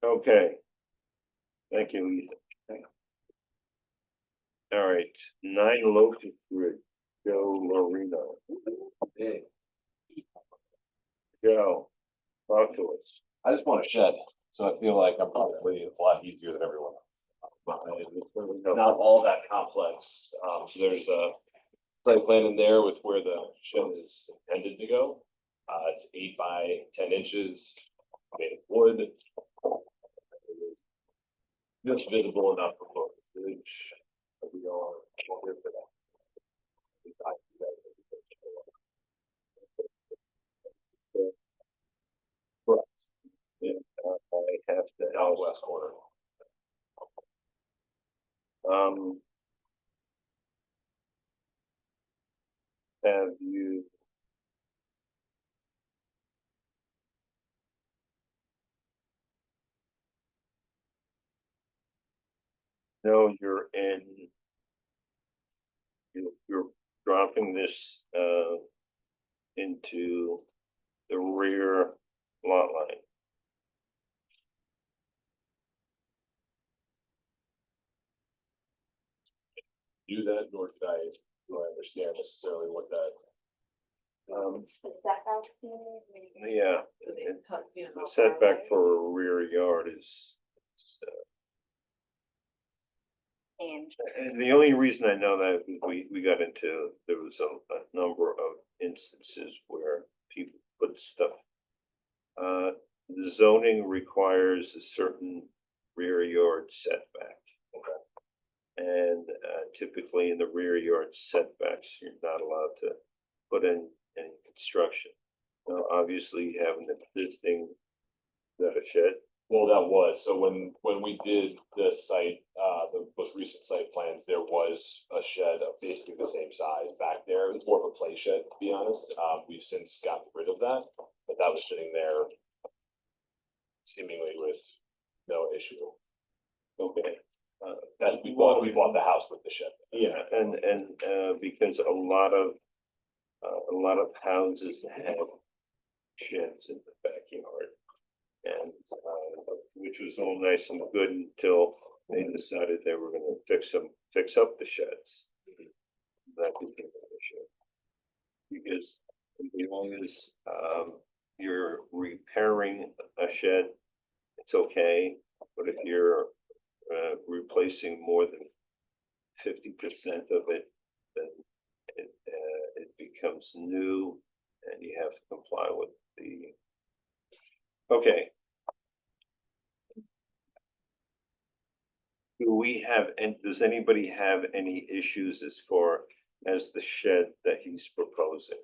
Okay. Thank you, Ethan. All right, 9 Locust Ridge, Joe Marino. Hey, Joe, talk to us. I just want a shed, so I feel like I'm probably a lot easier than everyone. Not all that complex. So there's a site plan in there with where the shed is intended to go. It's 8 by 10 inches, made of wood. Just visible enough for both the bridge. We are here for that. Correct. Yeah, I have to. Southwest corner. Have you? No, you're in. You're dropping this into the rear lot line. Do that, nor did do I understand necessarily what that. The setbacks, you mean? Yeah, the setback for a rear yard is, and the only reason I know that is we got into, there was a number of instances where people put stuff. The zoning requires a certain rear yard setback. And typically in the rear yard setbacks, you're not allowed to put in any construction. Now, obviously, you have an existing, is that a shed? Well, that was, so when we did the site, the most recent site plans, there was a shed of basically the same size back there. It's more of a play shed, to be honest. We've since gotten rid of that, but that was sitting there seemingly with no issue. Okay. That we bought the house with the shed. Yeah, and because a lot of houses have sheds in the backyard. And, which was all nice and good until they decided they were gonna fix up the sheds. That became an issue. Because as long as, you're repairing a shed, it's okay, but if you're, replacing more than 50% of it, then it becomes new and you have to comply with the, okay. Do we have, and does anybody have any issues as far as the shed that he's proposing?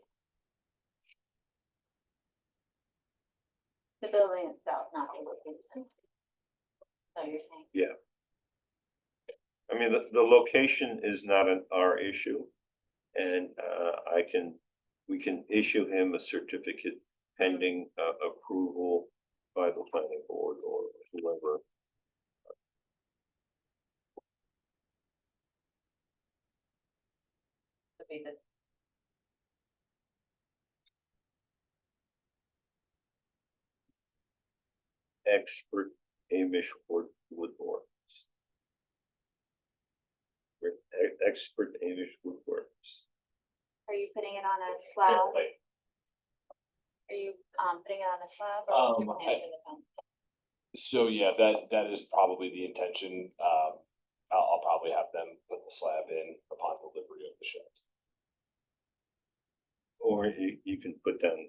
The building itself, not the location. So you're saying? Yeah. I mean, the location is not our issue. And we can issue him a certificate pending approval by the planning board or whoever. Would be the Expert Amish Woodworks. Expert Amish Woodworks. Are you putting it on a slab? Are you putting it on a slab or you're putting it in the fence? So yeah, that is probably the intention. I'll probably have them put the slab in upon delivery of the shed. Or you can put down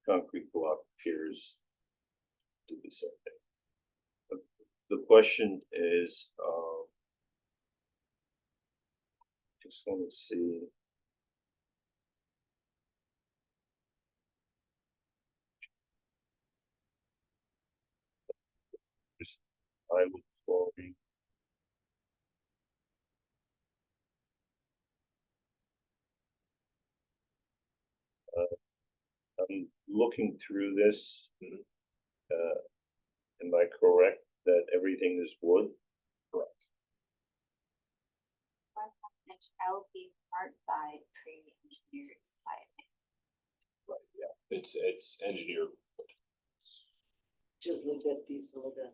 concrete block piers, do the same thing. The question is, just want to see. I would sorry. I'm looking through this. Am I correct that everything is wood? Correct. 1.5-inch LP hard side tree engineered siding. Right, yeah, it's engineered. Just look at these over there.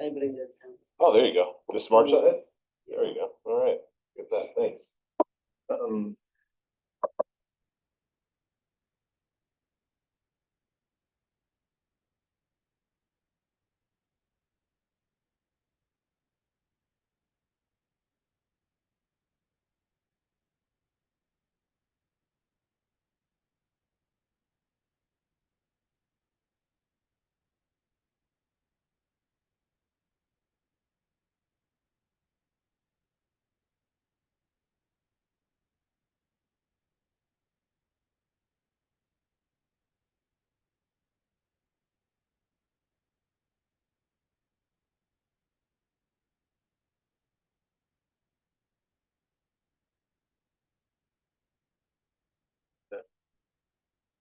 Anybody that's. Oh, there you go. The smart side? There you go. All right. Get that. Thanks.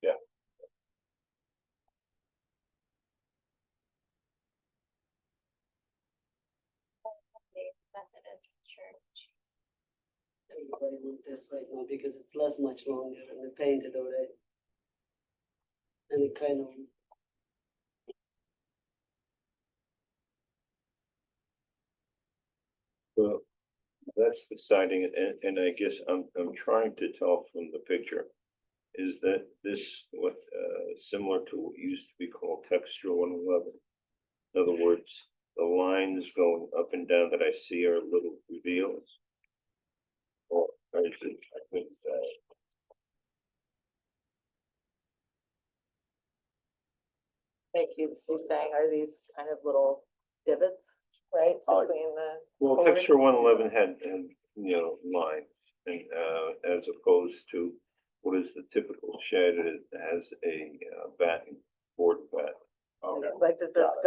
Yeah. Methodist Church. I want this right now because it's less much longer and they painted already. And it kind of, Well, that's the siding, and I guess I'm trying to tell from the picture, is that this what, similar to what used to be called texture 111? In other words, the lines going up and down that I see are little reveals. Or is it, I couldn't say. Thank you, He's saying, are these kind of little divots, right, between the? Well, colors? texture 111 had, lines, and, as opposed to what is the typical shed, it has a, batting board bat. Okay. Like, does this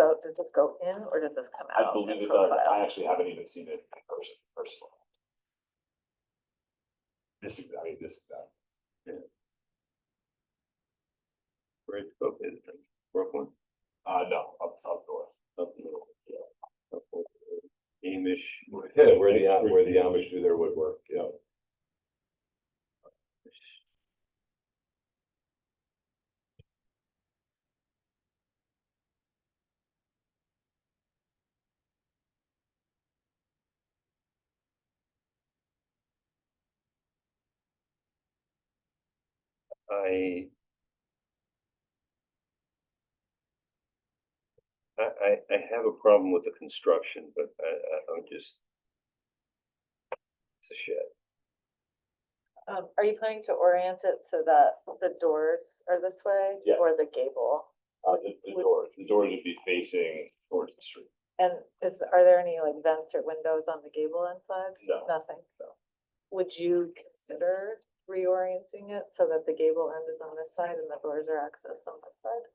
go in, or does this come I out? believe in it does. profile? I actually haven't even seen it in person, personally. This is, I mean, this is that. Right, okay, Brooklyn, No, up north. up north, yeah. Up north, Amish. Yeah, where the Amish do their woodwork, yeah. I have a problem with the construction, but I'm just, it's a shed. Are you planning to orient it so that the doors are this way? Yeah. Or the gable? The doors would be facing towards the street. And are there any like vents or windows on the gable inside? No. Nothing? No. Would you consider reorienting it so that the gable end is on this side and the doors are accessed on this side?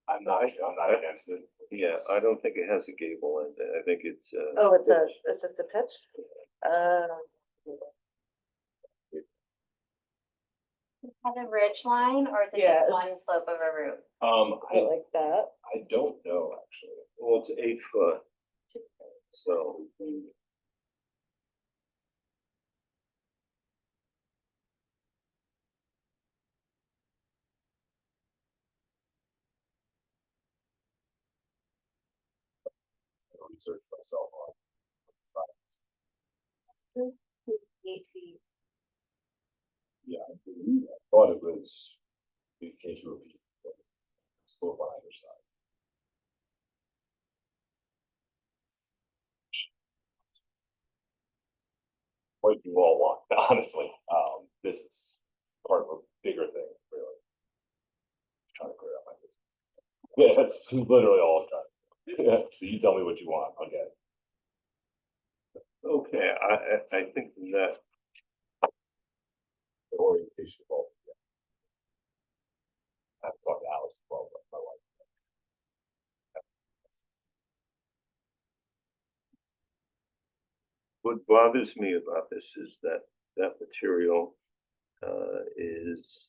I'm not against it. Yeah, I don't think it has a gable end, I think it's, Oh, it's just a pitch? Have a ridge line or is it Yeah, just one slope of a roof? Like that? I don't know, actually. well, it's 8 foot, so. Research myself on. 8 feet. Yeah, I thought it was 8 through feet. It's still on either side. What you all want, honestly. This is part of a bigger thing, really. Trying to clear out my business. Yeah, that's literally all I'm trying to do. Yeah, so you tell me what you want, I'll get it. Okay, I think that, The orientation of all. Yeah. I have to talk to Alice as well, but my wife. what bothers me about this is that that material, is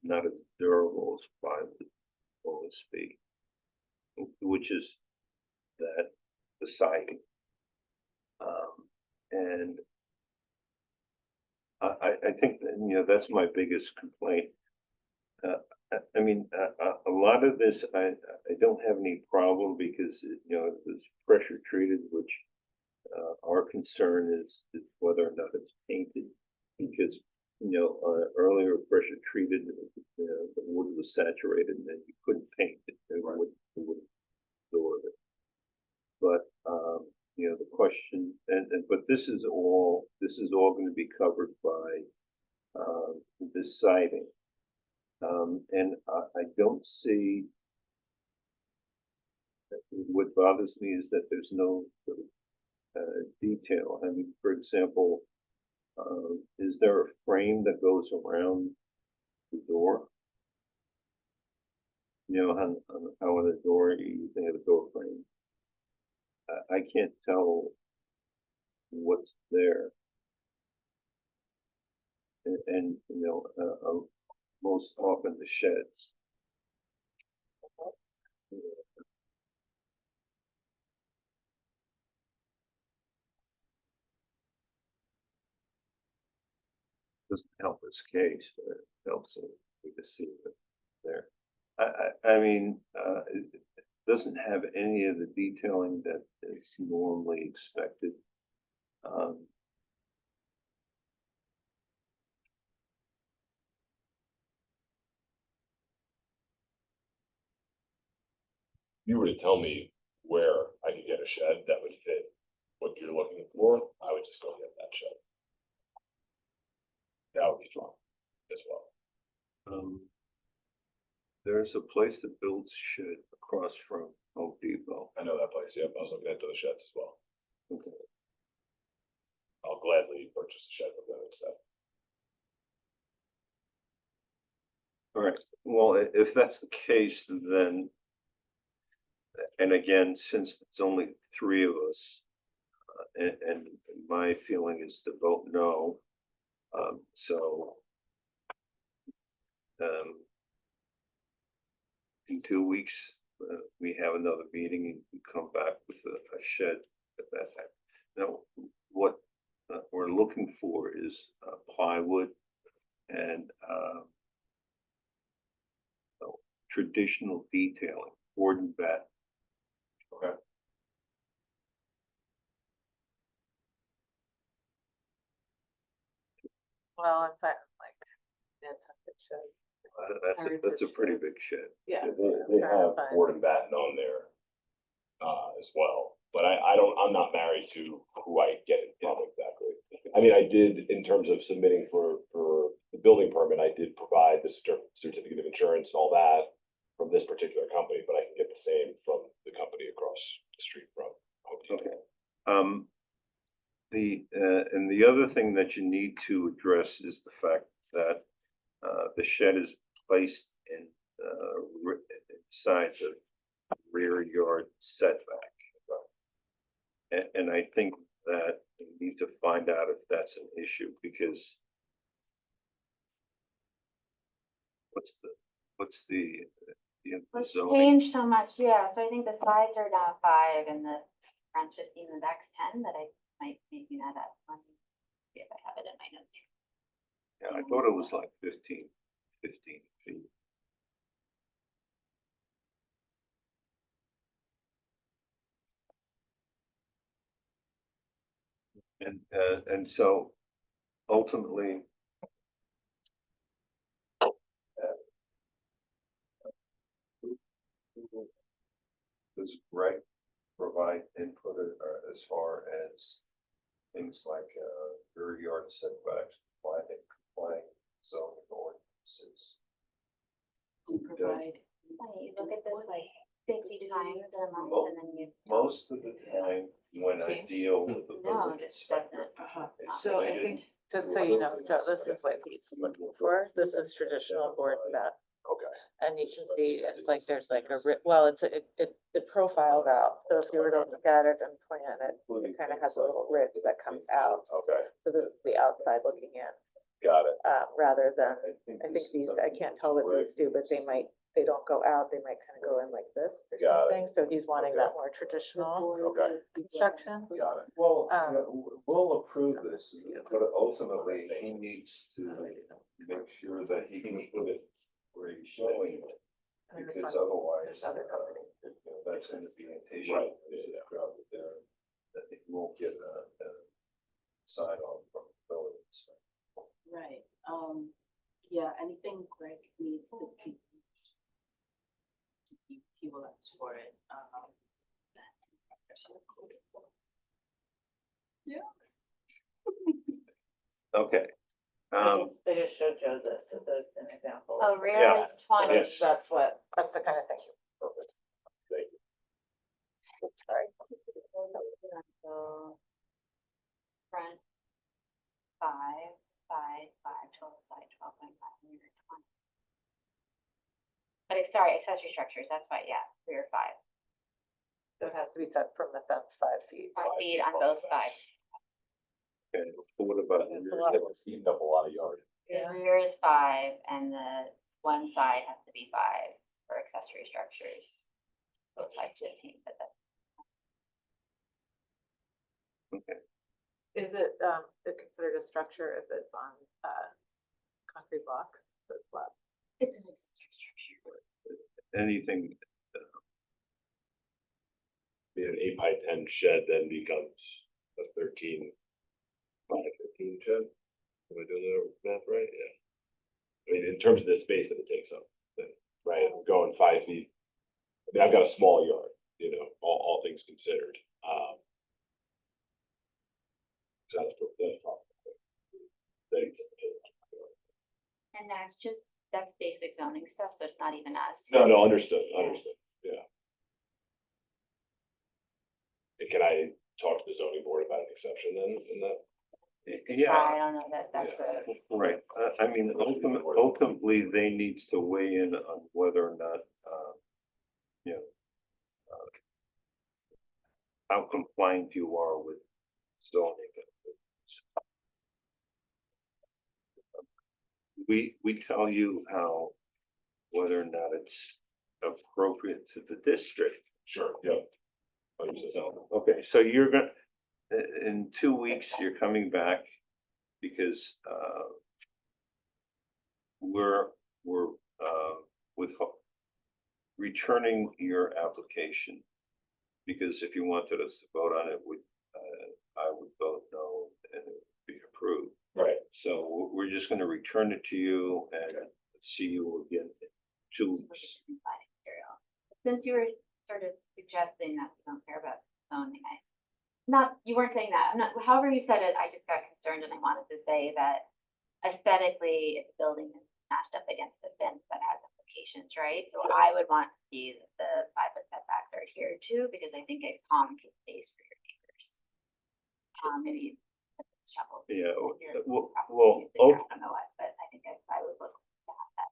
not as durable as plywood, so to speak. Which is that, the siding. And I think that, that's my biggest complaint. I mean, a lot of this, I don't have any problem because, it's pressure treated, which, our concern is whether or not it's painted. Because, earlier pressure treated, the wood was saturated and then you couldn't paint it, it wouldn't absorb it. But, the question, but this is all gonna be covered by, this siding. And I don't see, what bothers me is that there's no sort of, detail. I mean, for example, is there a frame that goes around the door? How on a door you think of a door frame? I can't tell what's there. And most often the sheds. doesn't help this case, but it helps if we can see it there. I mean, it doesn't have any of the detailing that is normally expected. If you were to tell me where I could get a shed that would fit what you're looking for, I would just go get that shed. That would be drawn as well. There's a place that builds shed across from Home Depot. I know that place, yep, I was looking at those sheds as well. Okay. I'll gladly purchase a shed from them instead. All right, well, if that's the case, then, and again, since it's only three of us, and my feeling is to vote no. So, in 2 weeks, we have another meeting and we come back with a shed at that time. Now, what we're looking for is plywood and traditional detailing, board and bat. Okay. Well, in fact, like, that's a good show. That's a pretty big shed. Yeah. They have board and batten on there, as well, but I'm not married to who I get it from exactly. I mean, I did, in terms of submitting for the building permit, I did provide the certificate of insurance and all that from this particular company, but I can get the same from the company across the street from Home Depot. Okay. And the other thing that you need to address is the fact that the shed is placed inside the rear yard setback. And I think that we need to find out if that's an issue, because what's the Let's zoning? change so much, yeah, so I think the sides are now 5 and the front 15 and the back's 10, but I might maybe not that one. See if I have it in my notes. Yeah, I thought it was like 15 feet. And so ultimately, does Greg provide input as far as things like rear yard setbacks, complying zoning ordinances? Provide. You look at this like 50 times in a month and then you. Most of the time, when I deal with the No, building it inspector. doesn't. it's So I related think, just so you know, Joe, this is what he's looking for. This is traditional board and bat. Okay. And you can see it's like, there's like a, well, it profiled out. So if you were to look at it and plan it, it kind of has a little ridge that comes out. Okay, So this is the outside looking in, got it. rather than, I think these, I can't tell what these do, but they don't go out, they might kind of go in like this or Got it. something. So he's wanting that more traditional Okay. construction. Got it. Well, Um, we'll approve this, but ultimately, he needs to make sure that he can put it where he's showing it. And this Because one, otherwise, there's other companies. that's gonna be an issue. Right. That he won't get a sign off from the building inspector. Right, yeah, anything Greg needs to he will ask for it, Yeah. Okay. They just showed Joe this as an example. Oh, rear Yeah. is 20. Yes. That's the kind of thing. Sorry. So front 5, side 5, total side 12.5, rear 20. But it's, sorry, accessory structures, that's why, yeah, rear 5. So it has to be set from the fence 5 feet. 5 feet on both sides. Okay, what about? That's a lot. It's eating up a lot of yard. The rear is 5 and the one side has to be 5 for accessory structures. Both sides 15, but that's. Okay. Is it considered a structure if it's on concrete block, the slab. It's an accessory structure. Anything, An 8x10 shed then becomes a 13 by 15 shed. Am I doing the math right? Yeah. I mean, in terms of the space that it takes up, then, right, I'm going 5 feet. I mean, I've got a small yard, you know, all things considered. So that's probably. And that's basic zoning stuff, so it's not even us. No, understood, yeah. And can I talk to the zoning board about an exception then in that? yeah, I don't know that that's a. right. I mean, ultimately, they need to weigh in on whether or not, you know, how compliant you are with zoning. We tell you how, whether or not it's appropriate to the district. Sure, yeah. Understood. Okay, so you're gonna, in 2 weeks, you're coming back because, we're, with, returning your application. Because if you wanted us to vote on it, I would vote no and it would be approved. Right. So we're just gonna return it to you and see you again in 2 weeks. Since you were sort of suggesting that you don't care about zoning, you weren't saying that, however you said it, I just got concerned and I wanted to say that aesthetically, if the building is matched up against the fence that has implications, right? So I would want to see that the 5-foot setbacks are adhered to, because I think it calms the space for your neighbors. Maybe you put the shovels. Yeah, Your well, property usage, I don't know what, but I think I would look to have that.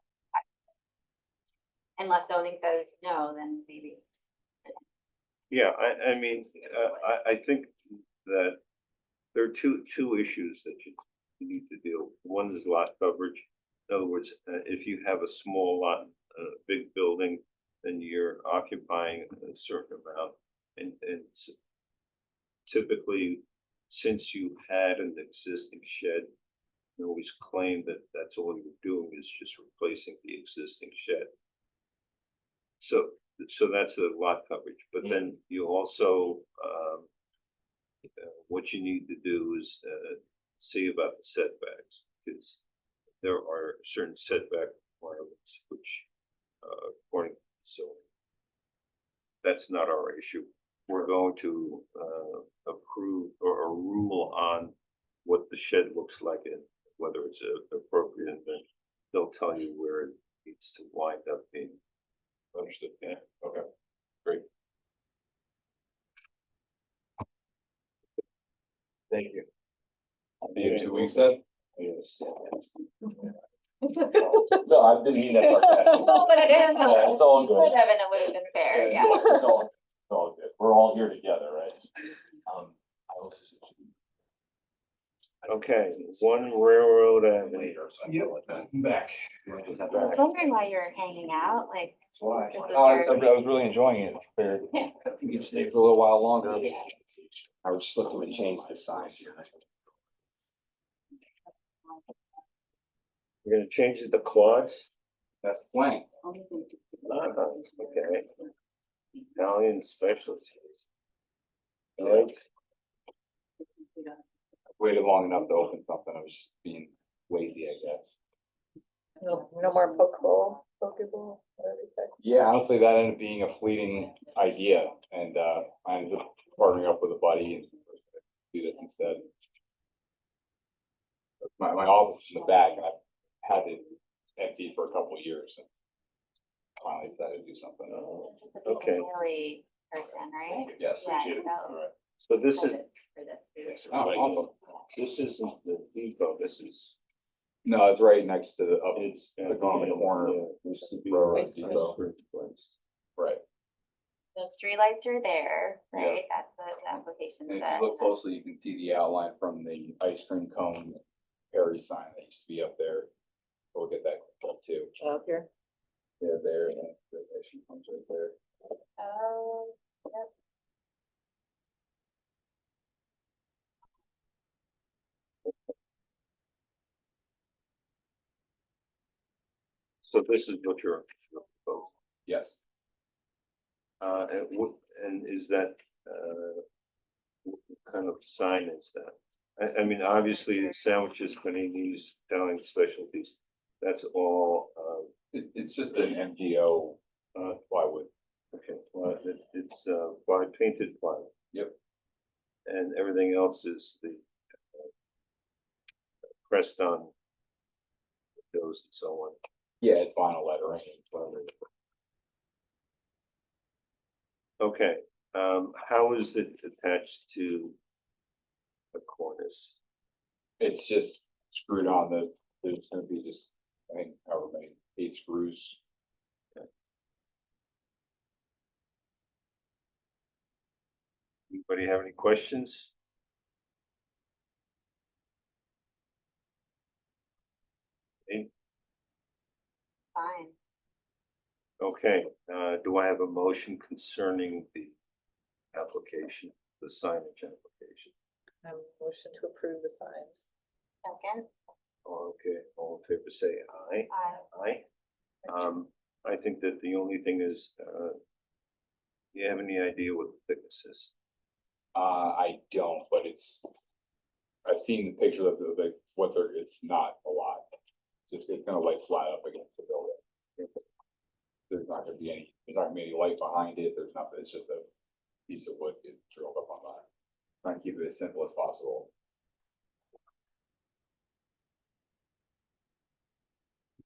Unless zoning says no, then maybe. yeah, I mean, I think that there are two issues that you need to deal with. One is lot coverage. In other words, if you have a small lot, a big building, then you're occupying a certain amount. And typically, since you had an existing shed, you always claim that that's all you're doing is just replacing the existing shed. So that's the lot coverage, but then you also, what you need to do is, see about the setbacks, because there are certain setback requirements, which, according to, so that's not our issue. We're going to, approve or rule on what the shed looks like and whether it's appropriate, and then they'll tell you where it needs to wind up being. Understood, yeah, okay, great. Thank you. I'll be in 2 weeks then. Yes. No, I didn't mean that. No, but it is. Yeah, it's all You good. could have, and it would have been fair, yeah. It's all good. We're all here together, right? I also said. Okay, 1 Railroad Avenue. I'm back. I was wondering why you were hanging out, like. That's why. this was No, I your- was really enjoying it. Figured we could stay for a little while longer. I was just looking to change the sign. You're gonna change it to Claude's? That's the plan. Okay. Italian specialties. All right. Waited long enough to open something. I was just being lazy, I guess. No more pokeball, whatever you said. Yeah, honestly, that ended up being a fleeting idea, and I ended up partnering up with a buddy and do this instead. My office is in the back, and I've had it empty for a couple of years, and finally decided to do something. Okay. Family person, right? Yes. Yeah, we do. so- All right. So this is, For this too. Oh, awesome. this isn't the depot, this is. No, it's right next to the, up, It's the common corner. Used to be. Railroad Ice Depot. cream place. Right. Those 3 lights are there, Yeah. right? That's the application And if set. you look closely, you can see the outline from the ice cream cone Perry sign that used to be up there. We'll get that up too. Up here. Yeah, there, and the ice cream cone's right there. Oh, yep. So this is what you're proposing. Yes. And is that, what kind of sign is that? I mean, obviously, the sandwiches, paninis, Italian specialties, that's all, It's just an MGO plywood. okay, well, it's, by painted plywood. Yep. And everything else is the pressed on windows and so on. Yeah, it's vinyl lettering. Okay, how is it attached to the cornice? It's just screwed on there's gonna be just, I think, however many, 8 screws. Anybody have any questions? Fine. Okay, do I have a motion concerning the application, the signage application? Motion to approve the sign. Second. Okay, all in favor, say aye. Aye. Aye. I think that the only thing is, do you have any idea what the thickness is? I don't, but I've seen the picture of it's not a lot. It's gonna like fly up against the building. There's not gonna be any light behind it, there's nothing, it's just a piece of wood get drilled up on that. Trying to keep it as simple as possible.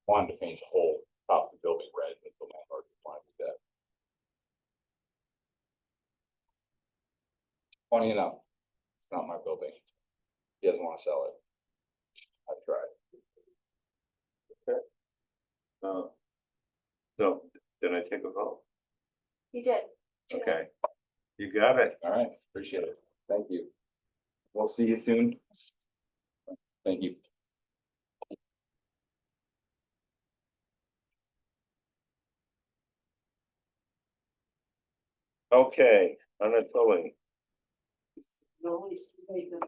Wanted to paint the whole top of the building red, but the landlord wanted to do that. Funny enough, it's not my building. He doesn't want to sell it. I've tried. So, did I take a vote? You did. Okay, you got it. All right, appreciate it. Thank you. We'll see you soon. Thank you. Okay, Anatoly. No, it's very good.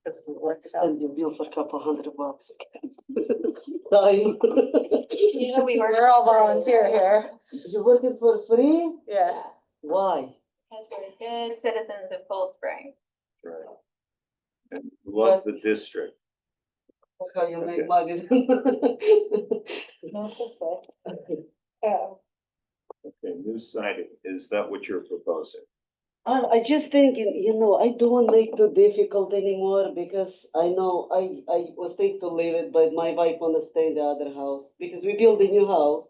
Because we worked it out. And your bill for a couple $100. Time. You know, We're all volunteer here. You working for free? Yeah. Why? Because we're good citizens of Cold Spring. Right. And love the district. How you make Okay. money? Not this way. Okay, new siding, is that what you're proposing? I just thinking, I don't want to make too difficult anymore because I know I was thinking to leave it, but my wife want to stay in the other house because we built a new house.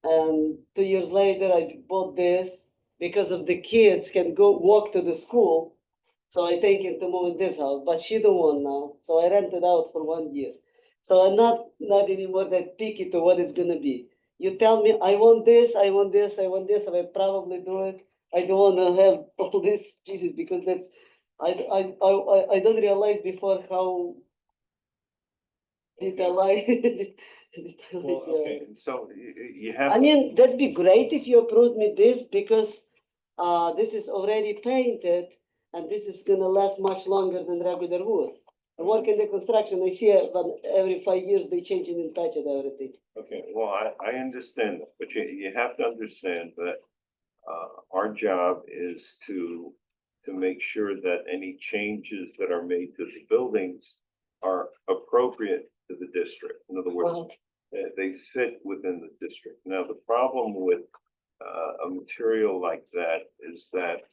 And 2 years later, I bought this because of the kids can go walk to the school. So I thinking to move in this house, but she don't want now. So I rented out for 1 year. So I'm not anymore that picky to what it's gonna be. You tell me, I want this, I want this, I want this, I will probably do it. I don't wanna have all this, Jesus, because I don't realize before how detailed. Well, okay, so you have. I mean, that'd be great if you approved me this because this is already painted and this is gonna last much longer than regular wood. I work in the construction, I see it, but every 5 years they changing and patching everything. Okay, well, I understand that, but you have to understand that our job is to make sure that any changes that are made to the buildings are appropriate to the district. In other words, they fit within the district. Now, the problem with a material like that is that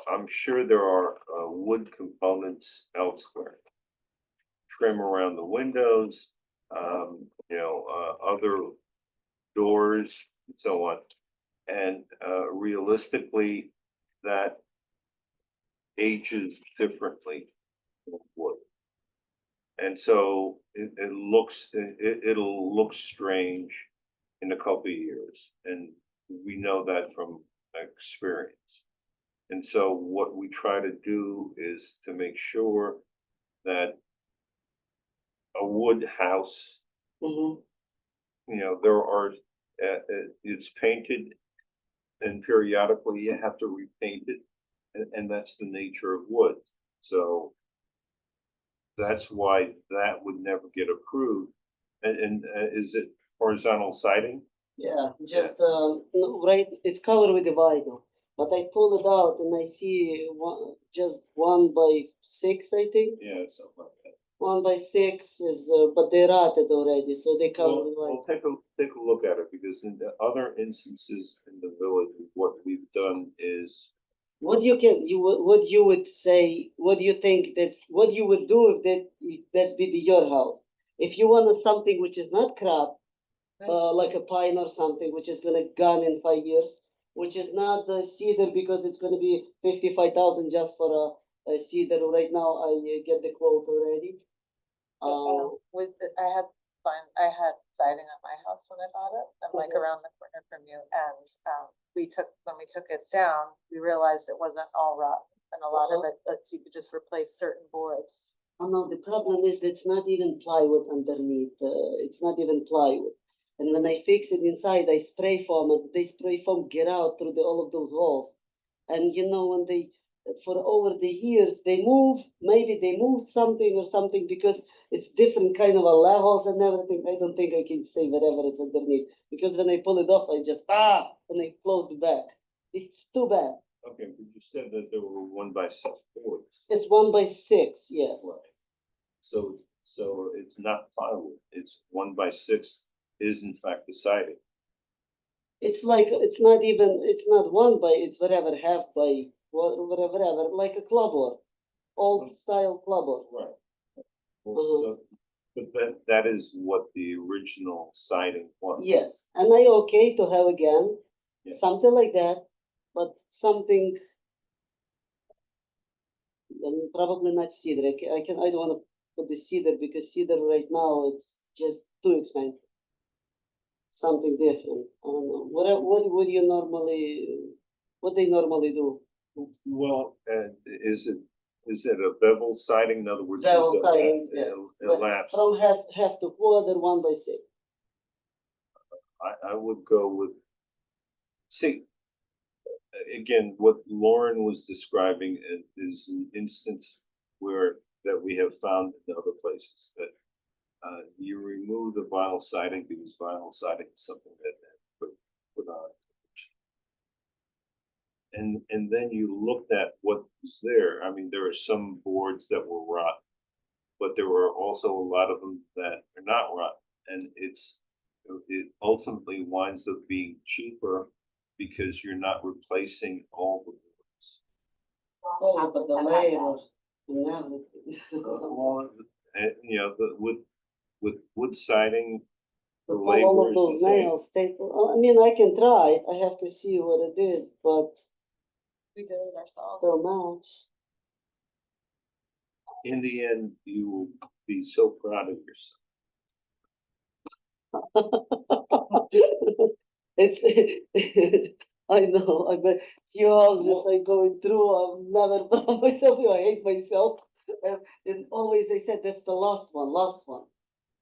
I'm sure there are wood components elsewhere. Trim around the windows, other doors and so on. And realistically, that ages differently than wood. And so it'll look strange in a couple of years. And we know that from experience. And so what we try to do is to make sure that a wood house, there are, it's painted and periodically you have to repaint it and that's the nature of wood. So that's why that would never get approved. And is it horizontal siding? Yeah, just, no, right, it's covered with the vinyl, but I pull it out and I see one, just 1 by 6, I think. Yeah, something like that. 1 by 6 is, but they rotted already, so they cover Well, with vinyl. we'll take a look at it, because in the other instances in the village, what we've done is, What what you would say, what do you think what you would do if that's be your house? If you want something which is not crap, like a pine or something, which is gonna gone in 5 years, which is not cedar because it's gonna be 55,000 just for a cedar. Right now, I get the quote already. I had siding on my house when I bought it, and like around the corner from you, and, when we took it down, we realized it wasn't all rotten, and a lot of it, that you could just replace certain boards. Oh no, the problem is that it's not even plywood underneath, it's not even plywood. And when I fix it inside, I spray foam, and they spray foam get out through all of those holes. And you know, when they, for over the years, maybe they moved something or something, because it's different kind of a levels and everything. I don't think I can say whatever it's underneath, because when I pull it off, I just, and I close the back. It's too bad. okay, but you said that there were 1 by 6 boards. It's 1 by 6, yes. Right. So it's not plywood, it's 1 by 6 is in fact the siding. It's like, it's not 1 by, it's whatever, half by, whatever, like a clubboard, old style clubboard. Right. Well, so, but that is what the original siding was. Yes, and I okay to have again, Yeah. something like that, but something. Probably not cedar, I don't wanna put the cedar, because cedar right now, it's just too expensive. Something different, I don't know, what would you normally, what they normally do? Well, is it a bevel siding? In other words, Bevel is it siding, yes. elapsed? From half to quarter, 1 by 6. I would go with, see, again, what Lauren was describing is an instance that we have found in other places, that you remove the vinyl siding because vinyl siding is something that put on. And then you looked at what was there. I mean, there are some boards that were rotten, but there were also a lot of them that are not rotten. And it ultimately winds up being cheaper because you're not replacing all the boards. Oh, but the labor and everything. Well, and, you know, with wood siding, the To pull all of labor is those the same. nails, I mean, I can try, I have to see what it is, but We did it ourselves. so much. In the end, you will be so proud of yourself. It's, I know, I bet few houses I going through, I'm never proud of myself, I hate myself. And always I said, that's the last one.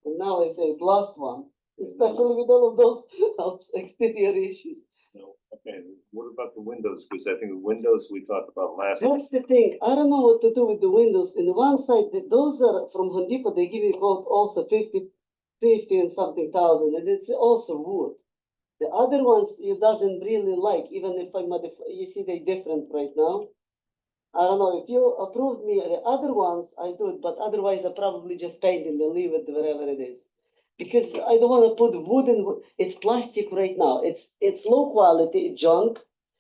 And now I say, last one, especially with all of those exterior issues. No, okay, what about the windows? Because I think the windows we talked about last. That's the thing, I don't know what to do with the windows. In the one side, those are from Home Depot, they give you quote also 50 and something thousand, and it's also wood. The other ones, it doesn't really like, even if I modify, you see they different right now. I don't know, if you approved me, the other ones, I do it, but otherwise I probably just paint and leave it wherever it is. Because I don't wanna put it's plastic right now, it's low quality junk,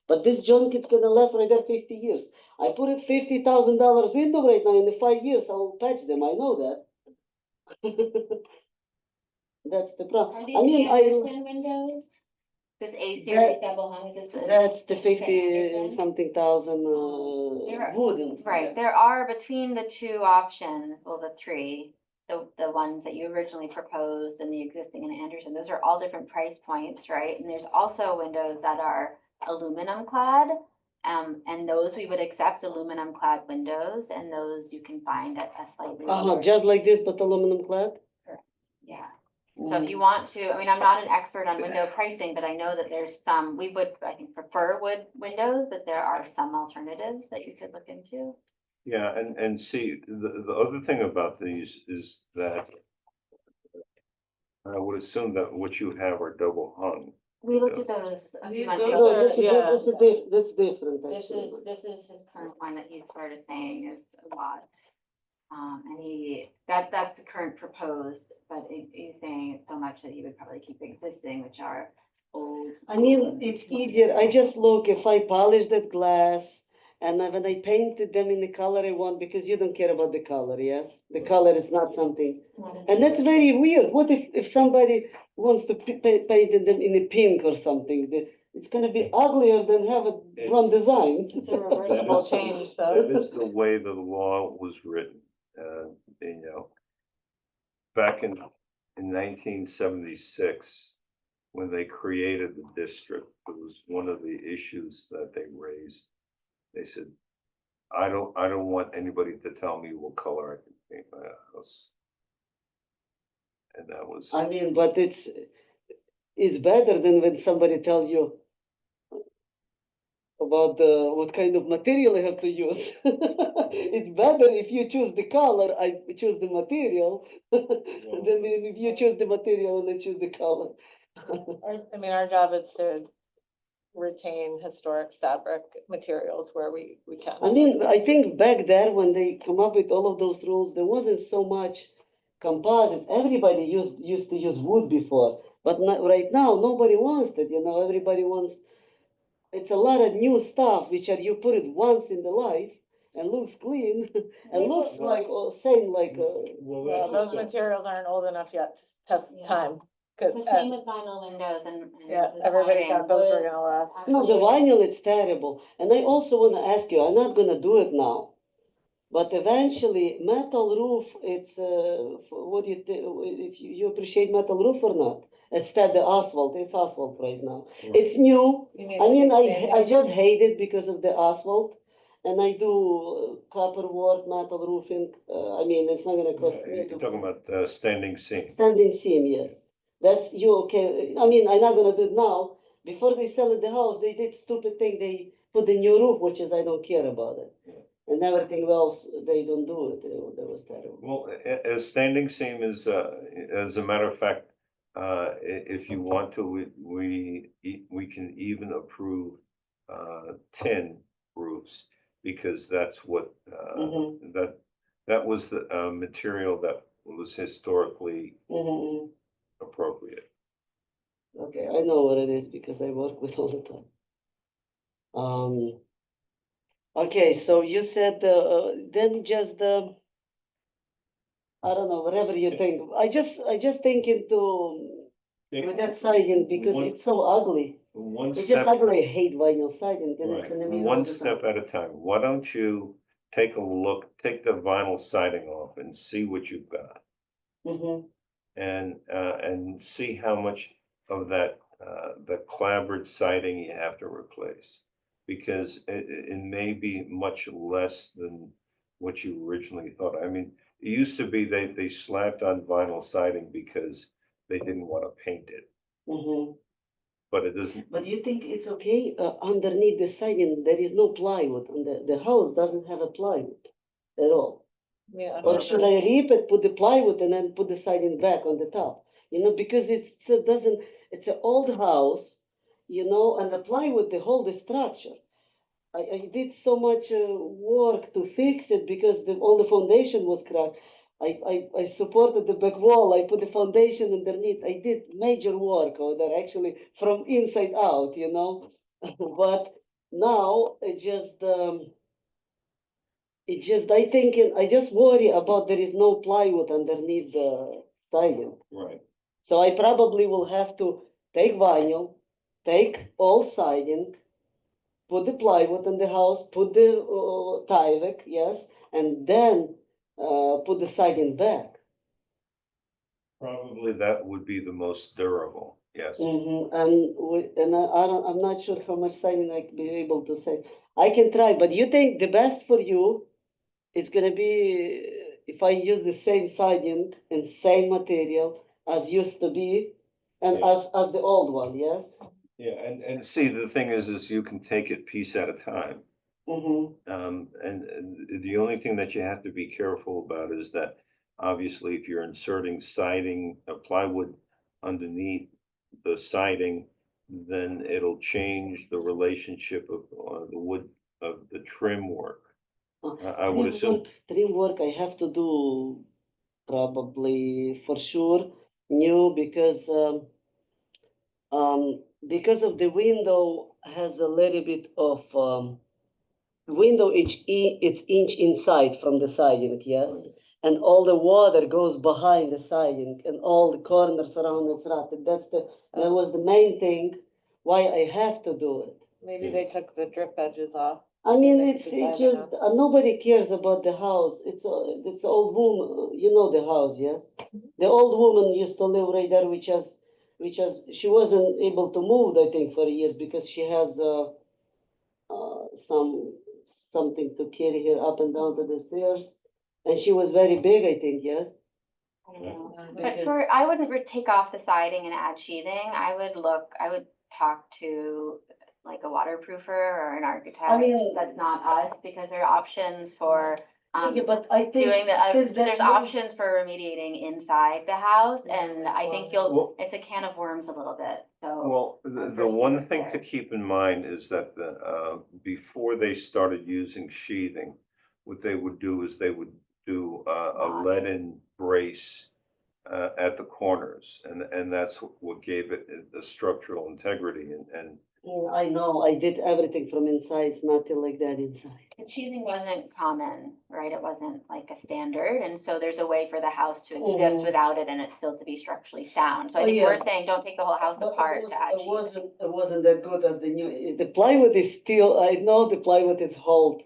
but this junk, it's gonna last right there 50 years. I put it $50,000 window right now, in the 5 years, I will patch them, I know that. That's the problem. Are I mean, these Anderson windows? This A series double hung, is this? That's the 50 and Anderson? something thousand, There are- wooden. Right, there are between the two options, well, the three, the ones that you originally proposed and the existing in Anderson, those are all different price points, right? And there's also windows that are aluminum clad. And those we would accept aluminum clad windows, and those you can find at a slightly lower. Just like this, but aluminum clad? Yeah. So if you want to, I mean, I'm not an expert on window pricing, but I know that there's some, we would, I think, prefer wood windows, but there are some alternatives that you could look into. Yeah, and see, the other thing about these is that I would assume that what you have are double hung. We looked at those a few months No, ago. that's different, This actually. this is his current one that he's sort of saying is a lot. And that's the current proposed, but he's saying it's so much that he would probably keep existing, which are old. I mean, it's easier. I just look if I polish that glass and then when I painted them in the color I want, because you don't care about the color, yes? The color is not something. And that's very weird. What if somebody wants to paint them in a pink or something? It's gonna be uglier than have it one design. It's a reversible change, though. That is the way the law was written, you know. Back in 1976, when they created the district, it was one of the issues that they raised. They said, I don't want anybody to tell me what color I can paint my house. And that was, I mean, but it's better than when somebody tells you about what kind of material I have to use. It's better if you choose the color, I choose the material, than if you choose the material and I choose the color. I mean, our job is to retain historic fabric materials where we can. I mean, I think back there when they come up with all of those rules, there wasn't so much composites. Everybody used to use wood before, but not, right now nobody wants that. You know, everybody wants. It's a lot of new stuff which are you put it once in the life and looks clean and looks like same like. Well, those materials aren't old enough yet to test Yeah. time. It's the same with vinyl windows and. Yeah, the everybody siding. thought those were Wood gonna last. No, the actually- vinyl it's terrible. And I also want to ask you, I'm not gonna do it now. But eventually, metal roof, it's, what do you think, if you appreciate metal roof or not? Instead the asphalt, it's asphalt right now. It's new. You mean I like mean, I expanding? just hate it because of the asphalt. And I do copper work, metal roofing. I mean, it's not gonna cost me you're talking about standing seam. Standing seam, yes. That's you okay. I mean, I'm not gonna do it now. Before they sell it the house, they did stupid thing. They put the new roof, which is I don't care about it. And everything else, they don't do it. That was terrible. Well, a standing seam is, as a matter of fact, if you want to, we can even approve tin roofs, because that's what Mhm. that was the material that was historically Mhm. appropriate. Okay, I know what it is because I work with all the time. Okay, so you said, then just the, I don't know, whatever you think. I just think into, with that siding because it's so ugly. One It's just step, ugly. I hate vinyl siding because it's right, in the middle. one of the step at a time. Why don't you take a look, take the vinyl siding off and see what you've got? Mhm. And see how much of that, the clapboard siding you have to replace. Because it may be much less than what you originally thought. I mean, it used to be they slapped on vinyl siding because they didn't want to paint it, Mhm. but it doesn't. But you think it's okay, underneath the siding, there is no plywood, and the house doesn't have a plywood at all? Yeah. Or should I rip it, put the plywood and then put the siding back on the top? You know, because it still doesn't, it's an old house, you know, and the plywood, they hold the structure. I did so much work to fix it because all the foundation was cracked. I supported the back wall, I put the foundation underneath. I did major work over there, actually from inside out, you know. But now I think, I just worry about there is no plywood underneath the siding. Right. So I probably will have to take vinyl, take all siding, put the plywood in the house, put the Tyvek, yes, and then put the siding back. Probably that would be the most durable, yes. And I'm not sure how much siding I can be able to say. I can try, but you think the best for you is gonna be if I use the same siding and same material, as used to be, and Yeah. as the old one, yes? Yeah, and see, the thing is you can take it piece at a time. Mm-hmm. And the only thing that you have to be careful about is that obviously if you're inserting siding, plywood underneath the siding, then it'll change the relationship of the wood of the trim work. I would assume, Trim work I have to do probably for sure new because of the window has a little bit of window it's inch inside from the siding, yes? And all the water goes behind the siding and all the corners around it's rotted. That was the main thing why I have to do it. Maybe they took the drip edges off. I mean, They it's decided just, nobody cares about the house. It's old woman, you know the house, yes? The old woman used to live right there, she wasn't able to move, I think, for years because she has, something to carry her up and down to the stairs. And she was very big, I think, yes? I don't know. But Because- for, I wouldn't take off the siding and add sheathing. I would talk to like a waterproofer or an architect. mean- That's not us, because there are options for, Yeah, but I think. doing the, since that's there's not- options for remediating inside the house, and I think Well- it's a can of worms a little bit, so. well, the one thing to keep in mind is that before they started using sheathing, what they would do is they would do a lead-in brace at the corners, and that's what gave it the structural integrity and I know, I did everything from inside, it's nothing like that inside. The sheathing wasn't common, right? It wasn't like a standard, and so there's a way for the house to exist Mhm. without it and it still to be structurally sound. So I Oh, think yeah. we're saying, don't take the whole house But apart to add sheathing. it wasn't that good as the new, the plywood is still, I know the plywood is hold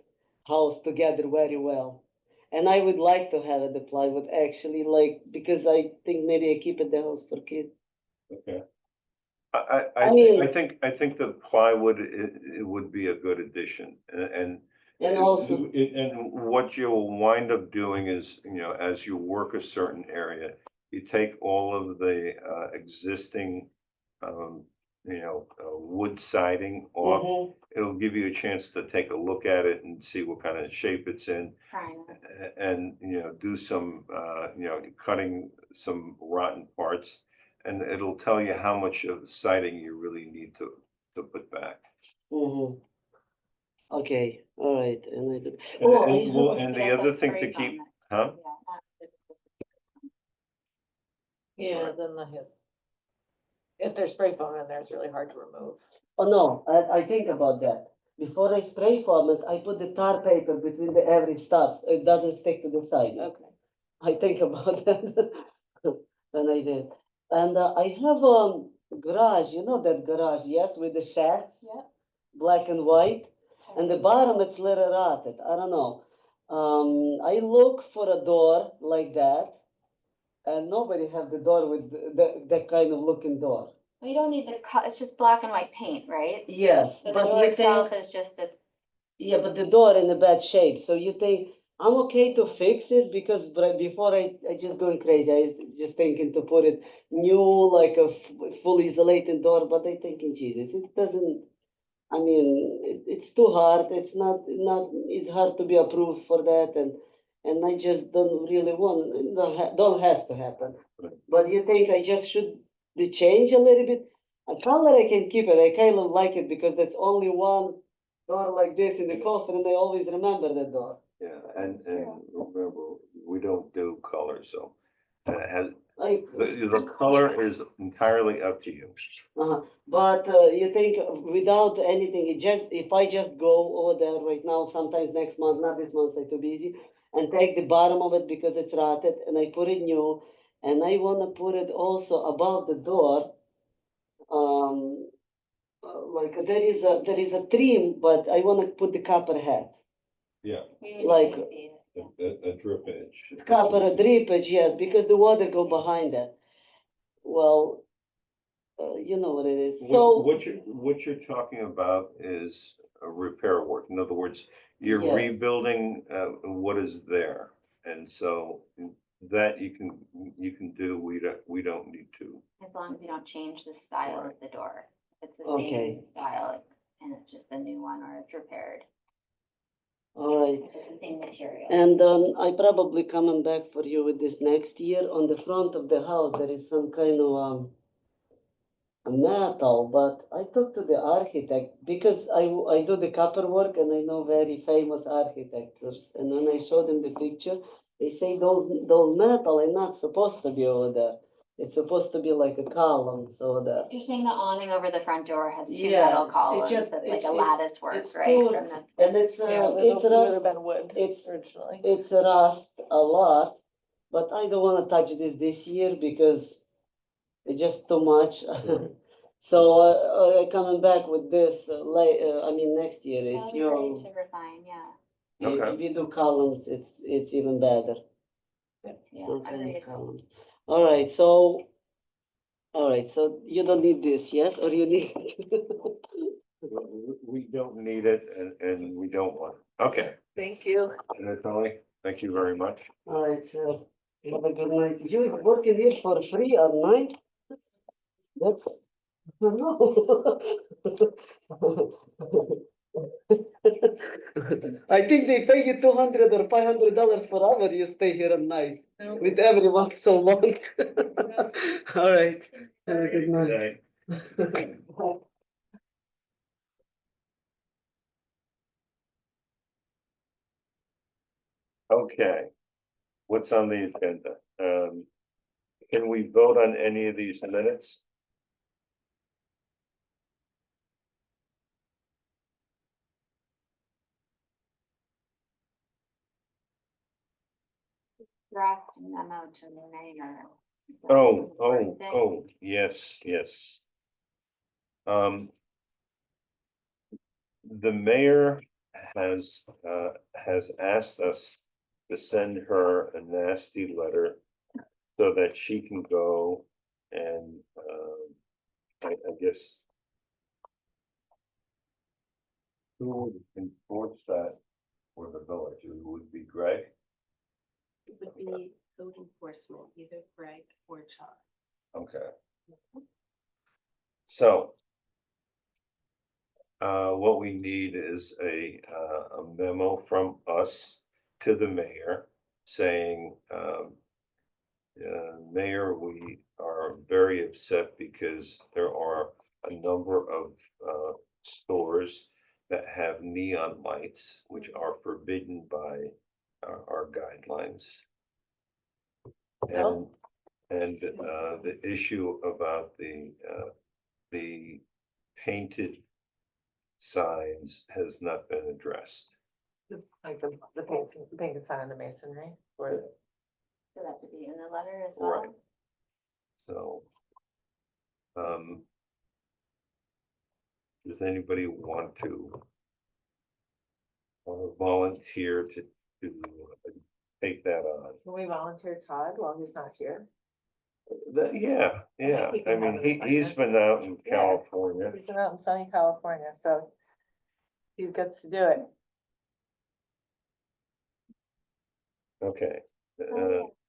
house together very well. And I would like to have the plywood actually, like, because I think maybe I keep it the house for kids. okay. I mean- I think the plywood, it would be a good addition, And also, and what you'll wind up doing is, as you work a certain area, you take all of the existing, wood siding off. mhm, It'll give you a chance to take a look at it and see what kind of shape it's in. Trying. And, do some, cutting some rotten parts. And it'll tell you how much of the siding you really need to put back. mhm. Okay, all right, and I do. And, Oh, I and, well, have a- and But the it's a other thing to spray keep, foam. huh? Yeah, not- Yeah, then if there's spray foam in there, it's really hard to remove. Oh, no, I think about that. Before I spray foam it, I put the tar paper between the every studs, it doesn't stick to the side. Okay. I think about that when I did. And I have garage, you know that garage, yes, with the shacks? Yeah. Black and white, and the bottom it's little rotted, I don't know. I look for a door like that, and nobody have the door with that kind of looking door. Well, you don't need it's just black and white paint, right? Yes, So the but door you itself think, is just a, yeah, but the door in a bad shape, so you think, I'm okay to fix it, because before I just going crazy, I was just thinking to put it new, like a fully isolated door, but I thinking, Jesus, it doesn't, I mean, it's too hard, it's not, it's hard to be approved for that, and I just don't really want, don't has to happen. But you think I just should change a little bit? A color I can keep it, I kind of like it, because that's only one door like this in the coaster, and I always remember that door. Yeah, and remember, we don't do color, so it has, Like, the color is entirely up to you. but you think without anything, if I just go over there right now, sometimes next month, not this month, I'm too busy, and take the bottom of it because it's rotted, and I put it new, and I wanna put it also above the door. Like there is a trim, but I wanna put the copper hat, Yeah, we would Like- usually see it. a drip edge. copper drippage, yes, because the water go behind that. Well, you know what it is, so. What you're talking about is a repair work. In other words, you're Yes. rebuilding what is there. And so that you can do, we don't need to. As long as you don't change the style of the door. If it's the Okay. same style and it's just a new one or it's repaired, All right. if it's the same material. And I probably coming back for you with this next year. On the front of the house, there is some kind of a metal, but I talked to the architect because I do the copper work and I know very famous architects. And when I showed them the picture, they say those metal are not supposed to be over there. It's supposed to be like a column, so that. You're saying the awning over the front door has two Yes, metal it columns, just- that's it's- like a it's- lattice work, it's right? two- From the, And it's Would rust. have been wood it's- originally. It's rust a lot, but I don't wanna touch this year because it's just too much. So coming back with this next year, that'll if be great you, to refine, yeah. if you do columns, it's even better. Yeah, Some kind agreed. of columns. All right, so you don't need this, yes, or you need? We don't need it and we don't want it. Okay, Thank you. Natalie, thank you very much. All right, so have a good night. You working here for free at night? That's, no. I think they pay you $200 or $500 per hour you stay here at night with everyone so long. All right, have a good night. Okay, what's on the agenda? Can we vote on any of these minutes? Draft memo to the mayor. Oh, yes. The mayor has asked us to send her a nasty letter so that she can go and, I guess. Who would enforce that for the village? It would be Greg? It would be code enforcement, either Greg or John. Okay. So. What we need is a memo from us to the mayor saying, Mayor, we are very upset because there are a number of stores that have neon lights, which are forbidden by our guidelines. And the issue about the painted signs has not been addressed. Like the painted sign in the masonry, or So that to be in the letter as well? Right. So, does anybody want to volunteer to take that on? can we volunteer Todd while he's not here? Yeah, he can I mean, have an he's been out in Yeah. California. He's been out in sunny California, so he gets to do it. Okay.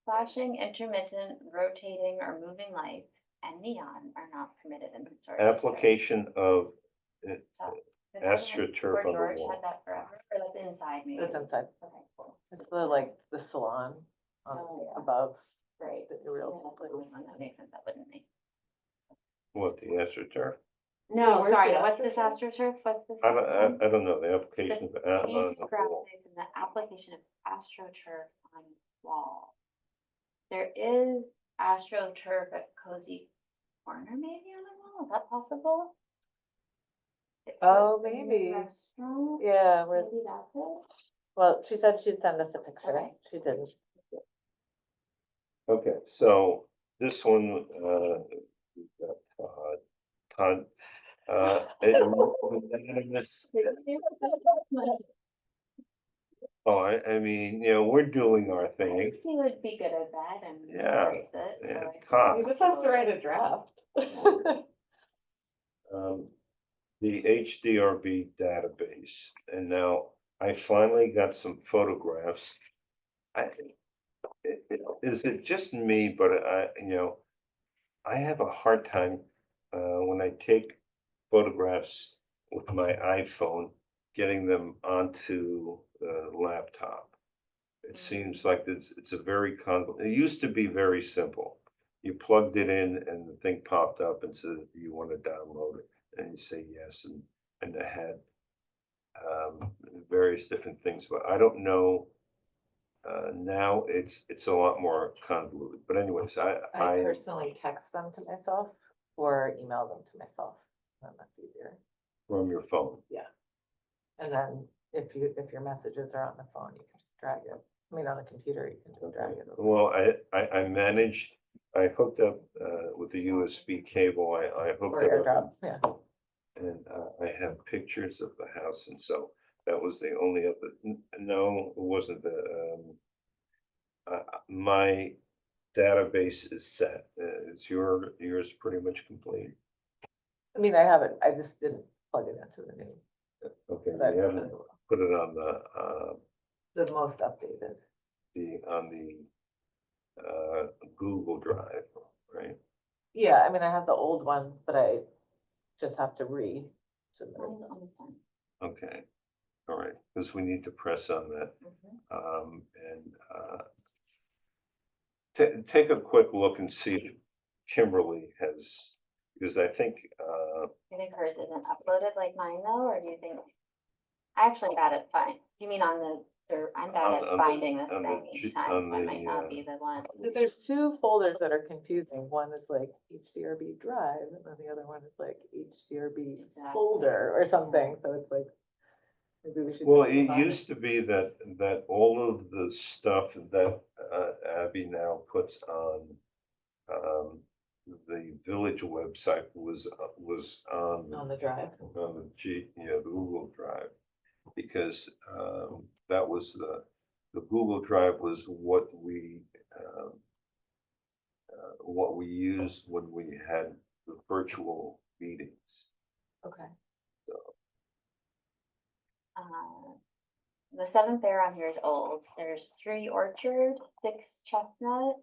Flashing, intermittent, rotating, or moving lights and neon are not permitted in the historic district. Application of Is that the one AstroTurf where on the George wall. had that forever, or that's inside maybe? It's inside. Okay, cool. It's the salon Oh, yeah. above Great. the Yeah, real that's the only one that makes sense, that wouldn't make. What, the AstroTurf? No, where's sorry, the what's this AstroTurf? AstroTurf? What's this? I next one? don't know, the application The for out on painted the wall. graphics and the application of AstroTurf on wall. There is AstroTurf at Cozy Corner maybe on the wall, is that possible? Oh, The new maybe. restaurant? Yeah, Maybe that's it? well, she said she'd send us a picture. Okay. She didn't. Okay, so this one, we've got Todd, unanimous. Oh, I mean, we're doing our thing. He would be good at that and Yeah, embrace it. so yeah, I think Todd. He just has to write a draft. The HDRB database, and now I finally got some photographs. is it just me, but I have a hard time, when I take photographs with my iPhone, getting them onto the laptop. It seems like it's a very it used to be very simple. You plugged it in and the thing popped up and said, you want to download it? And you say yes, and it had various different things, but I don't know. Now it's a lot more convoluted, but anyways, I personally text them to myself or email them to myself, and that's easier. from your phone. And then if your messages are on the phone, you can just drag it. I mean, on the computer, you can just drag it. over. Well, I hooked up, with the USB cable, I hooked Or it AirDrop, up. yeah. And, I have pictures of the house, and so that was the only other, no, it wasn't my database is set. Is yours pretty much complete? I mean, I haven't, I just didn't plug it into the new, Okay, but we haven't put it on the most updated. on the, Google Drive, right? Yeah, I mean, I have the old one, but I just have to I don't understand. Okay, all right, because we need to press on that. Mhm. Take a quick look and see if Kimberly has, because I think, Do you think hers isn't uploaded like mine though, or do you think? I actually got it fine. You mean I'm bad On at the- finding this on the thing G- each time, on so I the, might not be the one. Because there's two folders that are confusing. One is like HDRB drive, and then the other one is like HDRB Exactly. folder or something, so it's like. Maybe we should. well, just it combine used to be that all of the stuff that, Abby now puts on, the village website was On the drive. on the Google Drive. Because, that was the Google Drive was what we used when we had the virtual meetings. Okay. The 7th Fair on here is old. There's 3 Orchard, 6 Chestnut,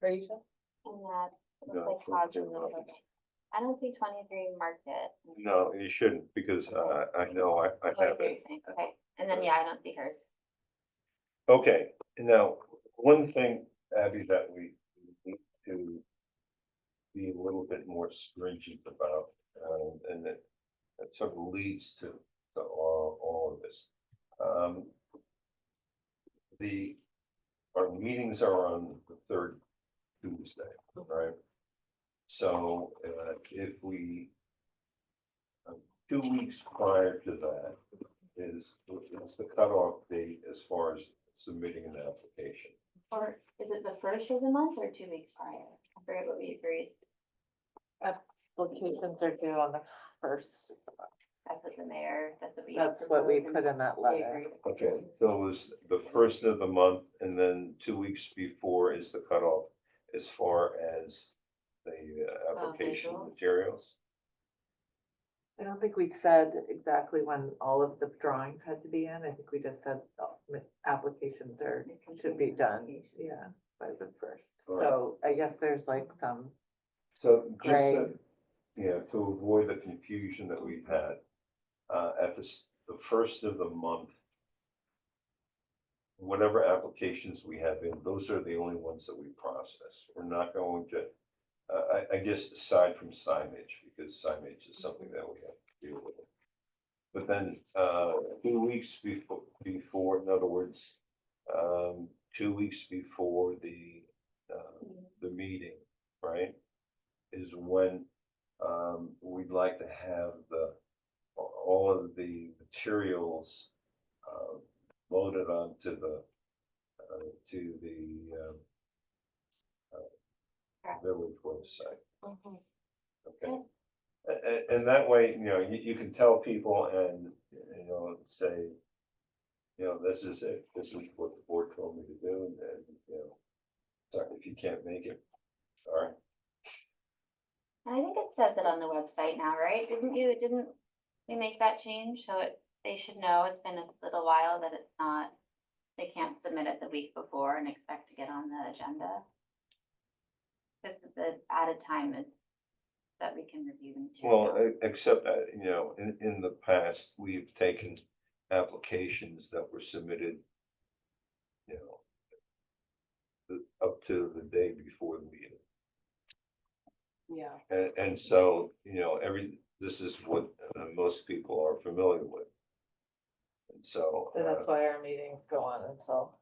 Rachel? and that No, looks like those Hodge are and not. Little. I don't see 23 Market. No, you shouldn't, because, I know I Oh, I have see what it. you're saying. Okay, and then, yeah, I don't see hers. Okay, now, one thing, Abby, that we need to be a little bit more stringent about, and that sort of leads to all of this. Our meetings are on the third Tuesday, right? So, if we, 2 weeks prior to that is the cutoff date as far as submitting an application. Or is it the first of the month or 2 weeks prior? I forget what we agreed. Applications are due on the first. That's what the mayor, that's what we. That's what we proposed put in that we letter. agreed. Okay, so it was the first of the month, and then 2 weeks before is the cutoff as far as the application visuals. materials. I don't think we said exactly when all of the drawings had to be in. I think we just said applications should be done, yeah, by the first. Alright. So I guess there's like some, So just Right. to avoid the confusion that we've had, at the first of the month, whatever applications we have in, those are the only ones that we process. We're not going to, I guess aside from signage, because signage is something that we have to deal with. But then, 2 weeks before, in other words, 2 weeks before the meeting, right? Is when, we'd like to have all of the materials, loaded onto to the village website. Mhm. Okay. And that way, you can tell people and, say, this is it, this is what the board told me to do, and, sorry if you can't make it, all right. I think it says it on the website now, right? Didn't we make that change? So they should know it's been a little while that it's not they can't submit it the week before and expect to get on the agenda. Because the added time is that we can review Well, material. except, you know, in the past, we've taken applications that were submitted, you know, up to the day before the meeting. Yeah. And so, you know, this is what most people are familiar with. And so. And that's why our meetings go on until.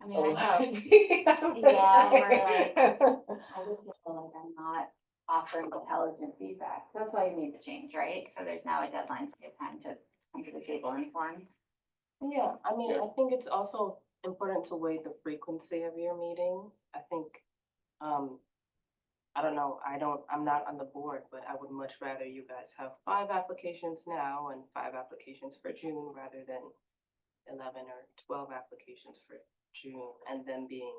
I mean, I know, yeah, we're like, I just feel like I'm not offering intelligent feedback. That's why you made the change, right? So there's now a deadline to give time to come to the table informed. Yeah, I mean, I think it's also important to weigh the frequency of your meetings. I think, I don't know, I'm not on the board, but I would much rather you guys have 5 applications now and 5 applications for June rather than 11 or 12 applications for June, and then being,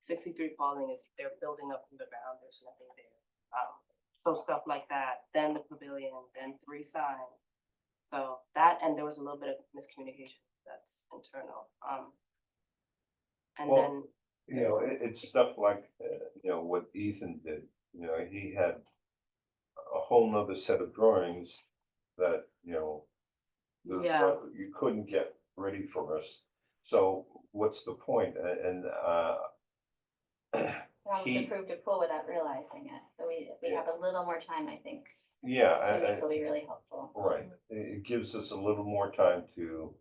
63 Pauling is, they're building up from the ground, there's nothing there. So stuff like that, then the pavilion, then 3 signs. So that, and there was a little bit of miscommunication that's internal. And Well, then, you know, it's stuff like, you know, what Ethan did, you know, he had a whole nother set of drawings that, you know, yeah, you couldn't get ready for us. So what's the point? And, We almost He- approved a pool without realizing it. So if we have a little more time, I think yeah, 2 weeks will be really helpful. right. It gives us a little more time to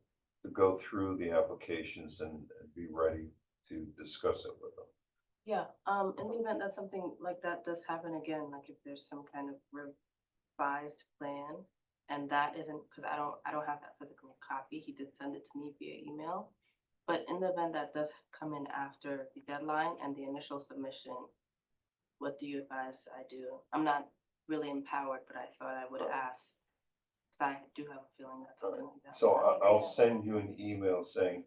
go through the applications and be ready to discuss it with them. yeah, in the event that something like that does happen again, like if there's some kind of revised plan, and that isn't, because I don't have that physical copy, he did send it to me via email. But in the event that does come in after the deadline and the initial submission, what do you advise I do? I'm not really empowered, but I thought I would ask, because I do have a feeling that something like that. So I'll send you an email saying,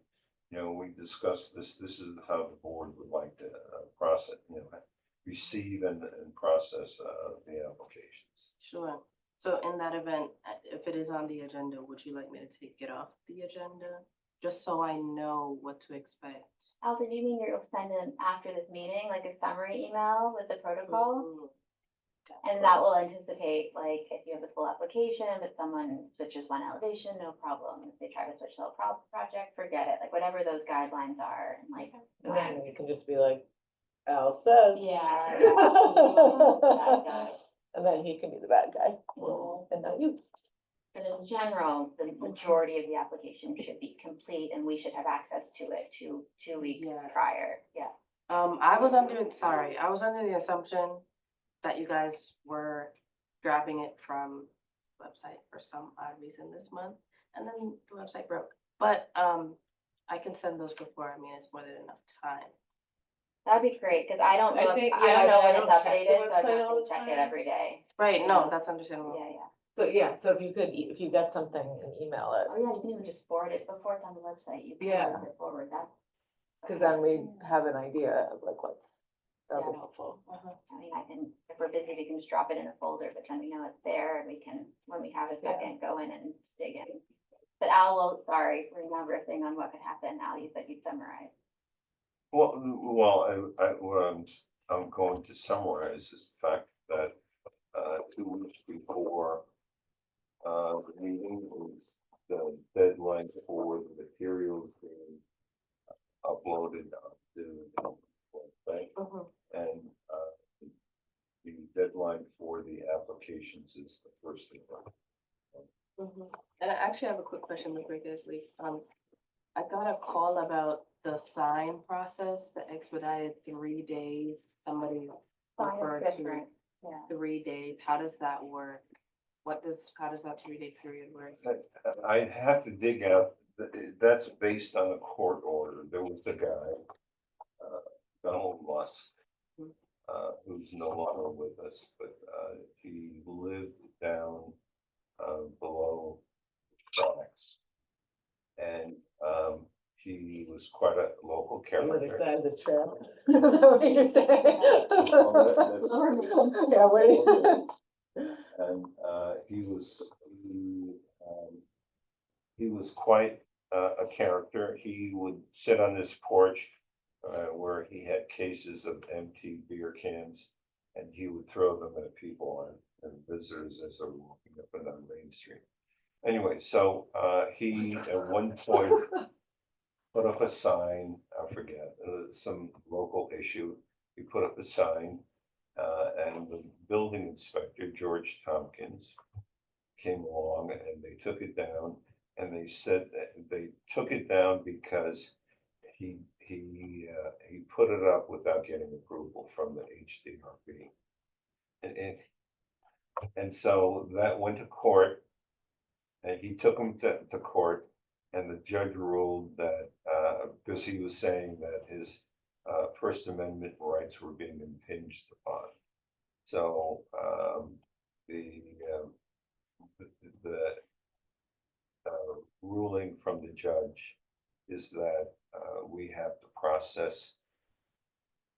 you know, we discussed this is how the board would like to process, you know, receive and process the applications. Sure. So in that event, if it is on the agenda, would you like me to take it off the agenda? Just so I know what to expect. Alvin, do you mean you'll send in after this meeting, like a summary email with the protocol? Mm, And that will anticipate, like, if you have the full application, if someone switches one elevation, no problem. If they try to switch the whole project, forget it, like, whatever those guidelines are, and like. And then you can just be like, Al says. Yeah. Bad guy. And then he can be the bad guy. Yeah. And not you. But in general, the majority of the application should be complete, and we should have access to it 2 weeks Yes. prior, yeah. I was under the assumption that you guys were grabbing it from the website for some odd reason this month, and then the website broke. But, I can send those before, I mean, it's more than enough time. That'd be great, because I don't I know, think, I yeah, don't know I when don't it's check the updated, so I website don't all have to the check it time. every day. Right, no, that's understandable. Yeah, yeah. So, yeah, so if you could, if you got something and email it, Oh, yeah, you can even just forward it before it's on the website, you can Yeah. move it forward, that's. because then we have an idea of like what's, that'll be Yeah. helpful. I mean, if we're busy, we can just drop it in a folder, but then we know it's there, and we can, when we have a second, go in and dig in. But Al will, sorry, remember a thing on what could happen. Al, you said you'd summarize. Well, what I'm going to summarize is the fact that 2 weeks before the meeting is the deadline for the materials being uploaded to the website. And the deadline for the applications is the first of the month. And I actually have a quick question before you guys leave. I got a call about the sign process, the expedited 3 days. Somebody Fine, referred it's to different, yeah. 3 days. How does that work? How does that 3-day period work? I'd have to dig out, that's based on a court order. There was a guy, Donald Musk, who's no longer with us, but he lived down below the tracks. And he was quite a local On the other character. side of the trail. Is that what you're saying? Yeah, wait. And he was quite a character. He would sit on this porch where he had cases of empty beer cans, and he would throw them at people and visitors as they were walking up and down Main Street. Anyway, so he at one point put up a sign, I forget, some local issue. He put up a sign, and the building inspector, George Tompkins, came along and they took it down. And they said that they took it down because he put it up without getting approval from the HDRB. And so that went to court, and he took him to court, and the judge ruled that, because he was saying that his First Amendment rights were being impinged upon. So, the ruling from the judge is that, we have to process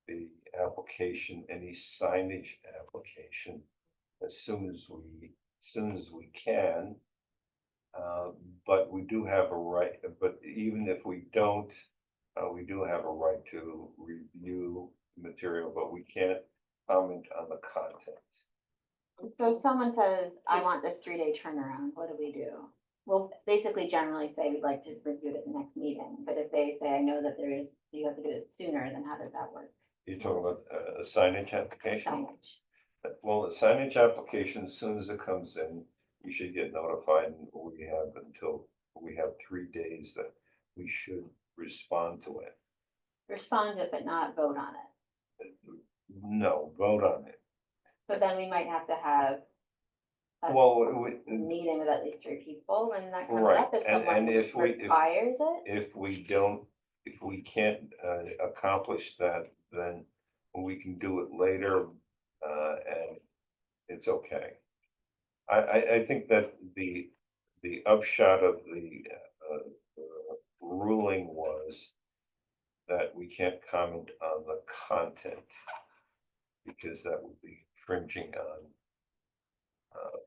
the application, any signage application, as soon as we can. But we do have a right, but even if we don't, we do have a right to review material, but we can't comment on the content. So if someone says, I want this 3-day turnaround, what do we do? We'll basically generally say we'd like to review it at the next meeting, but if they say, I know that you have to do it sooner, then how does that work? You're talking about a signage application? Signage. Well, the signage application, as soon as it comes in, you should get notified, and we have 3 days that we should respond to it. Respond to it, but not vote on it. No, vote on it. So then we might have to have a Well, meeting with at least 3 people when that comes right, up, if and someone if requires it. if we can't accomplish that, then we can do it later, and it's okay. I think that the upshot of the ruling was that we can't comment on the content, because that would be infringing on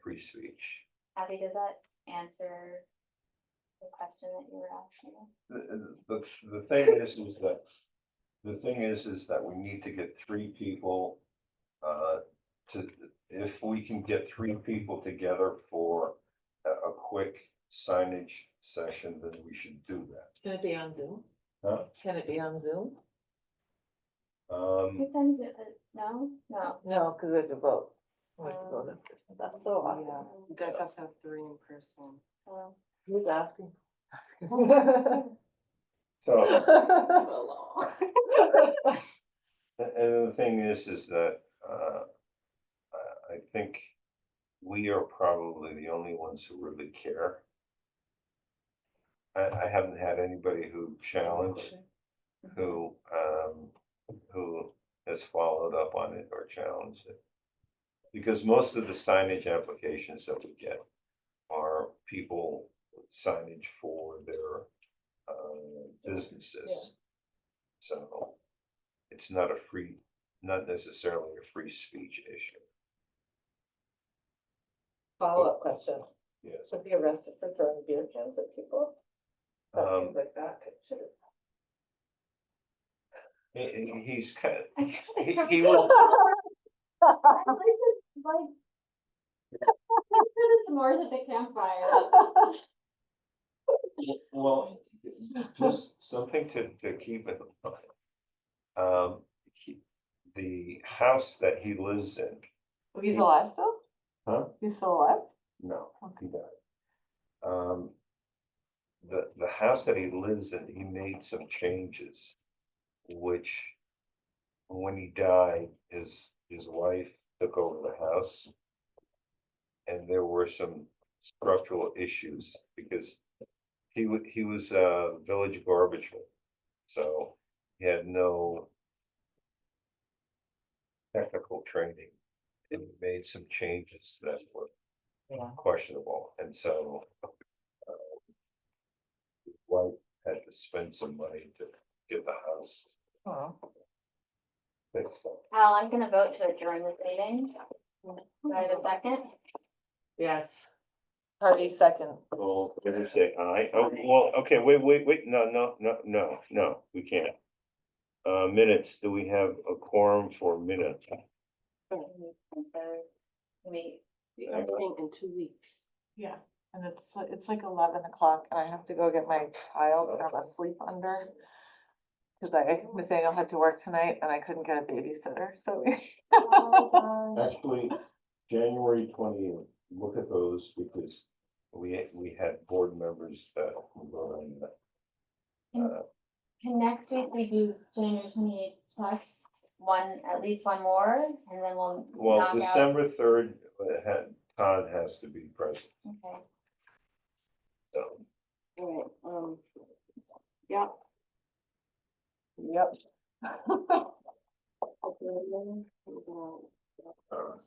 free speech. Abby, does that answer the question that you were asking? The thing is that we need to get 3 people, if we can get 3 people together for a quick signage session, then we should do that. Can it be on Zoom? Huh? Can it be on Zoom? Who sends it? No. No, because we have to vote. That's so awesome. You guys have to have 3 in person. Who's asking? So, and the thing is that, I think we are probably the only ones who really care. I haven't had anybody who challenged, who has followed up on it or challenged it. Because most of the signage applications that we get are people with signage for their businesses. So it's not necessarily a free speech issue. Follow-up question. Yes. Should be arrested for throwing beer cans at people? Things like that. He's kind of, he will. S'mores at the campfire. Well, just something to keep in mind. The house that he lives in. He's alive still? Huh? He's still alive? No, he died. The house that he lives in, he made some changes, which when he died, his wife took over the house. And there were some structural issues because he was a village garbage man, so he had no technical training, and he made some changes that were questionable, and so his wife had to spend some money to get the house fixed up. Al, I'm gonna vote to adjourn this meeting. Do I have a second? Yes. Hardy second. Well, let me say aye. Oh, well, okay, wait, no, we can't. Minutes, do we have a quorum for minutes? Everything in 2 weeks. Yeah, and it's like 11 o'clock and I have to go get my child that I'm asleep under. Cause Nathaniel had to work tonight and I couldn't get a babysitter, so. Actually, January 20th, look at those because We had board members that were on that. Can next week we do January 28th plus one, at least one more, and then we'll Well, knock out. December 3rd, Todd has to be present, Okay. so. All right, yeah. Yep. uh,